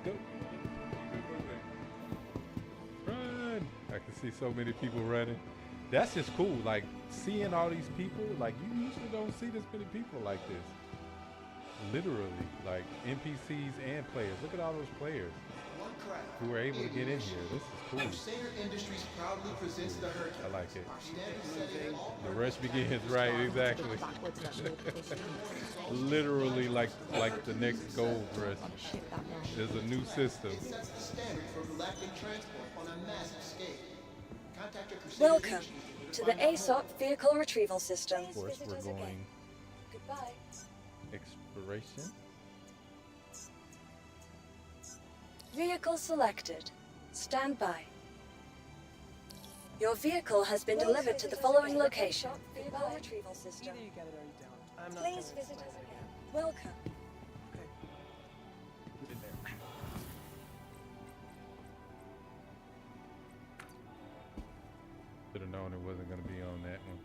go. Run! I can see so many people running. That's just cool. Like seeing all these people, like you usually don't see this many people like this. Literally, like NPCs and players. Look at all those players who were able to get in here. This is cool. Crusader Industries proudly presents the Hurricane. I like it. The rush begins, right? Exactly. Literally, like the next gold rush. There's a new system. It sets the standard for galactic transport on a massive scale. Contact your Crusader Welcome Industries to the ASOP Vehicle Retrieval System. Of course, we're going Goodbye. exploration. Vehicle selected. Stand by. Your vehicle has been delivered to the following location. Vehicle Retrieval System. Either you got it or you don't. I'm not Please gonna visit us explain again. Welcome. Should have known it wasn't going to be on that one.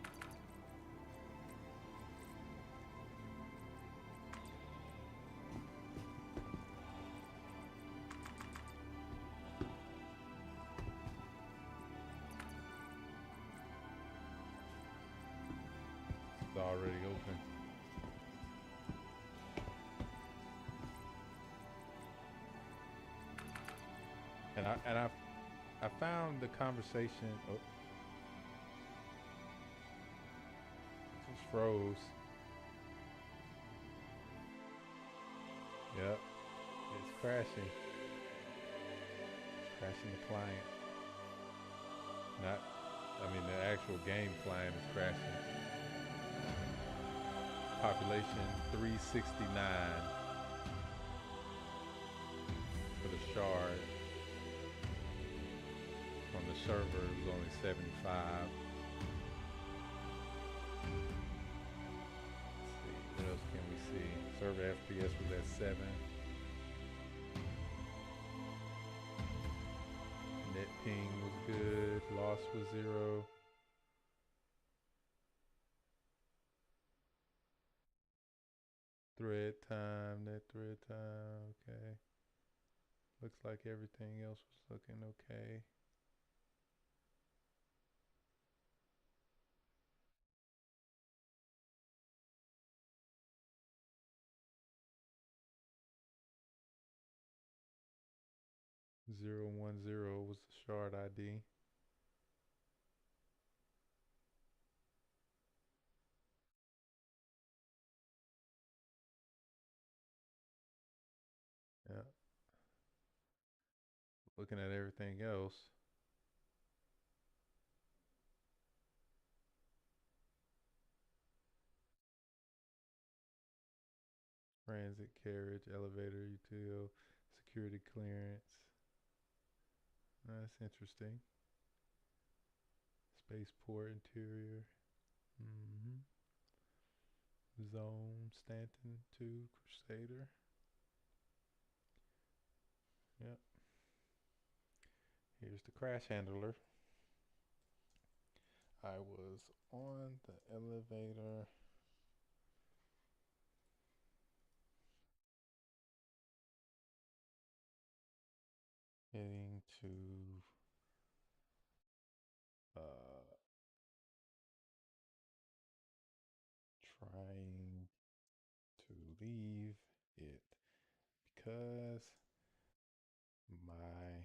It's already open. And I found the conversation. Oh, just froze. Yep, it's crashing. It's crashing the client. Not, I mean the actual game client is crashing. Population 369 for the shard. On the server, it was only 75. Let's see, what else can we see? Server FPS was at 7. Net ping was good. Loss was 0. Thread time, net thread time, okay. Looks like everything else was looking okay. Zero 1 0 was the shard ID. Yeah. Looking at everything else. Transit, carriage, elevator, util, security clearance. That's interesting. Spaceport interior. Zone, Stanton 2, Crusader. Yep. Here's the crash handler. I was on the elevator. Heading to trying to leave it because my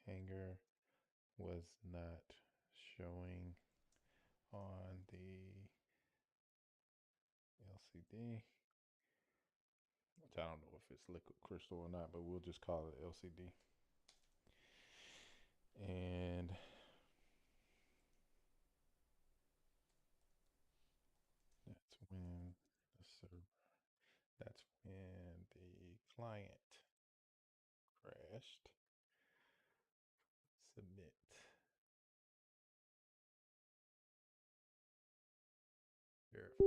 hanger was not showing on the LCD. which I don't know if it's liquid crystal or not, but we'll just call it LCD. And that's when the client crashed. Submit. Verify.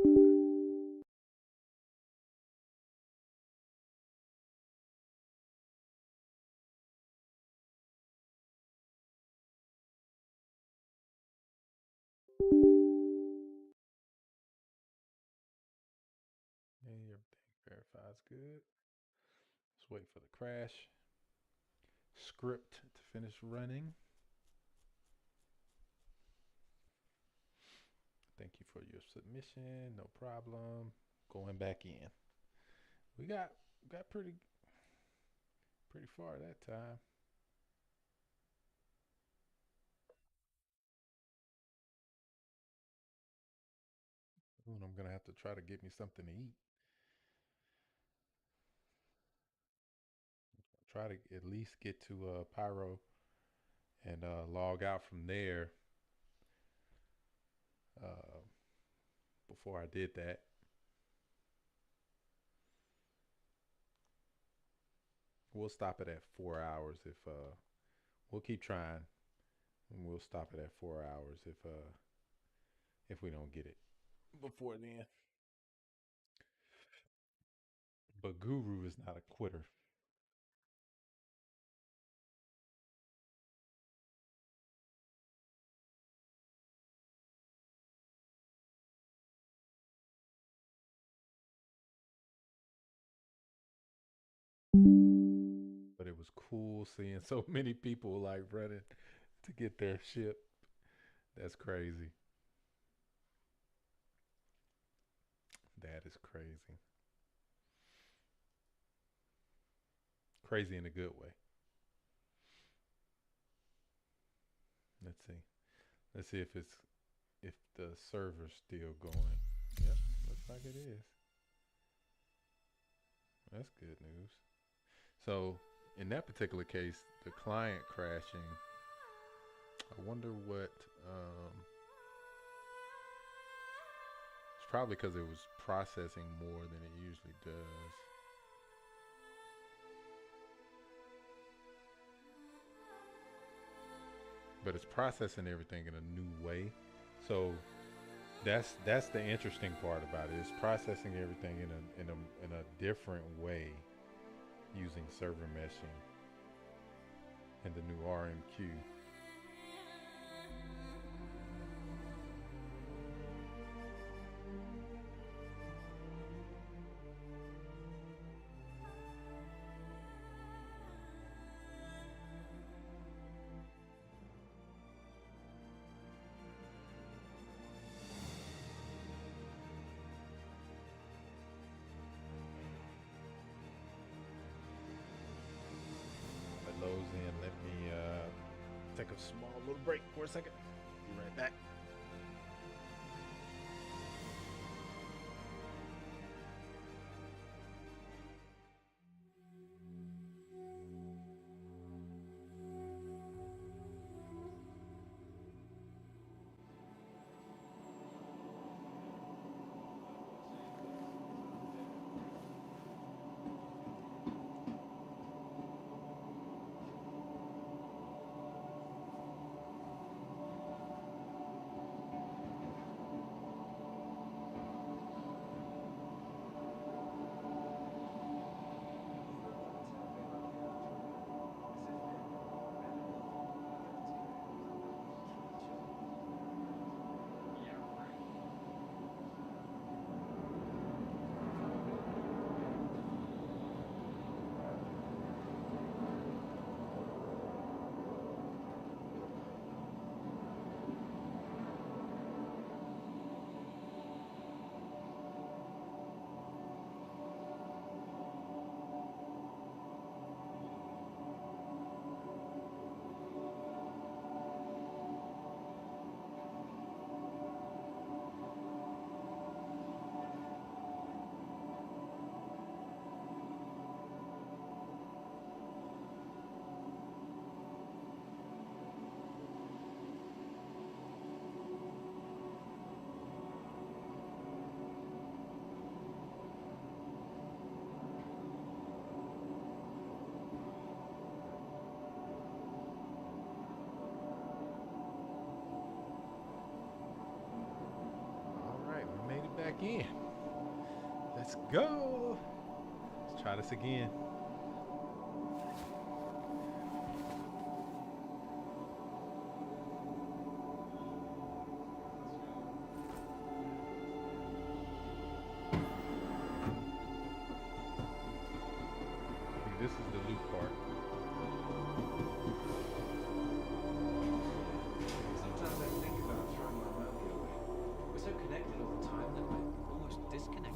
Okay, everything verifies good. Let's wait for the crash script to finish running. Thank you for your submission. No problem. Going back in. We got pretty far that time. And I'm gonna have to try to get me something to eat. Try to at least get to Pyro and log out from there before I did that. We'll stop it at 4 hours if we'll keep trying, and we'll stop it at 4 hours if we don't get it before then. But Guru is not a quitter. But it was cool seeing so many people like running to get their ship. That's crazy. That is crazy. Crazy in a good way. Let's see. Let's see if the server's still going. Yep, looks like it is. That's good news. So in that particular case, the client crashing, I wonder what it's probably because it was processing more than it usually does. But it's processing everything in a new way. So that's the interesting part about it. It's processing everything in a different way using server meshing and the new RMQ. Loads in. Let me take a small little break for a second. Be right back. again. Let's go. Let's try this again. This is the loot part. Sometimes I think about throwing my Romeo away. We're so connected all the time that we're almost disconnected.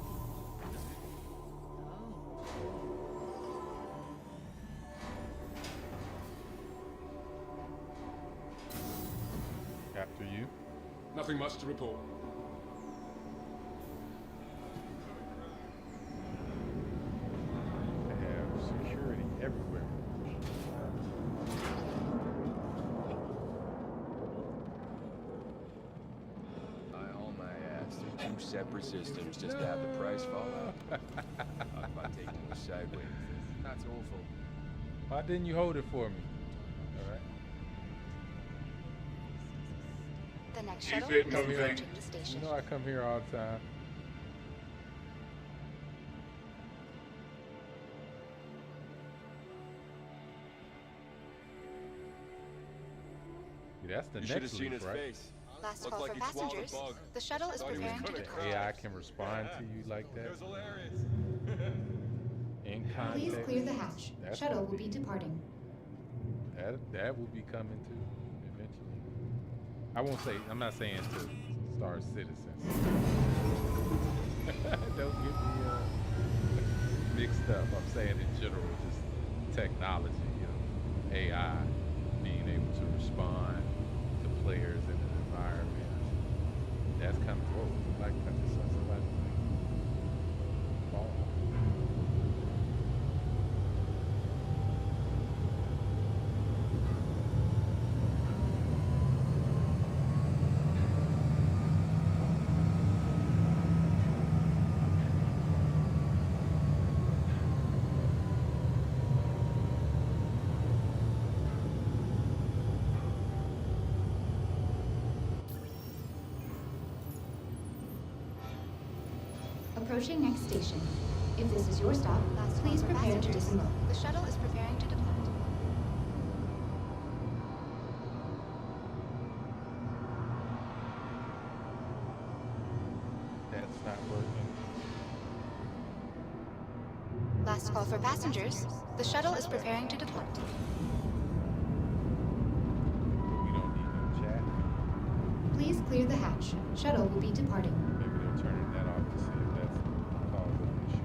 After you. Nothing much to report. I have security everywhere. I haul my ass through 2 separate systems just to have the price fall out. Talk about taking you sideways. That's awful. Why didn't you hold it for me? All right. The next Keep shuttle it is moving. approaching the station. You know I come here all the time. Yeah, that's the You should have next seen loop, his right? face. Last Looked call like for he swallowed a passengers. bug. The shuttle is Thought he was preparing to gonna depart. The AI can respond to you like that. It was hilarious. In Please context. clear the hatch. That's Shuttle gonna will be departing. That will be coming too eventually. I won't say. I'm not saying to Star Citizens. Don't get me mixed up. I'm saying in general, just technology. You know, AI being able to respond to players in an environment. That's kind of whoa. Like I just saw somebody fall. Approaching next station. If this is your stop, please prepare to disembark. The shuttle is preparing to depart. That's not working. Last call for passengers. The shuttle is preparing to depart. We don't need no chat. Please clear the hatch. Shuttle will be departing. Maybe they're turning that off to see if that's caused an issue.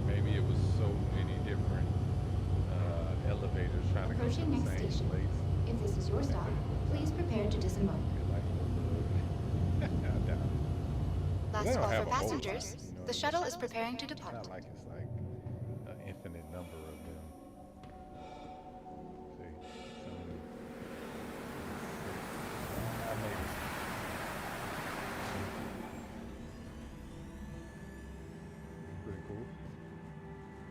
Maybe it was so many different elevators trying to go to Approaching the next same station. place. If this is your stop, please prepare to disembark. Feel like I doubt it. They Last don't call have for a whole lot, passengers. you know The what I shuttle mean? is preparing to It's depart. not like it's like an infinite number of them. See, so many. I made it. Pretty cool.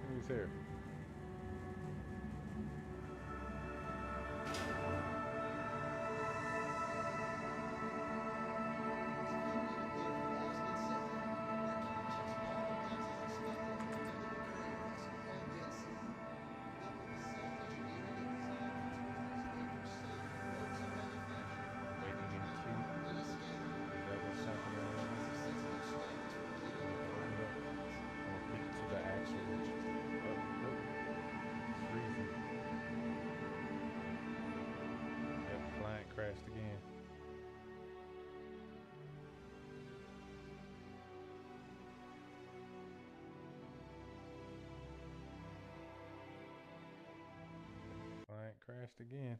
Who's here? Waiting in queue. Is that what's happening right now? Open up. I'll get to the actual. Oh, crashed again.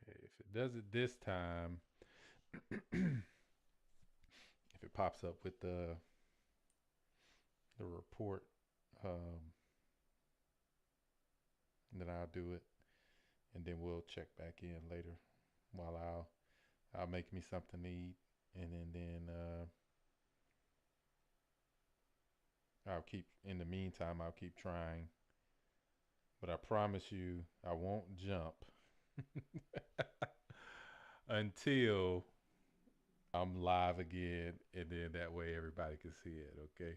Okay, if it does it this time, if it pops up with the report, um, then I'll do it, and then we'll check back in later. While I'll make me something to eat, and then I'll keep. In the meantime, I'll keep trying. But I promise you, I won't jump until I'm live again, and then that way everybody can see it. Okay.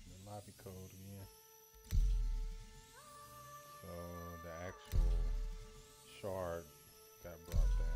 The lobby code again. So the actual shard got brought down.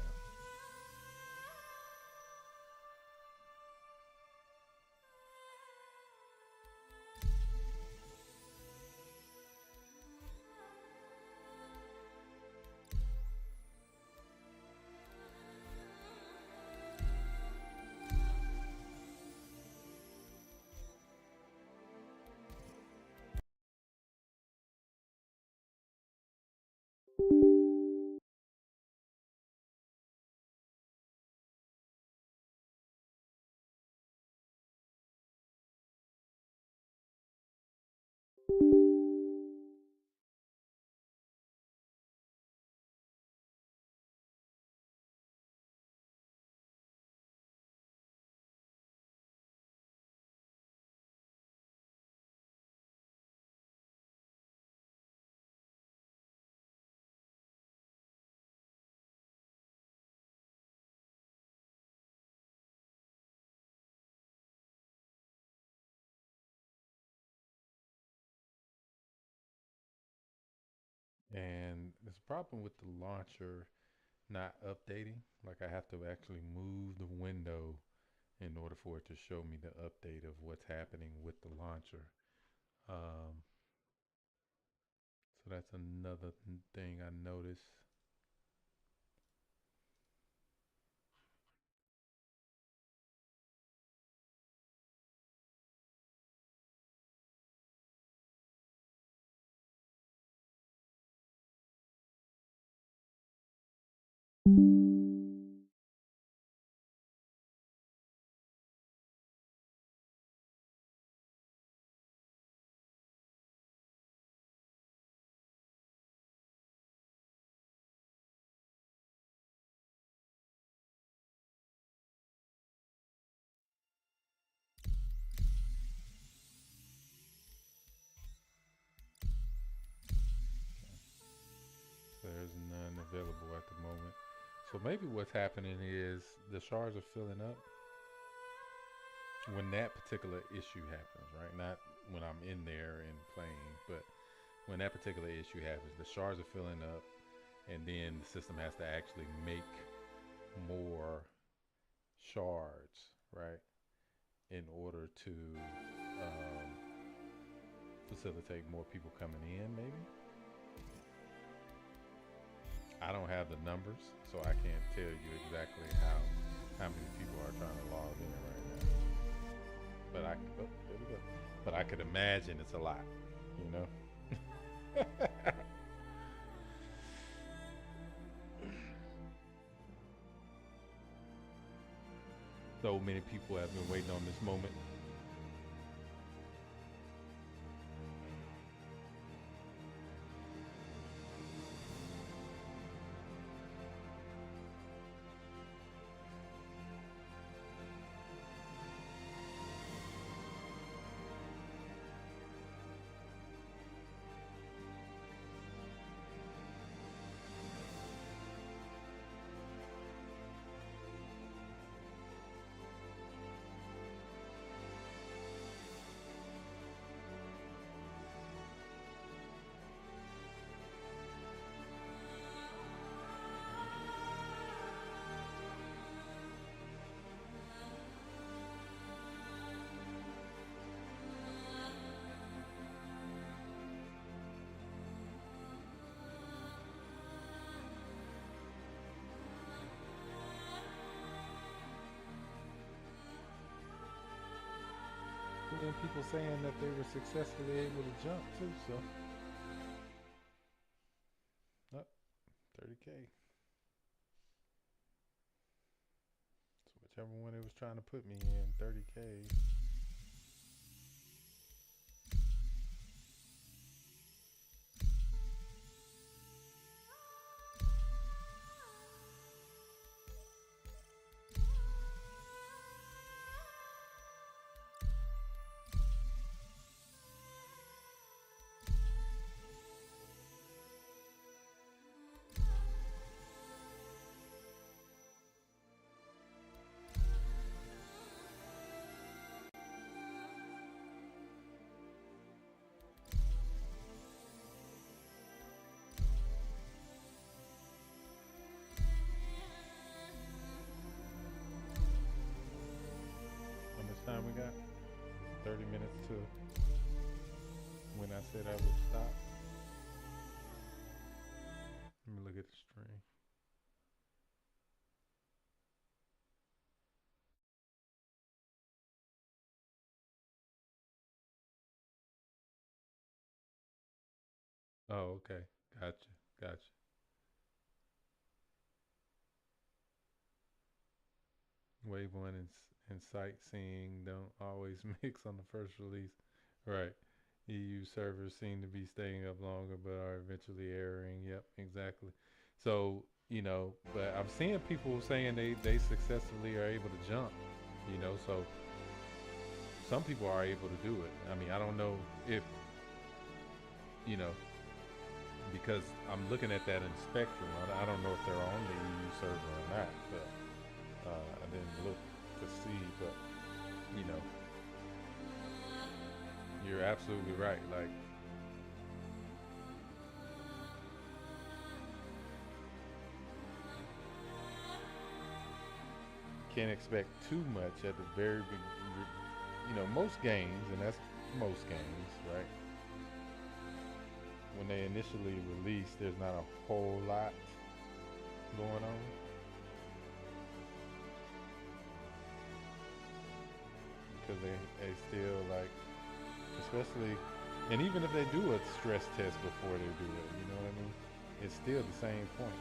And there's a problem with the launcher not updating. Like I have to actually move the window in order for it to show me the update of what's happening with the launcher. Um, so that's another thing I noticed. There's none available at the moment. So maybe what's happening is the shards are filling up when that particular issue happens, right? Not when I'm in there and playing, but when that particular issue happens, the shards are filling up, and then the system has to actually make more shards, right, in order to um, facilitate more people coming in, maybe. I don't have the numbers, so I can't tell you exactly how many people are trying to log in right now. But there we go. But I could imagine it's a lot, you know. So many people have been waiting on this moment. And people saying that they were successfully able to jump too, so. Oh, 30K. So whichever one it was trying to put me in, 30K. How much time we got? 30 minutes to when I said I would stop. Let me look at the stream. Oh, okay. Gotcha. Gotcha. Wave 1 and sightseeing don't always mix on the first release. Right. EU servers seem to be staying up longer but are eventually erroring. Yep, exactly. So, but I'm seeing people saying they successfully are able to jump, so some people are able to do it. I mean, I don't know if, because I'm looking at that in Spectrum. I don't know if they're on the EU server or not, but I didn't look to see, but you're absolutely right. Like, can't expect too much at the very beginning. Most games, and that's most games, right? When they initially release, there's not a whole lot going on. Because they still, like, especially, and even if they do a stress test before they do it, you know what I mean? It's still the same point.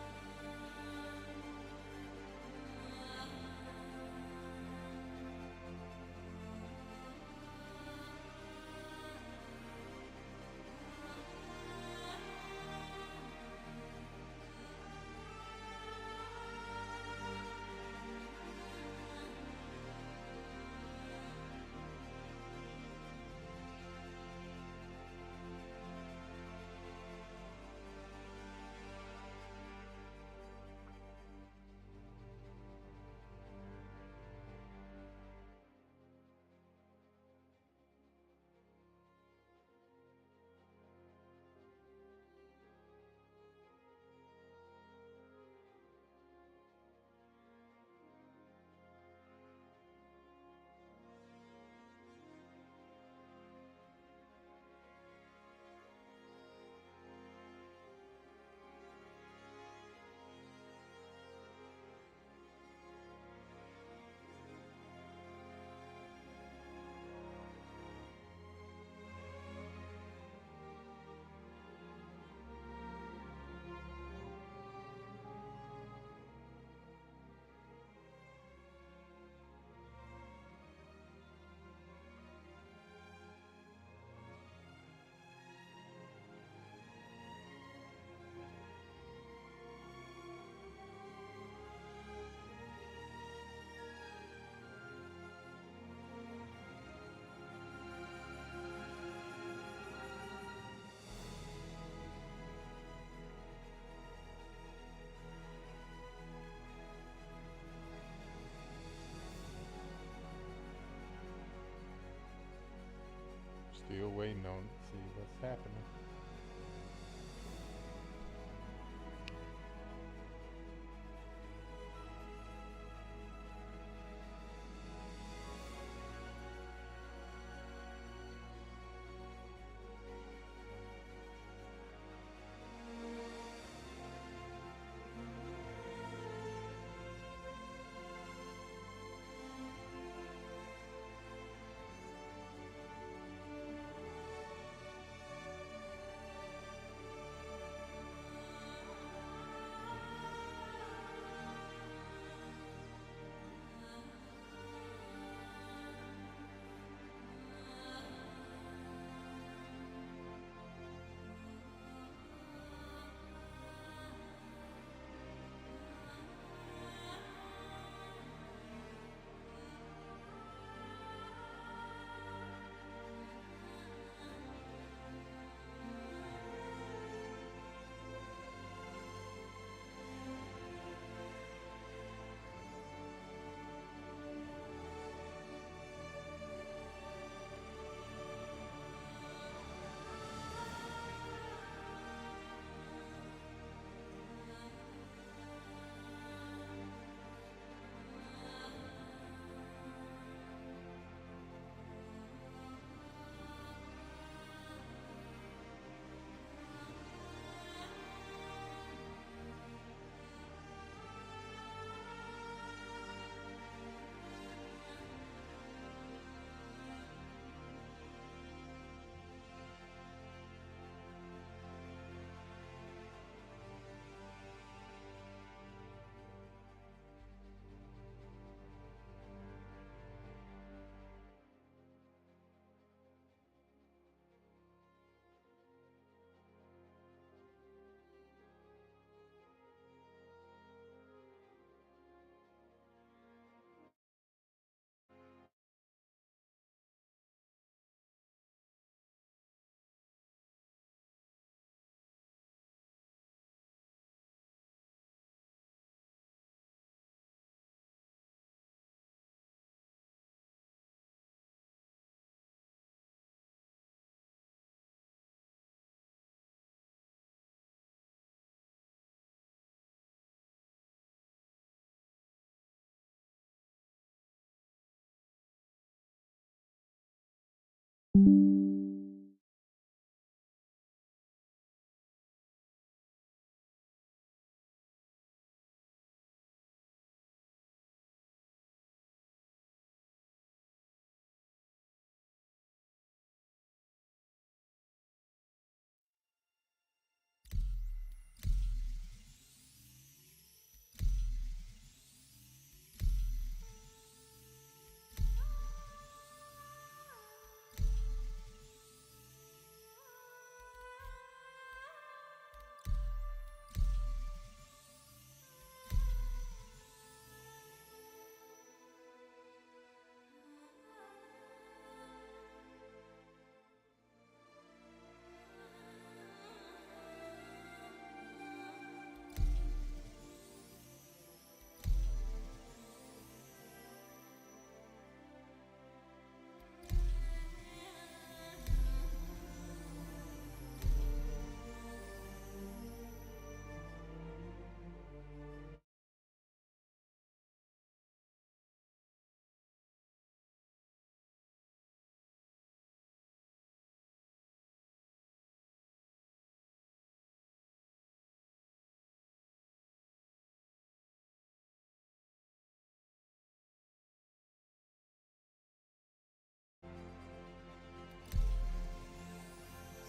Still waiting on it. See what's happening.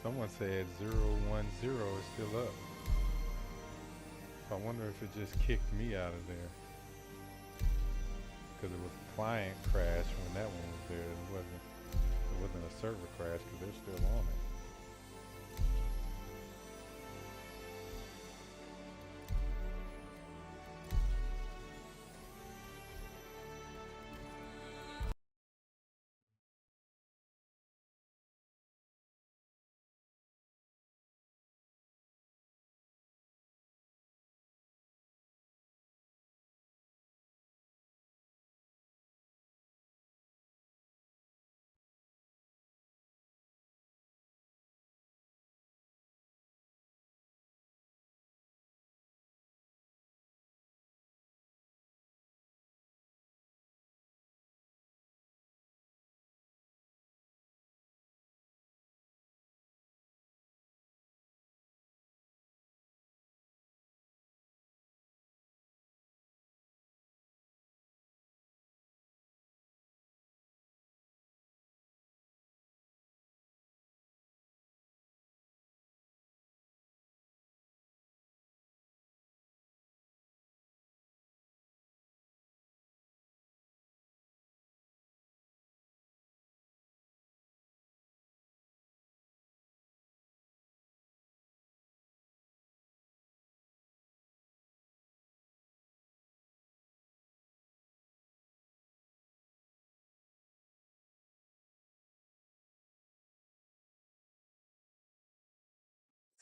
Someone said 010 is still up. So I wonder if it just kicked me out of there. Because it was a client crash when that one was there. It wasn't a server crash because they're still on it.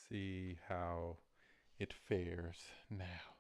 see how it fares now.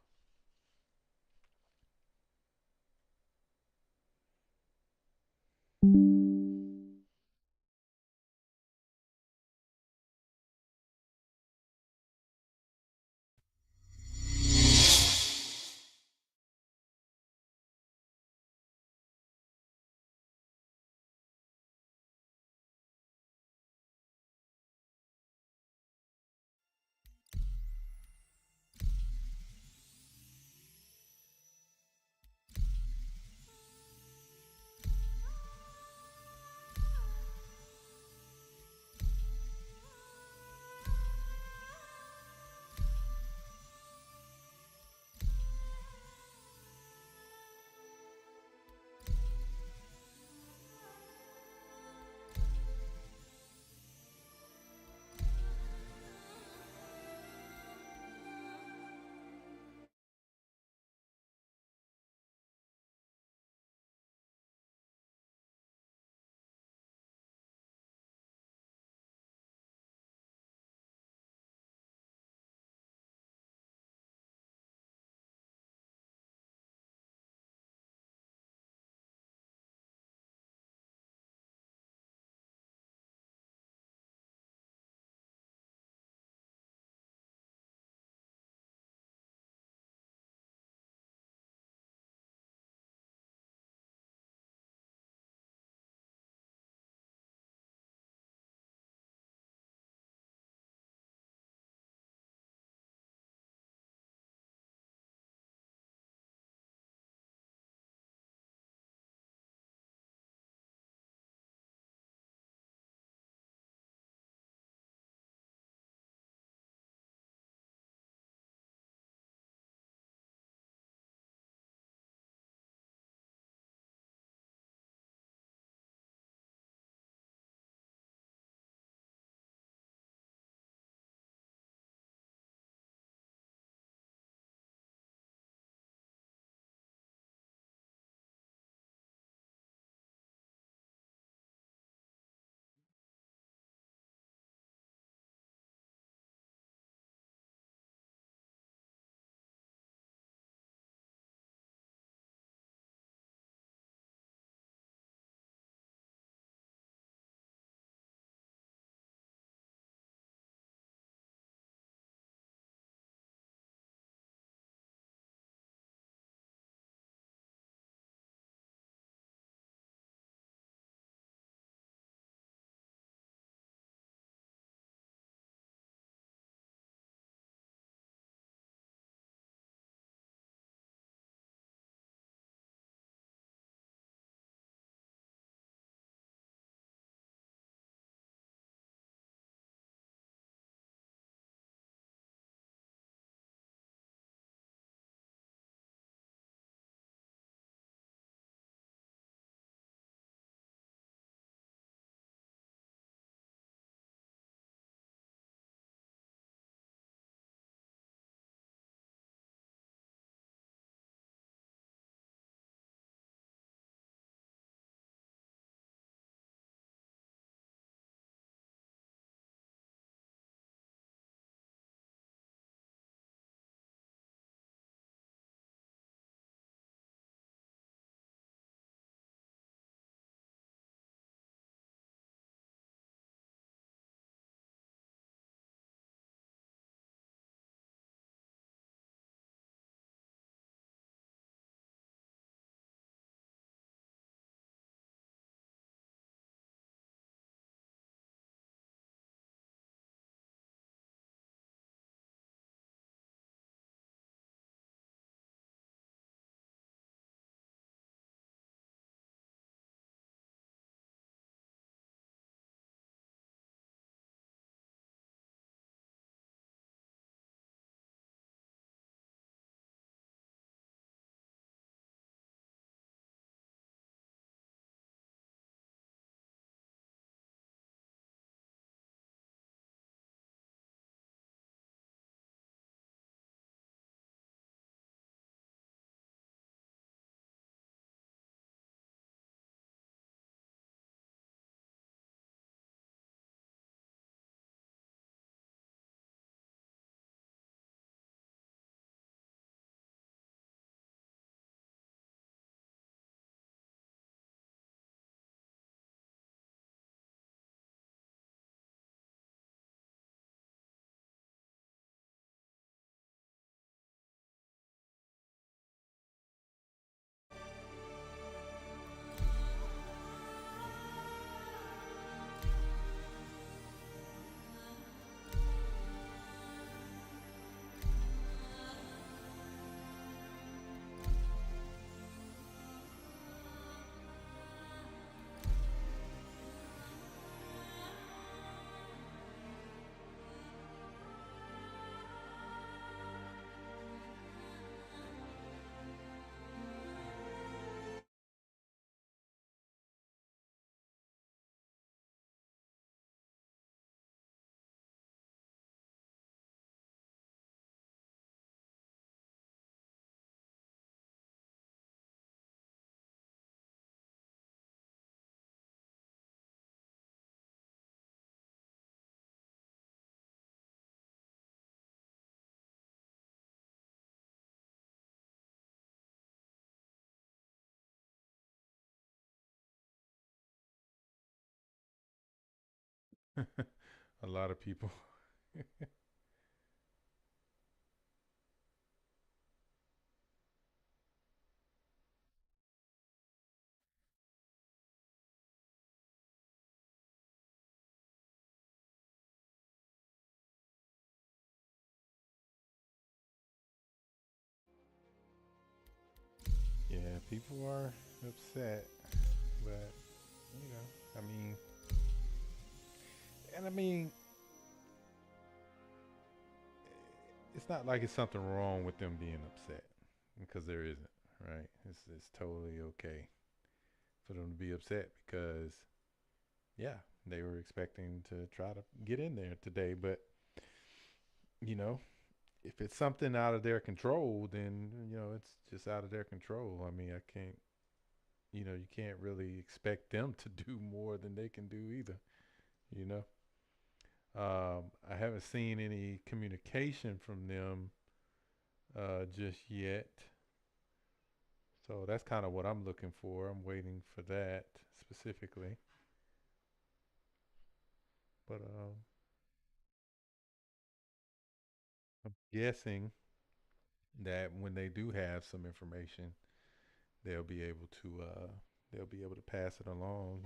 A lot of people. Yeah, people are upset, but I mean, and I mean, it's not like it's something wrong with them being upset because there isn't, right? It's totally okay for them to be upset because yeah, they were expecting to try to get in there today, but you know, if it's something out of their control, then it's just out of their control. I mean, I can't, you can't really expect them to do more than they can do either. You know, I haven't seen any communication from them just yet, so that's kind of what I'm looking for. I'm waiting for that specifically, but I'm guessing that when they do have some information, they'll be able to pass it along.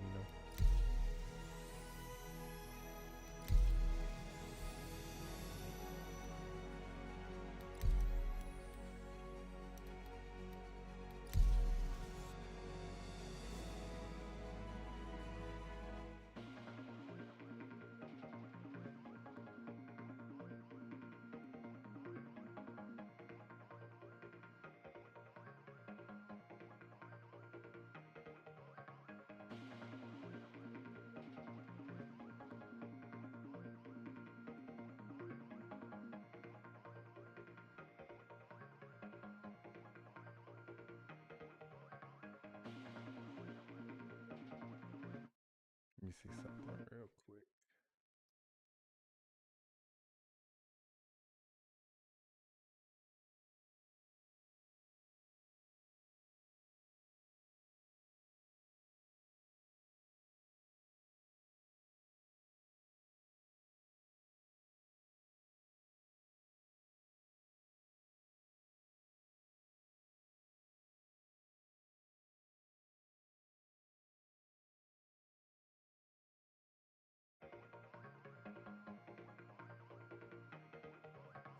Let me see something real quick.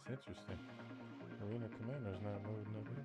It's interesting. Arena Commander's not loading up either.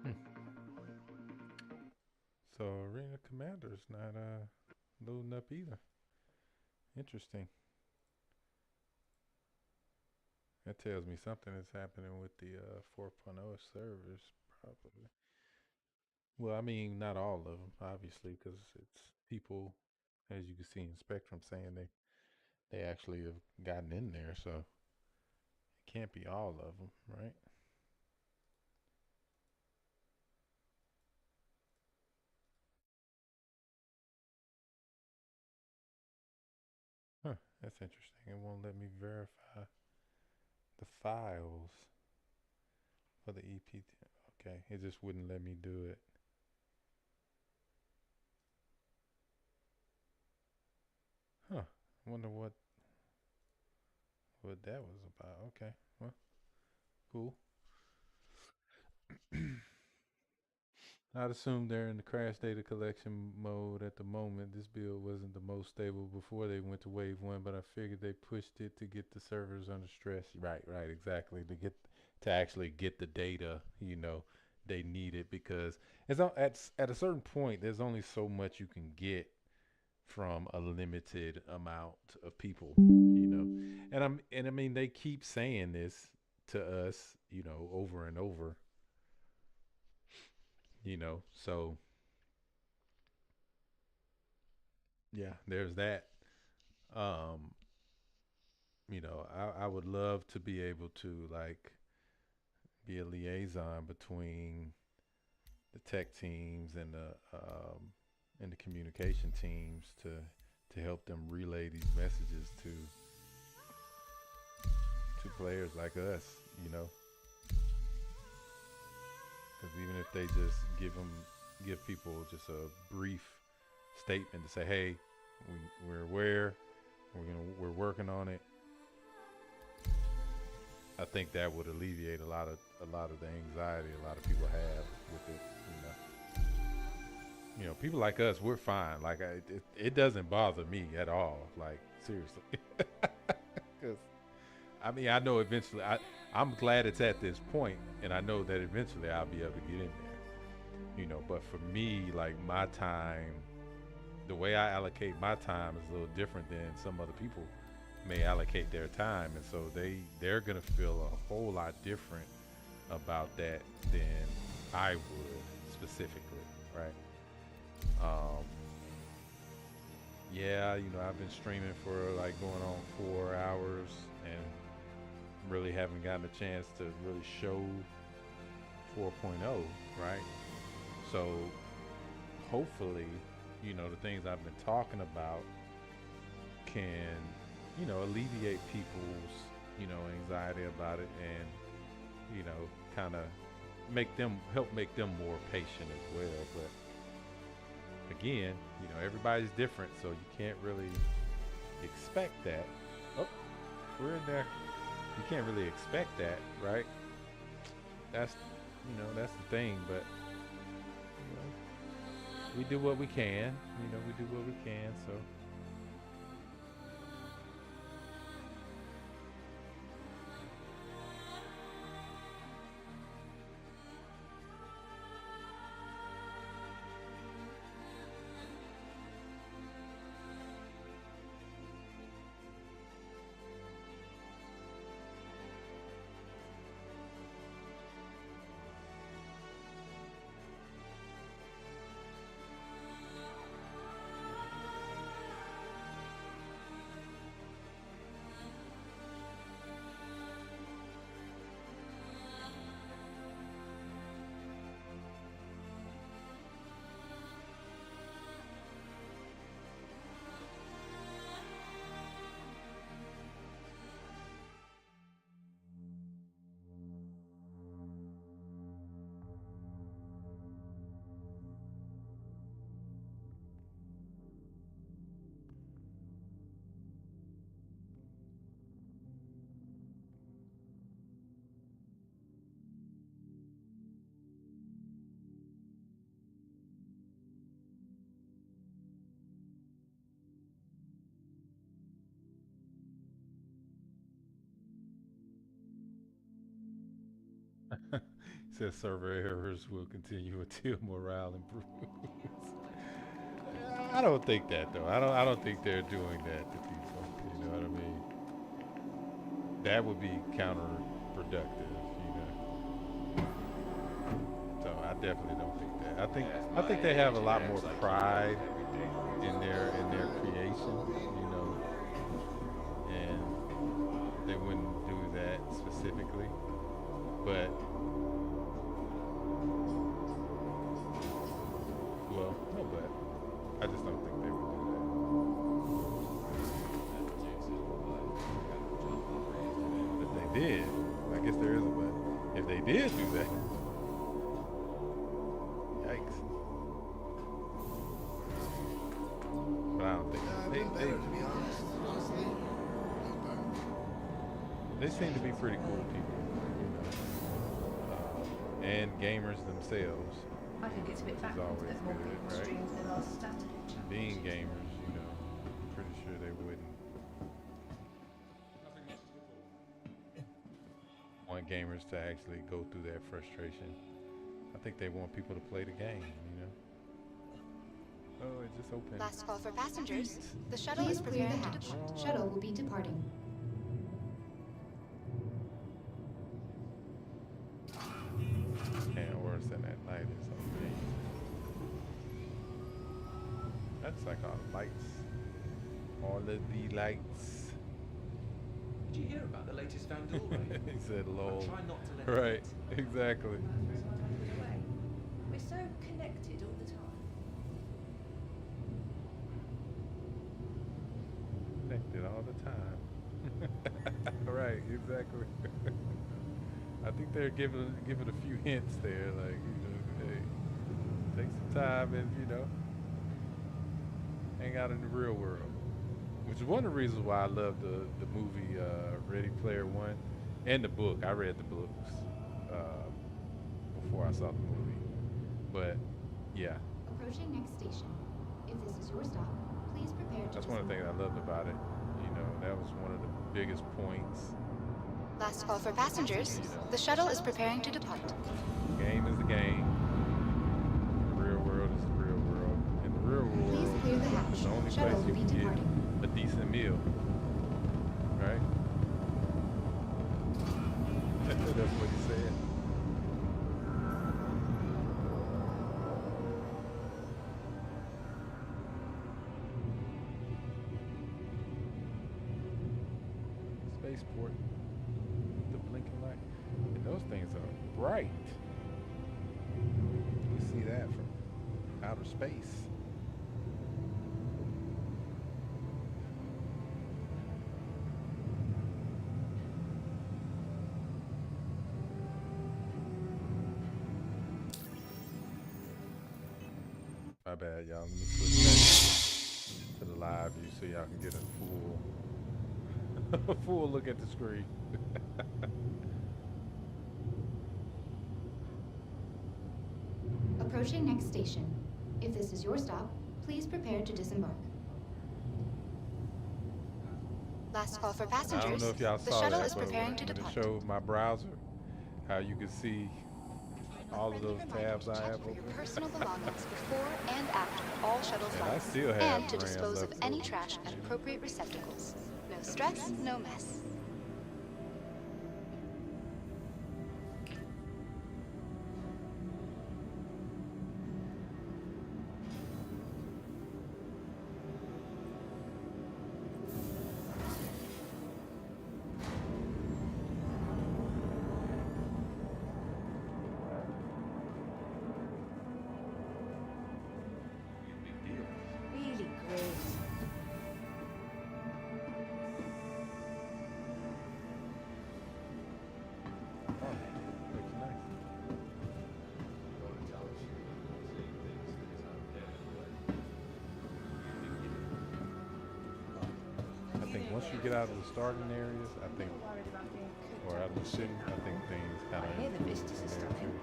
Hmm. So Arena Commander's not loading up either. Interesting. That tells me something is happening with the 4.0 servers, probably. Well, I mean, not all of them, obviously, because it's people, as you can see in Spectrum, saying they actually have gotten in there, so it can't be all of them, right? Huh, that's interesting. It won't let me verify the files for the EP. Okay, it just wouldn't let me do it. Huh. I wonder what that was about. Okay. Well, cool. I'd assume they're in the crash data collection mode at the moment. This build wasn't the most stable before they went to wave 1, but I figured they pushed it to get the servers under stress. Right, exactly. To actually get the data, they need it because at a certain point there's only so much you can get from a limited amount of people, And I mean they keep saying this to us, over and over. So yeah, there's that. Um, I would love to be able to like be a liaison between the tech teams and the communication teams to help them relay these messages to players like us, because even if they just give people just a brief statement to say, hey, we're aware, we're working on it. I think that would alleviate a lot of the anxiety a lot of people have with it. People like us, we're fine. Like it doesn't bother me at all. Like seriously, because I mean I know eventually I'm glad it's at this point, and I know that eventually I'll be able to get in there. But for me, like my time, the way I allocate my time is a little different than some other people may allocate their time, and so they're gonna feel a whole lot different about that than I would specifically, right? Yeah, I've been streaming for like going on 4 hours and really haven't gotten a chance to really show 4.0, right? So hopefully, the things I've been talking about can, alleviate people's, anxiety about it and, kind of help make them more patient as well. But again, everybody's different, so you can't really expect that. Oh, we're in there. You can't really expect that, right? That's that's the thing, but we do what we can. We do what we can, so. Says server errors will continue until morale improves. I don't think that though. I don't think they're doing that to people. You know what I mean? That would be counterproductive. So I definitely don't think that. I think they have a lot more pride in their creation. And they wouldn't do that specifically. But I just don't think they would do that. If they did, I guess there is a but. If they did do that, yikes. But I don't think they seem to be pretty cool people, and gamers themselves. I think it's a bit Which is backwards always that more good, people right? stream than our standard channels. Being gamers, you know, pretty sure they wouldn't want gamers to actually go through that frustration. I think they want people to play the game, you know. Oh, it just opened. Last call for passengers. The shuttle is Please clear the preparing to hatch. depart. Shuttle will be departing. And worse than that light is okay. That's like all the lights. All of the lights. Did you hear about the latest Vandal raid? He said lol. Try not to let it Right, exactly. We're so connected all the time. Connected all the time. Right, exactly. I think they're giving a few hints there, like, you know, hey, take some time and, you know, hang out in the real world. Which is one of the reasons why I love the movie Ready Player One and the book. I read the books before I saw the movie. But yeah, Approaching next station. If this is your stop, please prepare to that's one of the things I loved about it. You know, that was one of the biggest points. Last call for passengers. The shuttle is preparing to depart. Game is the game. The real world is the real world. And the real world Please clear the hatch. is the only Shuttle place you will be can departing. get a decent meal. Right? That's what he said. Spaceport. The blinking light. And those things are bright. You see that from outer space. My bad, y'all. Let me switch back to the live view so y'all can get a full look at the screen. Approaching next station. If this is your stop, please prepare to disembark. Last call for I don't passengers. know if y'all The saw shuttle that, is but preparing to when it depart. showed my browser, how you could see all of those tabs I Check have for your open. personal belongings before and after all shuttle And I flights, still have and to brands dispose of left any over. trash at appropriate receptacles. No stress, no mess. Really great. Oh, looks nice. I think once you get out of the starting areas, I think, Worried about being cooked or out up. of the city, I think things kind of I hear the improve vistas in are there stunning. too,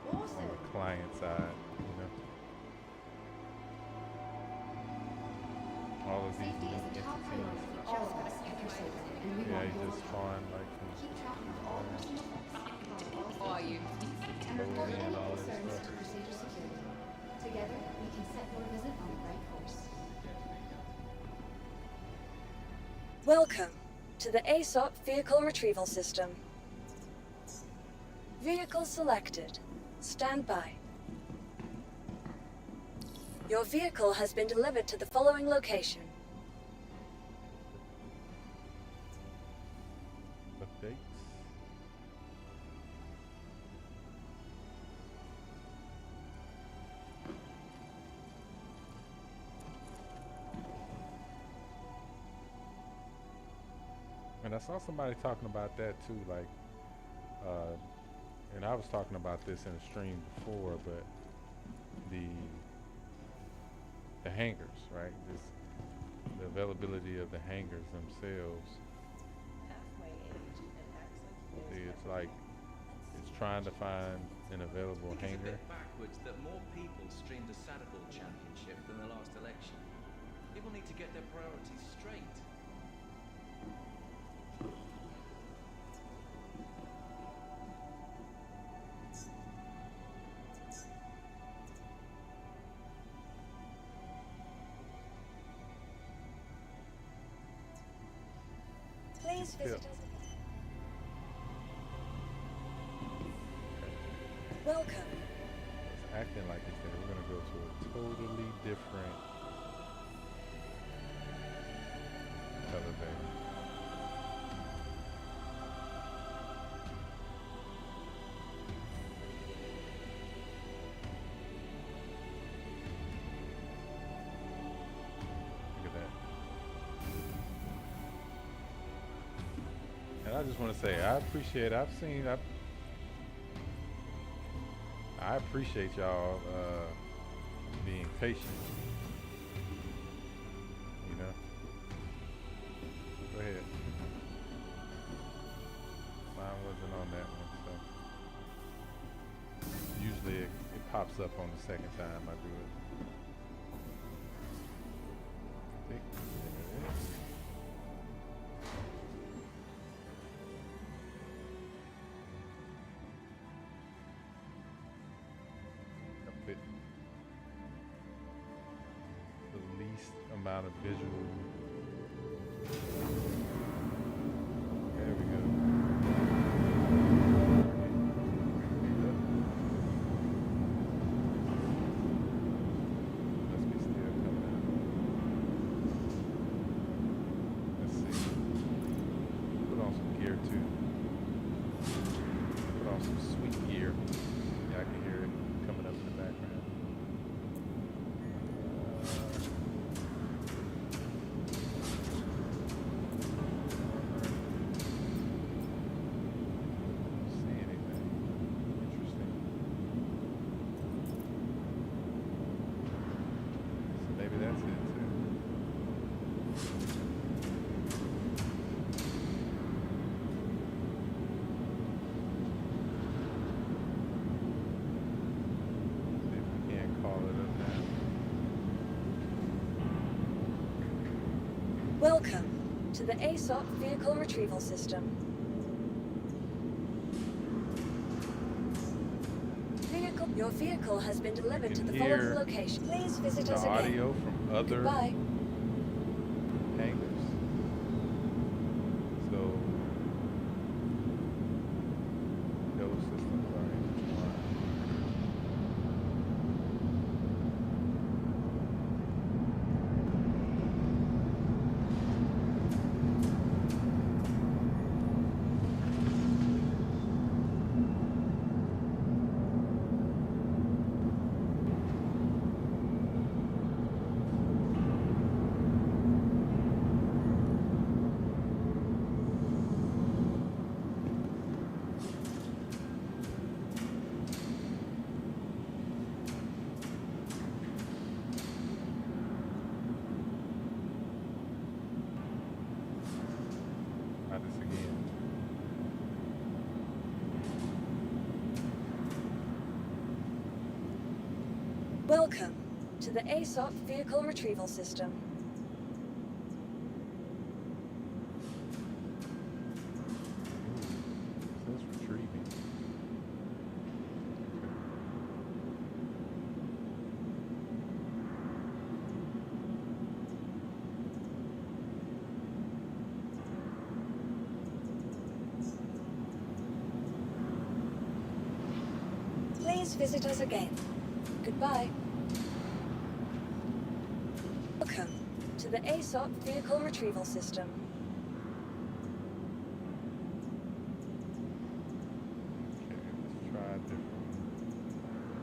on Awesome. the client side, you know. All of these Safety is new a top priority entities. for all of us at Crusader, and we Yeah, want you your just help. spawn like from Keep track of all personal effects, How are you? and report Coding any and all that concerns stuff. to Crusader Security. Together, we can set your visit on the right course. Welcome to the ASOP Vehicle Retrieval System. Vehicle selected. Stand by. Your vehicle has been delivered to the following location. Updates. And I saw somebody talking about that too, like, and I was talking about this in a stream before, but the hangars, right? Just the availability of the hangars themselves. Halfway age and acts like he knows It's everything. like it's trying to find An available I think it's a hangar. bit backwards that more people streamed the Saddleball Championship than the last election. People need to get their priorities straight. Please visit us. Welcome. It's acting like it's there. We're gonna go to a totally different elevator. Look at that. And I just want to say, I appreciate. I appreciate y'all being patient. You know. Go ahead. Mine wasn't on that one, so usually it pops up on the second time I do it. There it is. Fit the least amount of visual. There we go. Must be still coming out. Let's see. Put on some gear too. Put on some sweet gear. Yeah, I can hear it coming up in the background. See anything interesting? So maybe that's it too. See if we can't call it up now. Welcome to the ASOP Vehicle Retrieval System. Your vehicle has been delivered to can the hear following location. Please visit The us again. audio from other Goodbye. hangars. So those systems are intertwined. Not this again. Welcome to the ASOP Vehicle Retrieval System. Ooh, it says retrieving. Please visit us again. Goodbye. Welcome to the ASOP Vehicle Retrieval System. Okay, let's try a different one.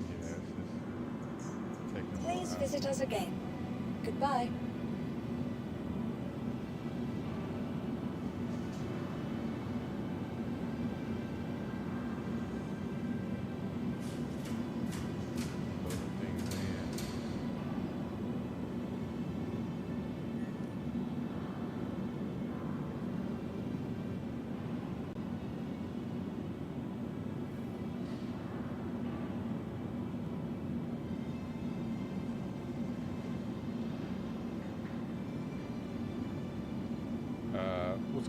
Yeah, it's just taking a Please while. visit us again. Goodbye.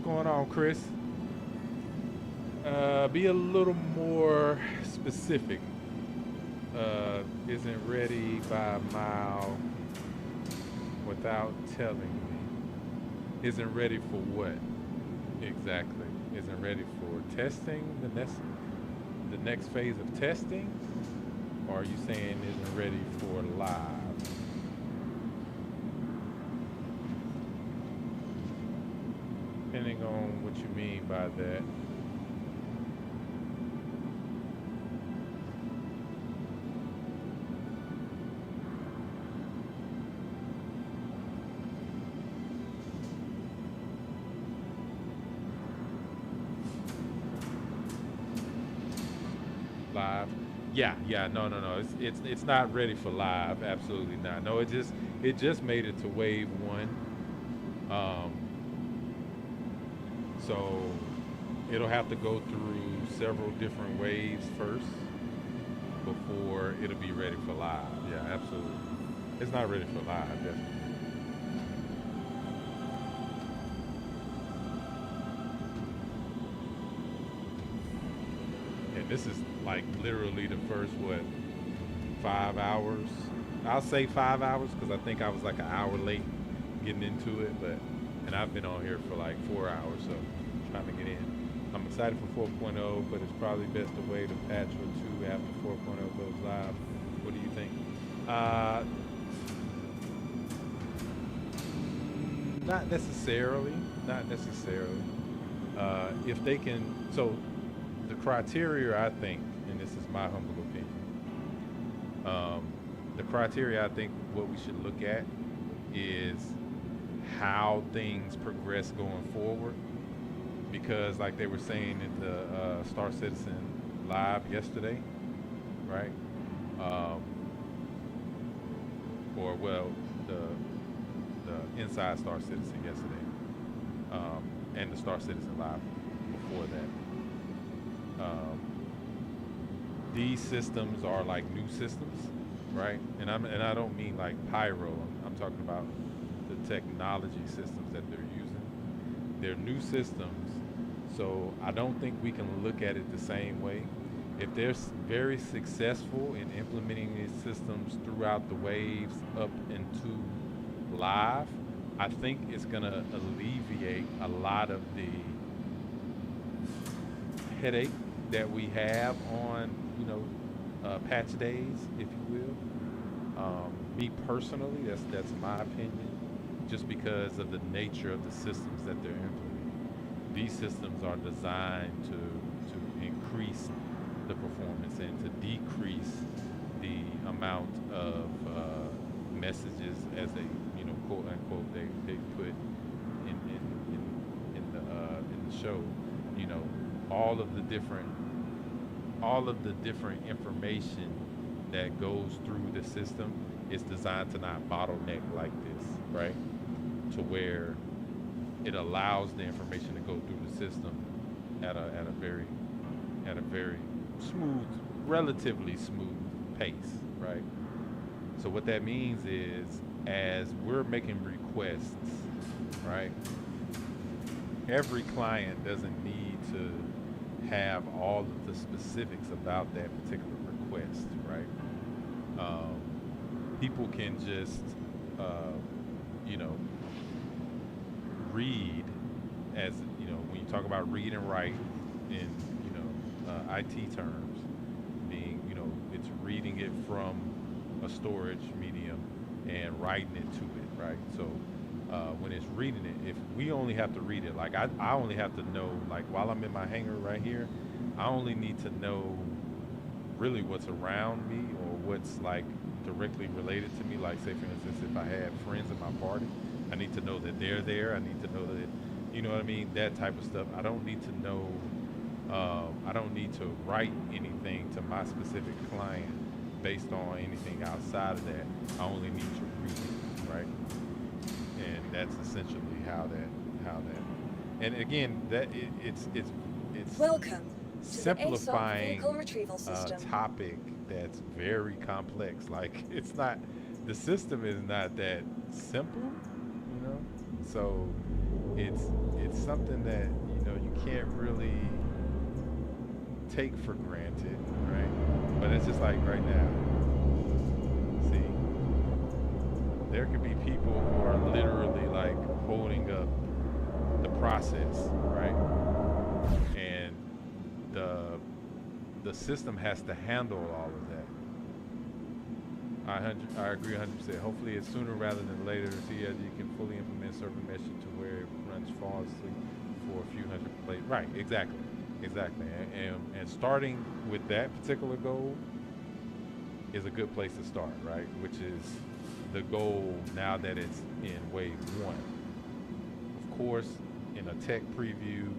going on, Chris? Be a little more specific. Isn't ready by a mile without telling me. Isn't ready for what? Exactly. Isn't ready for testing, the next phase of testing? Or are you saying isn't ready for live? Depending on what you mean by that. Live. Yeah, no. It's not ready for live. Absolutely not. No, it just made it to wave 1. So it'll have to go through several different waves first before it'll be ready for live. Yeah, absolutely. It's not ready for live, definitely. And this is like literally the first, 5 hours? I'll say 5 hours because I think I was like an hour late getting into it, and I've been on here for like 4 hours, so I'm trying to get in. I'm excited for 4.0, but it's probably best to wait a patch or 2 after 4.0 goes live. What do you think? Not necessarily. If they can, so the criteria, I think, and this is my humble opinion, the criteria I think what we should look at is how things progress going forward, because like they were saying in the Star Citizen live yesterday, right? Or well, the Inside Star Citizen yesterday, and the Star Citizen live before that. These systems are like new systems, right? And I don't mean like Pyro. I'm talking about the technology systems that they're using. They're new systems, so I don't think we can look at it the same way. If they're very successful in implementing these systems throughout the waves up into live, I think it's gonna alleviate a lot of the headache that we have on, patch days, if you will. Me personally, that's my opinion, just because of the nature of the systems that they're implementing. These systems are designed to increase the performance and to decrease the amount of messages as they, quote unquote, they put in the show. All of the different information that goes through the system is designed to not bottleneck like this, right? To where it allows the information to go through the system at a very smooth, relatively smooth pace, right? So what that means is, as we're making requests, right? Every client doesn't need to have all of the specifics about that particular request, right? People can just, read, as when you talk about read and write in, IT terms, being, it's reading it from a storage medium and writing it to it, right? So when it's reading it, if we only have to read it, like I only have to know, like while I'm in my hangar right here, I only need to know really what's around me or what's like directly related to me. Like say for instance, if I had friends in my party, I need to know that they're there. I need to know that, you know what I mean? That type of stuff. I don't need to know, I don't need to write anything to my specific client based on anything outside of that. I only need to read it, right? And that's essentially how that, and again, that it's Welcome to simplifying the vehicle retrieval system. a topic that's very complex. Like it's not, the system is not that simple, So it's something that you can't really take for granted, right? But it's just like right now. See, there could be people who are literally like holding up the process, right? And the system has to handle all of that. I agree 100%. Hopefully it's sooner rather than later to see as you can fully implement server mesh to where it runs flawlessly for a few hundred plays. Right, exactly. And starting with that particular goal is a good place to start, right? Which is the goal now that it's in wave 1. Of course, in a tech preview,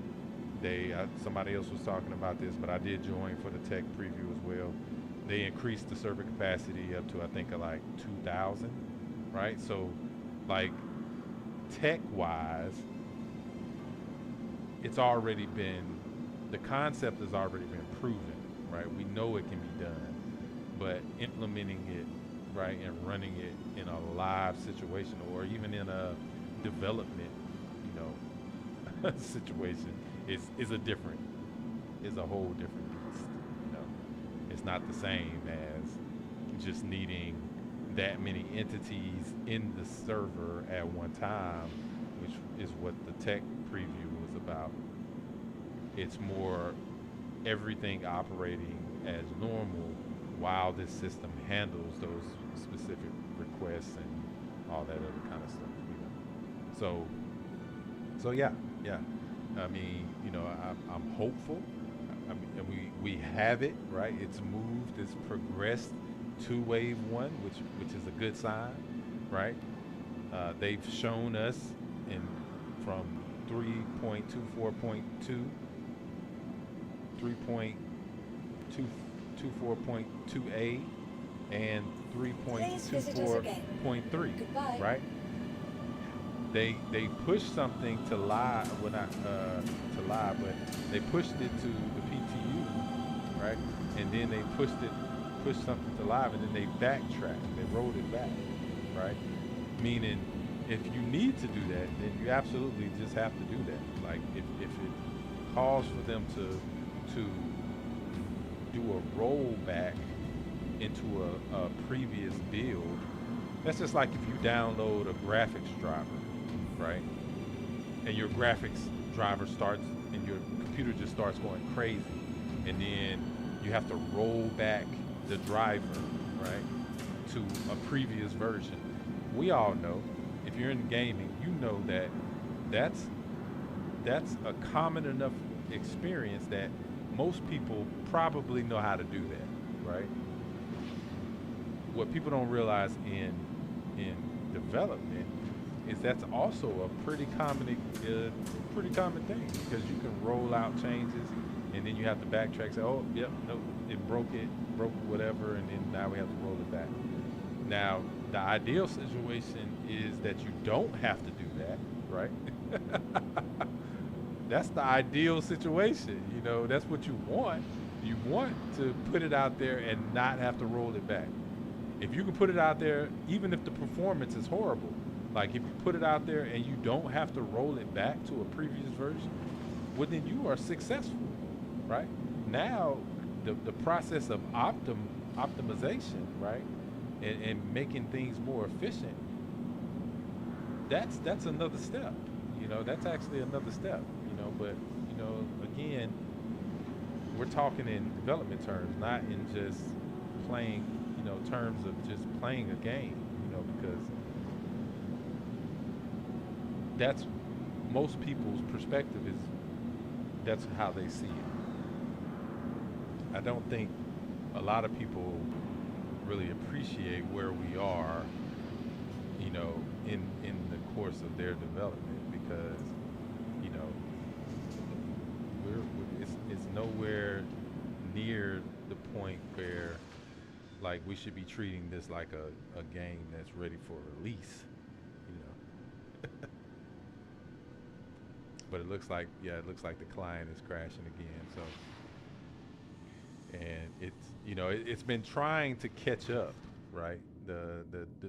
somebody else was talking about this, but I did join for the tech preview as well. They increased the server capacity up to I think like 2,000, right? So, like tech-wise, the concept has already been proven, right? We know it can be done, but implementing it, right, and running it in a live situation or even in a development, situation is a whole different beast. It's not the same as just needing that many entities in the server at one time, which is what the tech preview was about. It's more everything operating as normal while this system handles those specific requests and all that other kind of stuff. So yeah. I mean, I'm hopeful. I mean, we have it, right? It's moved, it's progressed to wave 1, which is a good sign, right? They've shown us from 3.24.2, 3.24.2a, and 3.24.3, right? They pushed something to live, well not to live, but they pushed it to the PTU, right? And then they pushed something to live, and then they backtracked, they rolled it back, right? Meaning, if you need to do that, then you absolutely just have to do that. Like if it calls for them to do a rollback into a previous build, that's just like if you download a graphics driver, right? And your graphics driver starts, and your computer just starts going crazy, and then you have to roll back the driver, right, to a previous version. We all know, if you're in gaming, you know that that's a common enough experience that most people probably know how to do that, right? What people don't realize in development is that's also a pretty common thing, because you can roll out changes and then you have to backtrack, say, oh, yep, nope, it broke whatever, and then now we have to roll it back. Now, the ideal situation is that you don't have to do that, right? That's the ideal situation, that's what you want. You want to put it out there and not have to roll it back. If you can put it out there, even if the performance is horrible, like if you put it out there and you don't have to roll it back to a previous version, well, then you are successful, right? Now, the process of optimization, right, and making things more efficient, that's another step. That's actually another step. But again, we're talking in development terms, not in just playing, terms of just playing a game, because that's most people's perspective, is that's how they see it. I don't think a lot of people really appreciate where we are, in the course of their development, because, it's nowhere near the point where, like, we should be treating this like a game that's ready for release, But it looks like the client is crashing again. So, and it's been trying to catch up, right? The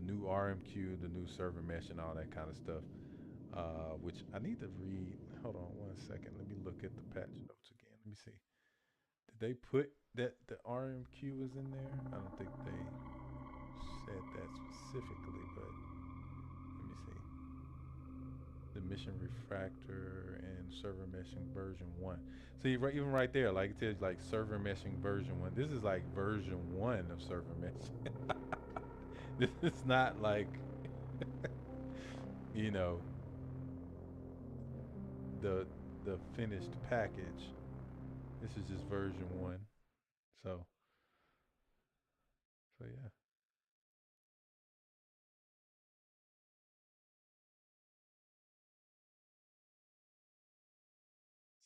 new RMQ, the new server mesh, and all that kind of stuff. which I need to read. Hold on 1 second. Let me look at the patch notes again. Let me see. Did they put that the RMQ is in there? I don't think they said that specifically, but let me see. The mission refractor and server meshing version 1. See, right, even right there, like it says like server meshing version 1. This is like version 1 of server meshing. This is not like, you know, the finished package. This is just version 1. So yeah.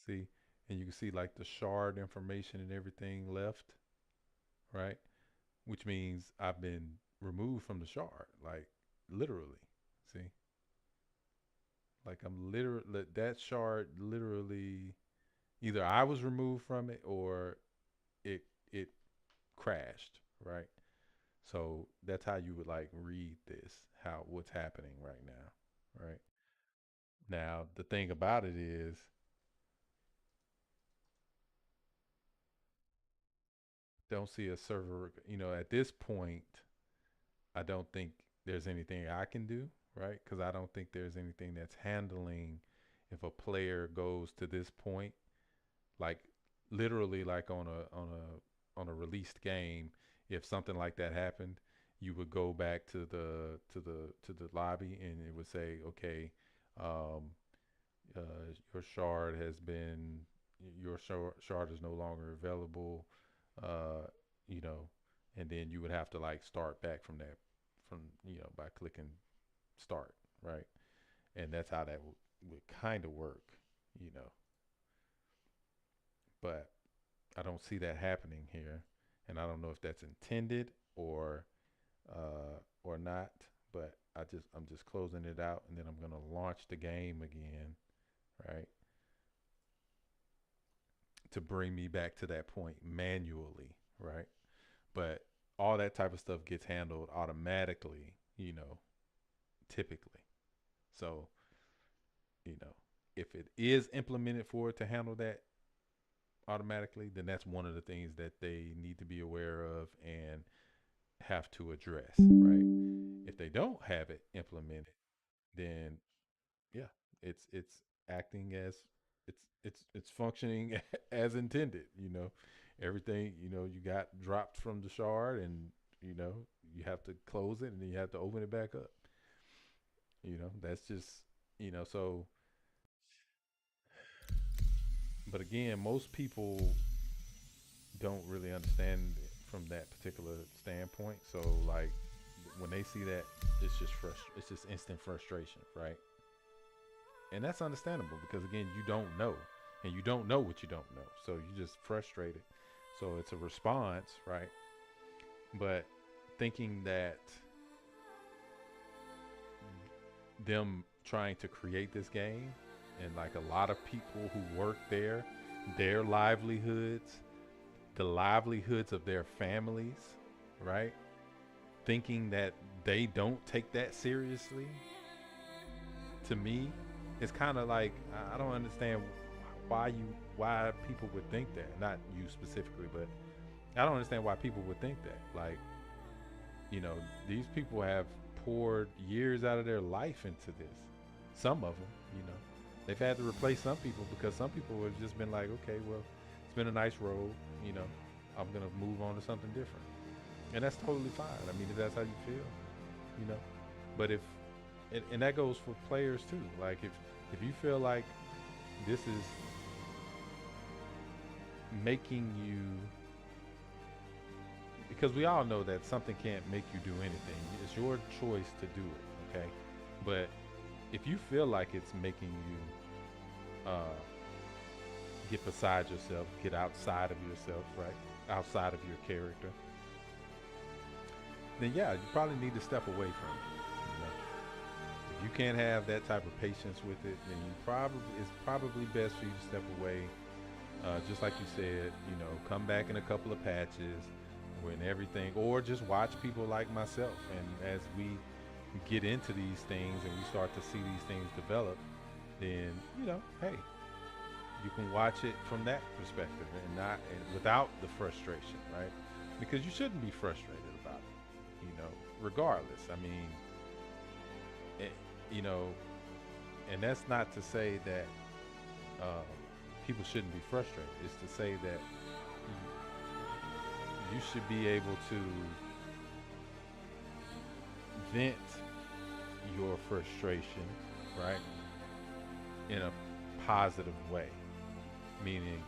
See, and you can see like the shard information and everything left, right? Which means I've been removed from the shard, like literally. See, like I'm literally that shard literally either I was removed from it or it crashed, right? So that's how you would like read this, how what's happening right now, right? Now the thing about it is don't see a server, at this point I don't think there's anything I can do, right? Because I don't think there's anything that's handling if a player goes to this point, like literally, like on a released game. If something like that happened, you would go back to the lobby, and it would say, okay, um, your shard has been your shard is no longer available, uh, you know, and then you would have to like start back from that from by clicking start, right? And that's how that would kind of work, you know. But I don't see that happening here, and I don't know if that's intended or not. But I'm just closing it out, and then I'm gonna launch the game again, right? To bring me back to that point manually, right? But all that type of stuff gets handled automatically, typically. So, if it is implemented for it to handle that automatically, then that's one of the things that they need to be aware of and have to address, right? If they don't have it implemented, then yeah, it's acting as it's functioning as intended. Everything you got dropped from the shard, and you have to close it and then you have to open it back up. That's just so. But again, most people don't really understand from that particular standpoint. So like when they see that, it's just instant frustration, right? And that's understandable because again, you don't know, and you don't know what you don't know, so you're just frustrated. So it's a response, right? But thinking that them trying to create this game and like a lot of people who work there, their livelihoods, the livelihoods of their families, right? Thinking that they don't take that seriously, to me, it's kind of like I don't understand why people would think that. Not you specifically, but I don't understand why people would think that. Like, these people have poured years out of their life into this. Some of them, they've had to replace some people because some people have just been like, okay, well, it's been a nice road, I'm gonna move on to something different, and that's totally fine. I mean, if that's how you feel, but if and that goes for players too. Like if you feel like this is making you, because we all know that something can't make you do anything. It's your choice to do it, okay? But if you feel like it's making you get beside yourself, get outside of yourself, right? Outside of your character, then yeah, you probably need to step away from it. If you can't have that type of patience with it, then it's probably best for you to step away. Just like you said, come back in a couple of patches when everything, or just watch people like myself, and as we get into these things and we start to see these things develop, then hey, you can watch it from that perspective and not without the frustration, right? Because you shouldn't be frustrated about it, regardless. I mean, and that's not to say that people shouldn't be frustrated. It's to say that you should be able to vent your frustration, right, in a positive way, meaning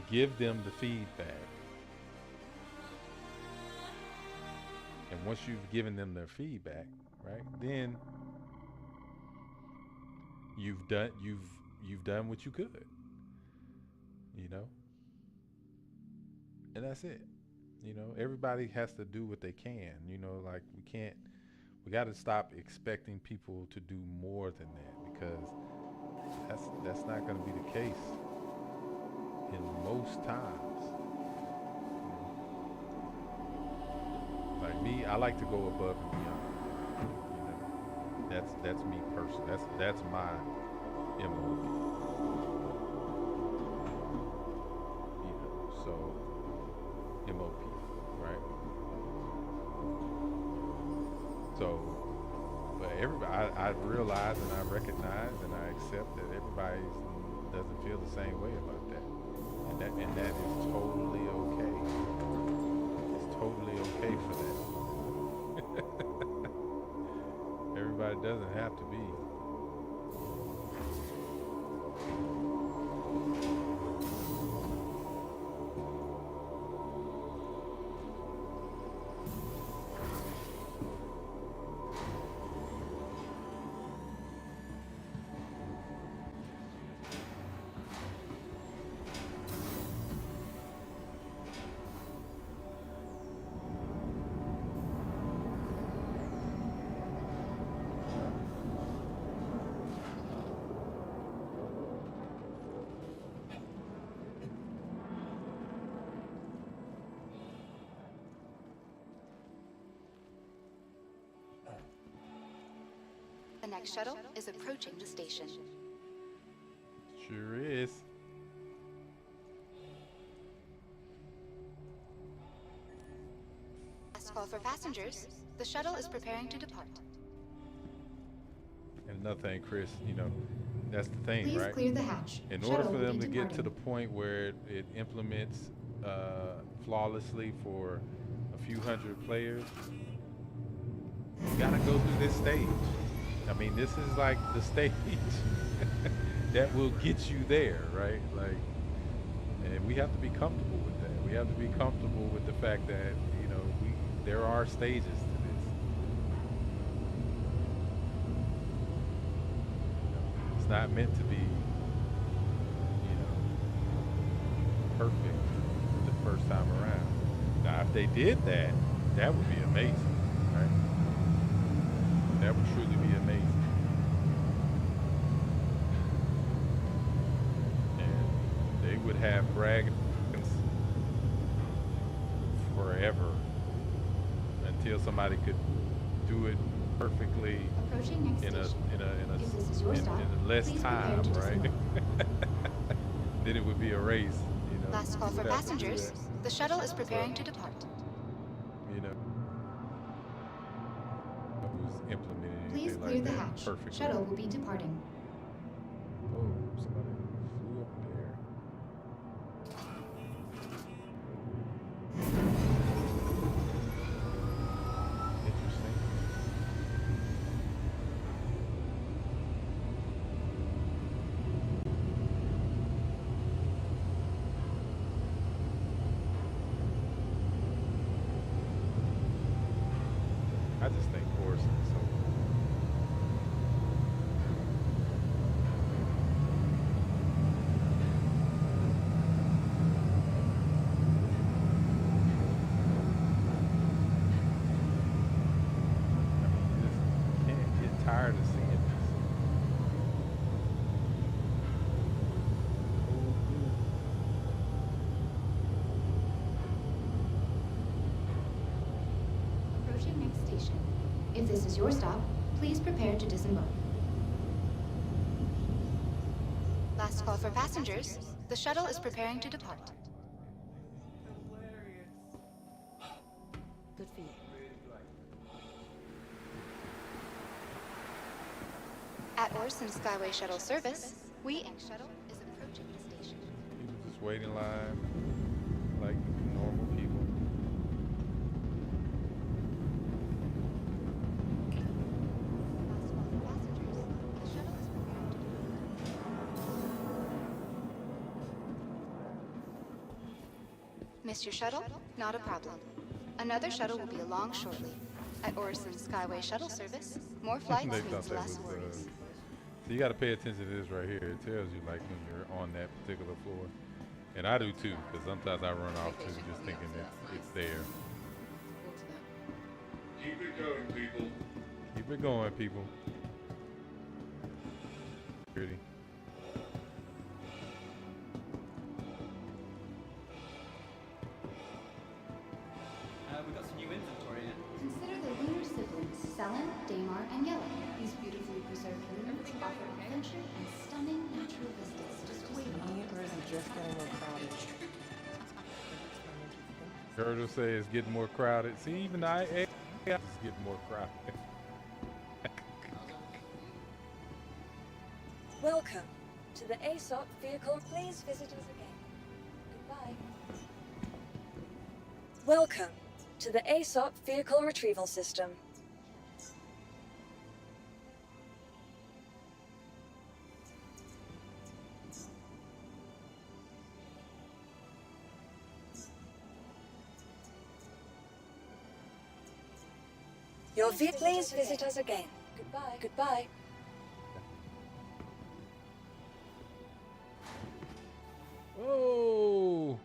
give them the feedback, and once you've given them their feedback, right, then you've done what you could, and that's it. Everybody has to do what they can. Like we got to stop expecting people to do more than that, because that's not going to be the case in most times. Like me, I like to go above and beyond. That's me personally. That's my MO. So MOP, right? So, but everybody, I realize and I recognize and I accept that everybody doesn't feel the same way about that, and that is totally okay. It's totally okay for that. Everybody doesn't have to be. The next shuttle is approaching the station. Sure is. Last call for passengers. The shuttle is preparing to depart. And another thing, Chris, that's the thing, Please right? clear the hatch. In Shuttle order for will them be to get to departing. the point where it implements flawlessly for a few hundred players, you gotta go through this stage. I mean, this is like the stage that will get you there, right? Like, and we have to be comfortable with that. We have to be comfortable with the fact that, there are stages to this. It's not meant to be, perfect the first time around. Now, if they did that, that would be amazing, right? That would truly be amazing. And they would have dragons forever until somebody could do it perfectly Approaching next in station. If this is your in stop, less please prepare time, to right? disembark. Then it would be a race, Last call for We'd have to do passengers. that. The shuttle is preparing to depart. Who's implementing Please anything clear like the that hatch. perfectly. Shuttle will be departing. Oh, somebody flew up there. Interesting. I just think Forrest is so you just can't get tired of seeing this. Approaching next station. If this is your stop, please prepare to disembark. Last call for passengers. The shuttle is preparing to depart. Good for you. At Orson Skyway Shuttle Service, we shuttle is approaching the station. People just wait in line like normal people. Missed your shuttle? Not a problem. Another shuttle will be along shortly. At Orson Skyway Shuttle Service, more flights They means thought that less was, worries. so you got to pay attention to this right here. It tells you like when you're on that particular floor, and I do too, because sometimes I run off too, just thinking it's there. Keep it going, people. Keep it going, people. Pretty. We got some new inventory in. Consider the lunar siblings, Selen, Daymar, and Yellow. These beautifully preserved lunar offer adventure and stunning natural vistas. Just wait. Or is it just getting more crowded? Girdle says it's getting more crowded. See, even I is getting more crowded. Welcome to the ASOP vehicle. Please visit us again. Goodbye. Welcome to the ASOP vehicle retrieval system. Your vehicle. Please visit us again. Goodbye. Goodbye. Whoa!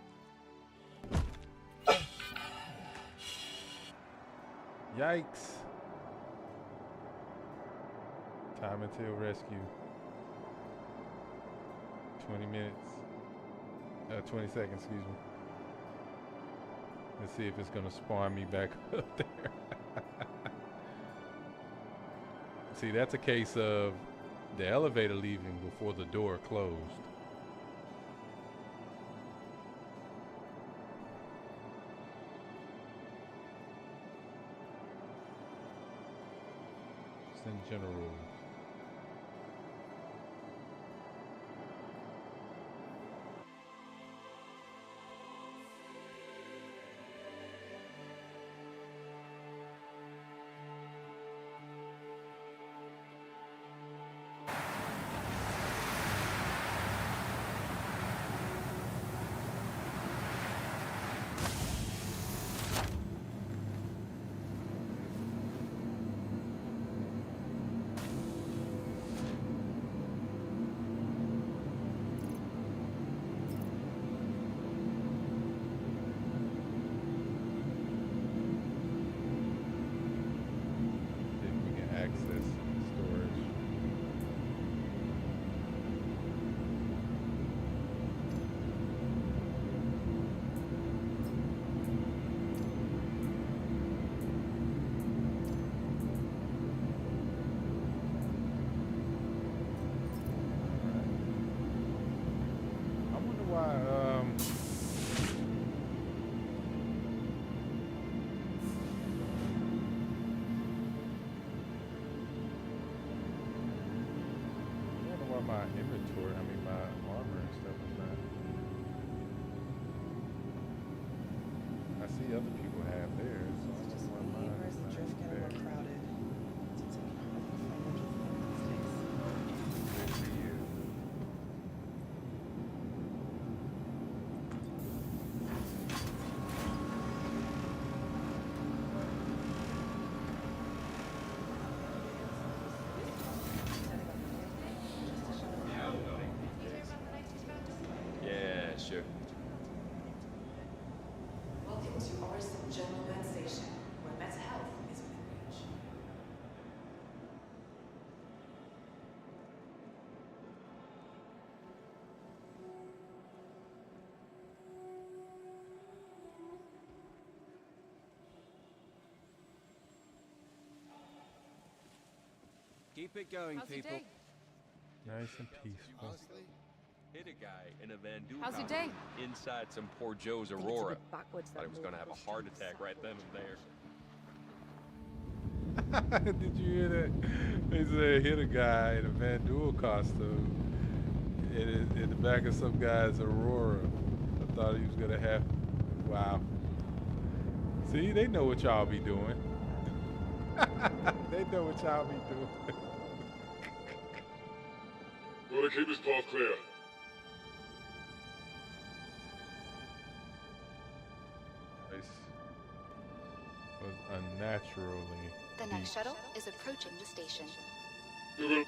Yikes. Time until rescue. 20 minutes. 20 seconds, excuse me. Let's see if it's gonna spawn me back up there. See, that's a case of the elevator leaving before the door closed. Just in general. My inventory, I mean my armor and stuff is not. I see other people have theirs, so I don't know why mine is not there. Good for you. Yeah, sure. Welcome to Orson General Med Station, where men's health is within reach. Keep it going, How's your people. day? Nice and peaceful. Hit a guy in a Van Duel How's your day? inside some poor Joe's I think it's a Aurora. bit backwards that Thought he was more gonna have a people heart stream the attack right then sackable and there. Did you hear that? They said hit a guy in a Van Duel costume in the back of some guy's Aurora. I thought he was gonna have. Wow. See, they know what y'all be doing. They know what y'all be doing. Gotta keep this path clear. This was unnaturally. The next shuttle is approaching the station. Google.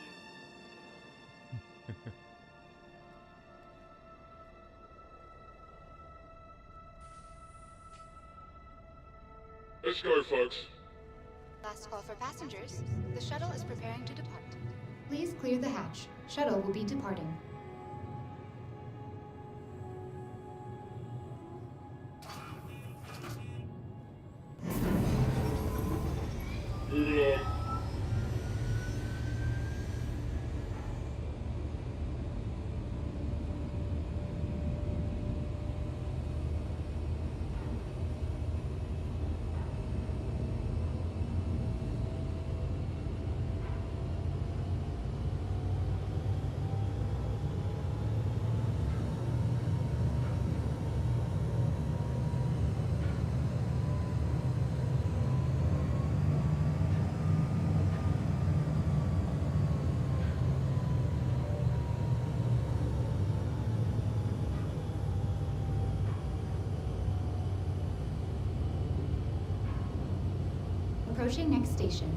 Let's go, folks. Last call for passengers. The shuttle is preparing to depart. Please clear the hatch. Shuttle will be departing. Move along. Approaching next station.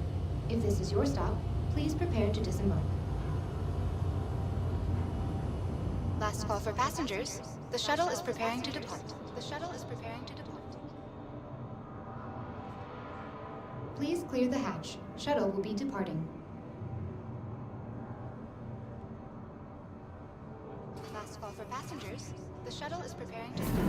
If this is your stop, please prepare to disembark. Last call for passengers. The shuttle is preparing to depart. The shuttle is preparing to depart. Please clear the hatch. Shuttle will be departing. Last call for passengers. The shuttle is preparing to depart.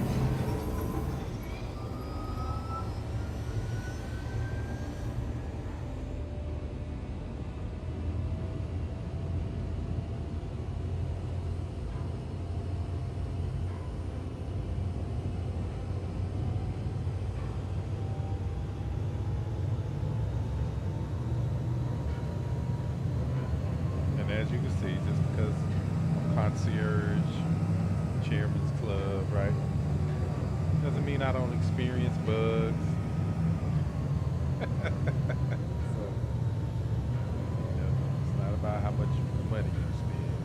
And as you can see, just because I'm concierge, chairman's club, right? Doesn't mean I don't experience bugs. So, it's not about how much money you spend.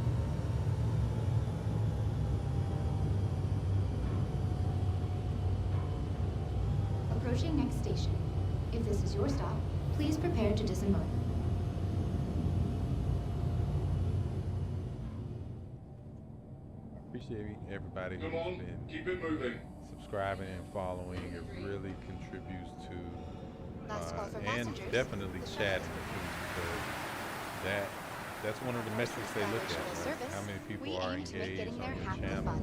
Approaching next station. If this is your stop, please prepare to disembark. Appreciate everybody who's Come on, been keep it moving. subscribing and following. It really contributes to Last call for and passengers. definitely chatting too, because that's one of the metrics they look at, right? How many people We are aim to make engaged getting there on your half the channel fun.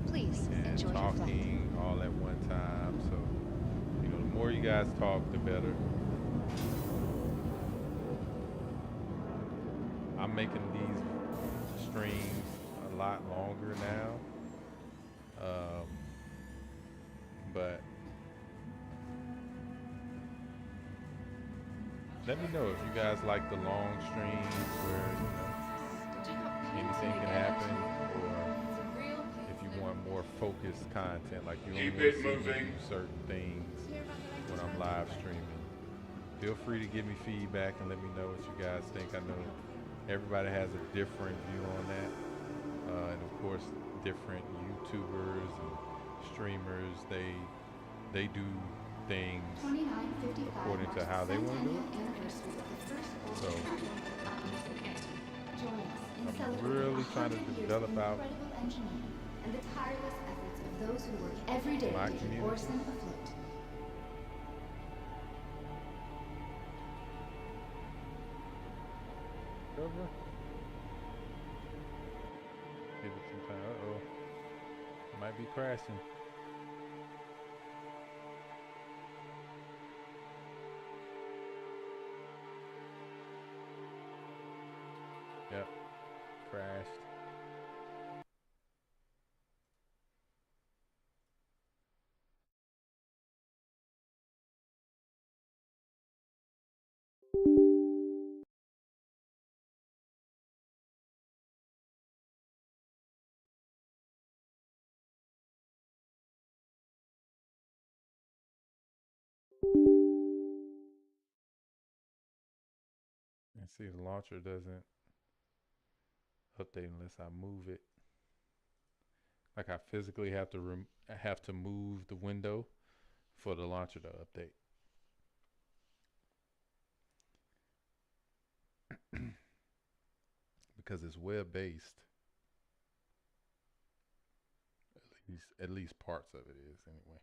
Please and enjoy your flight. talking all at one time. So, the more you guys talk, the better. I'm making these streams a lot longer now. But let me know if you guys like the long streams where, anything can happen, or if you want more focused content, like you only Keep want it to see me moving. do certain things when I'm live streaming. Feel free to give me feedback and let me know what you guys think. I know everybody has a different view on that. And of course, different YouTubers and streamers, they do things 2955 according to how they want to do it. anniversary of the first So Join us in I'm celebrating really trying to 100 years develop of out incredible engineering and the tireless efforts of those who work every day my to keep community. Orson afloat. Over. Give it some time. Uh-oh. Might be crashing. See, the launcher doesn't update unless I move it. Like I physically have to move the window for the launcher to update. Because it's web based. At least parts of it is anyway.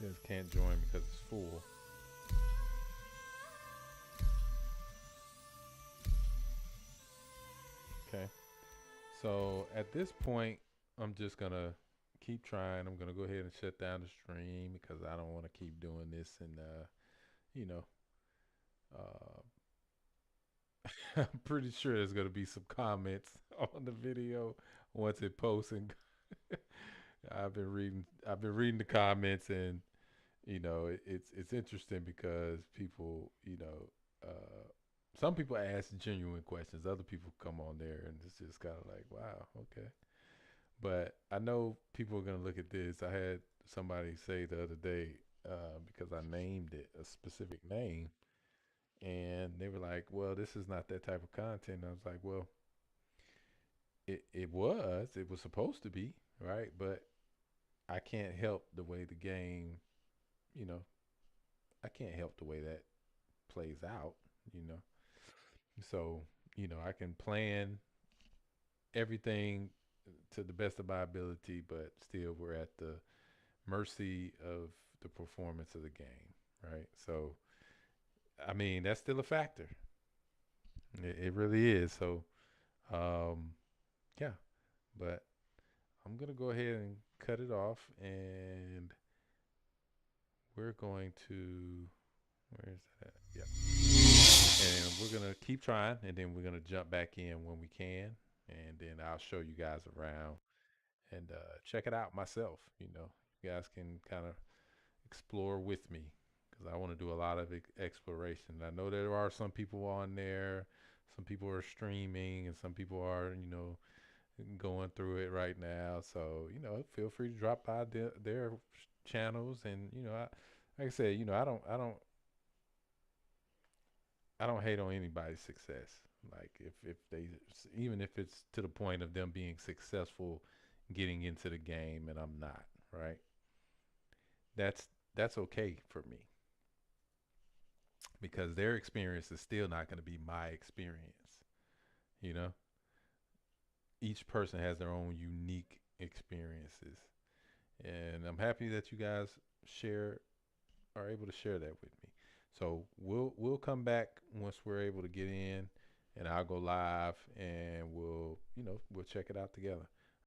Says can't join because it's full. Okay. So at this point, I'm just gonna keep trying. I'm gonna go ahead and shut down the stream because I don't want to keep doing this. And you know, I'm pretty sure there's gonna be some comments on the video once it posts. And I've been reading the comments, and it's interesting because people, some people ask genuine questions. Other people come on there and it's just kind of like, wow, okay. But I know people are gonna look at this. I had somebody say the other day because I named it a specific name, and they were like, "Well, this is not that type of content." And I was like, "Well, it was supposed to be, right? But I can't help the way the game, you know, I can't help the way that plays out, you know. So, I can plan everything to the best of my ability, but still we're at the mercy of the performance of the game, right? So, I mean, that's still a factor. It really is. So, um, yeah, but I'm going to go ahead and cut it off, and we're going to, where is that at? Yeah. And we're going to keep trying, and then we're going to jump back in when we can, and then I'll show you guys around and check it out myself. You guys can kind of explore with me because I want to do a lot of exploration. I know there are some people on there, some people are streaming, and some people are, going through it right now. So, feel free to drop by their channels, and like I said, I don't hate on anybody's success. Like if they, even if it's to the point of them being successful getting into the game and I'm not, right? That's that's okay for me because their experience is still not going to be my experience. You know, each person has their own unique experiences, and I'm happy that you guys share are able to share that with me. So we'll come back once we're able to get in, and I'll go live, and we'll check it out together.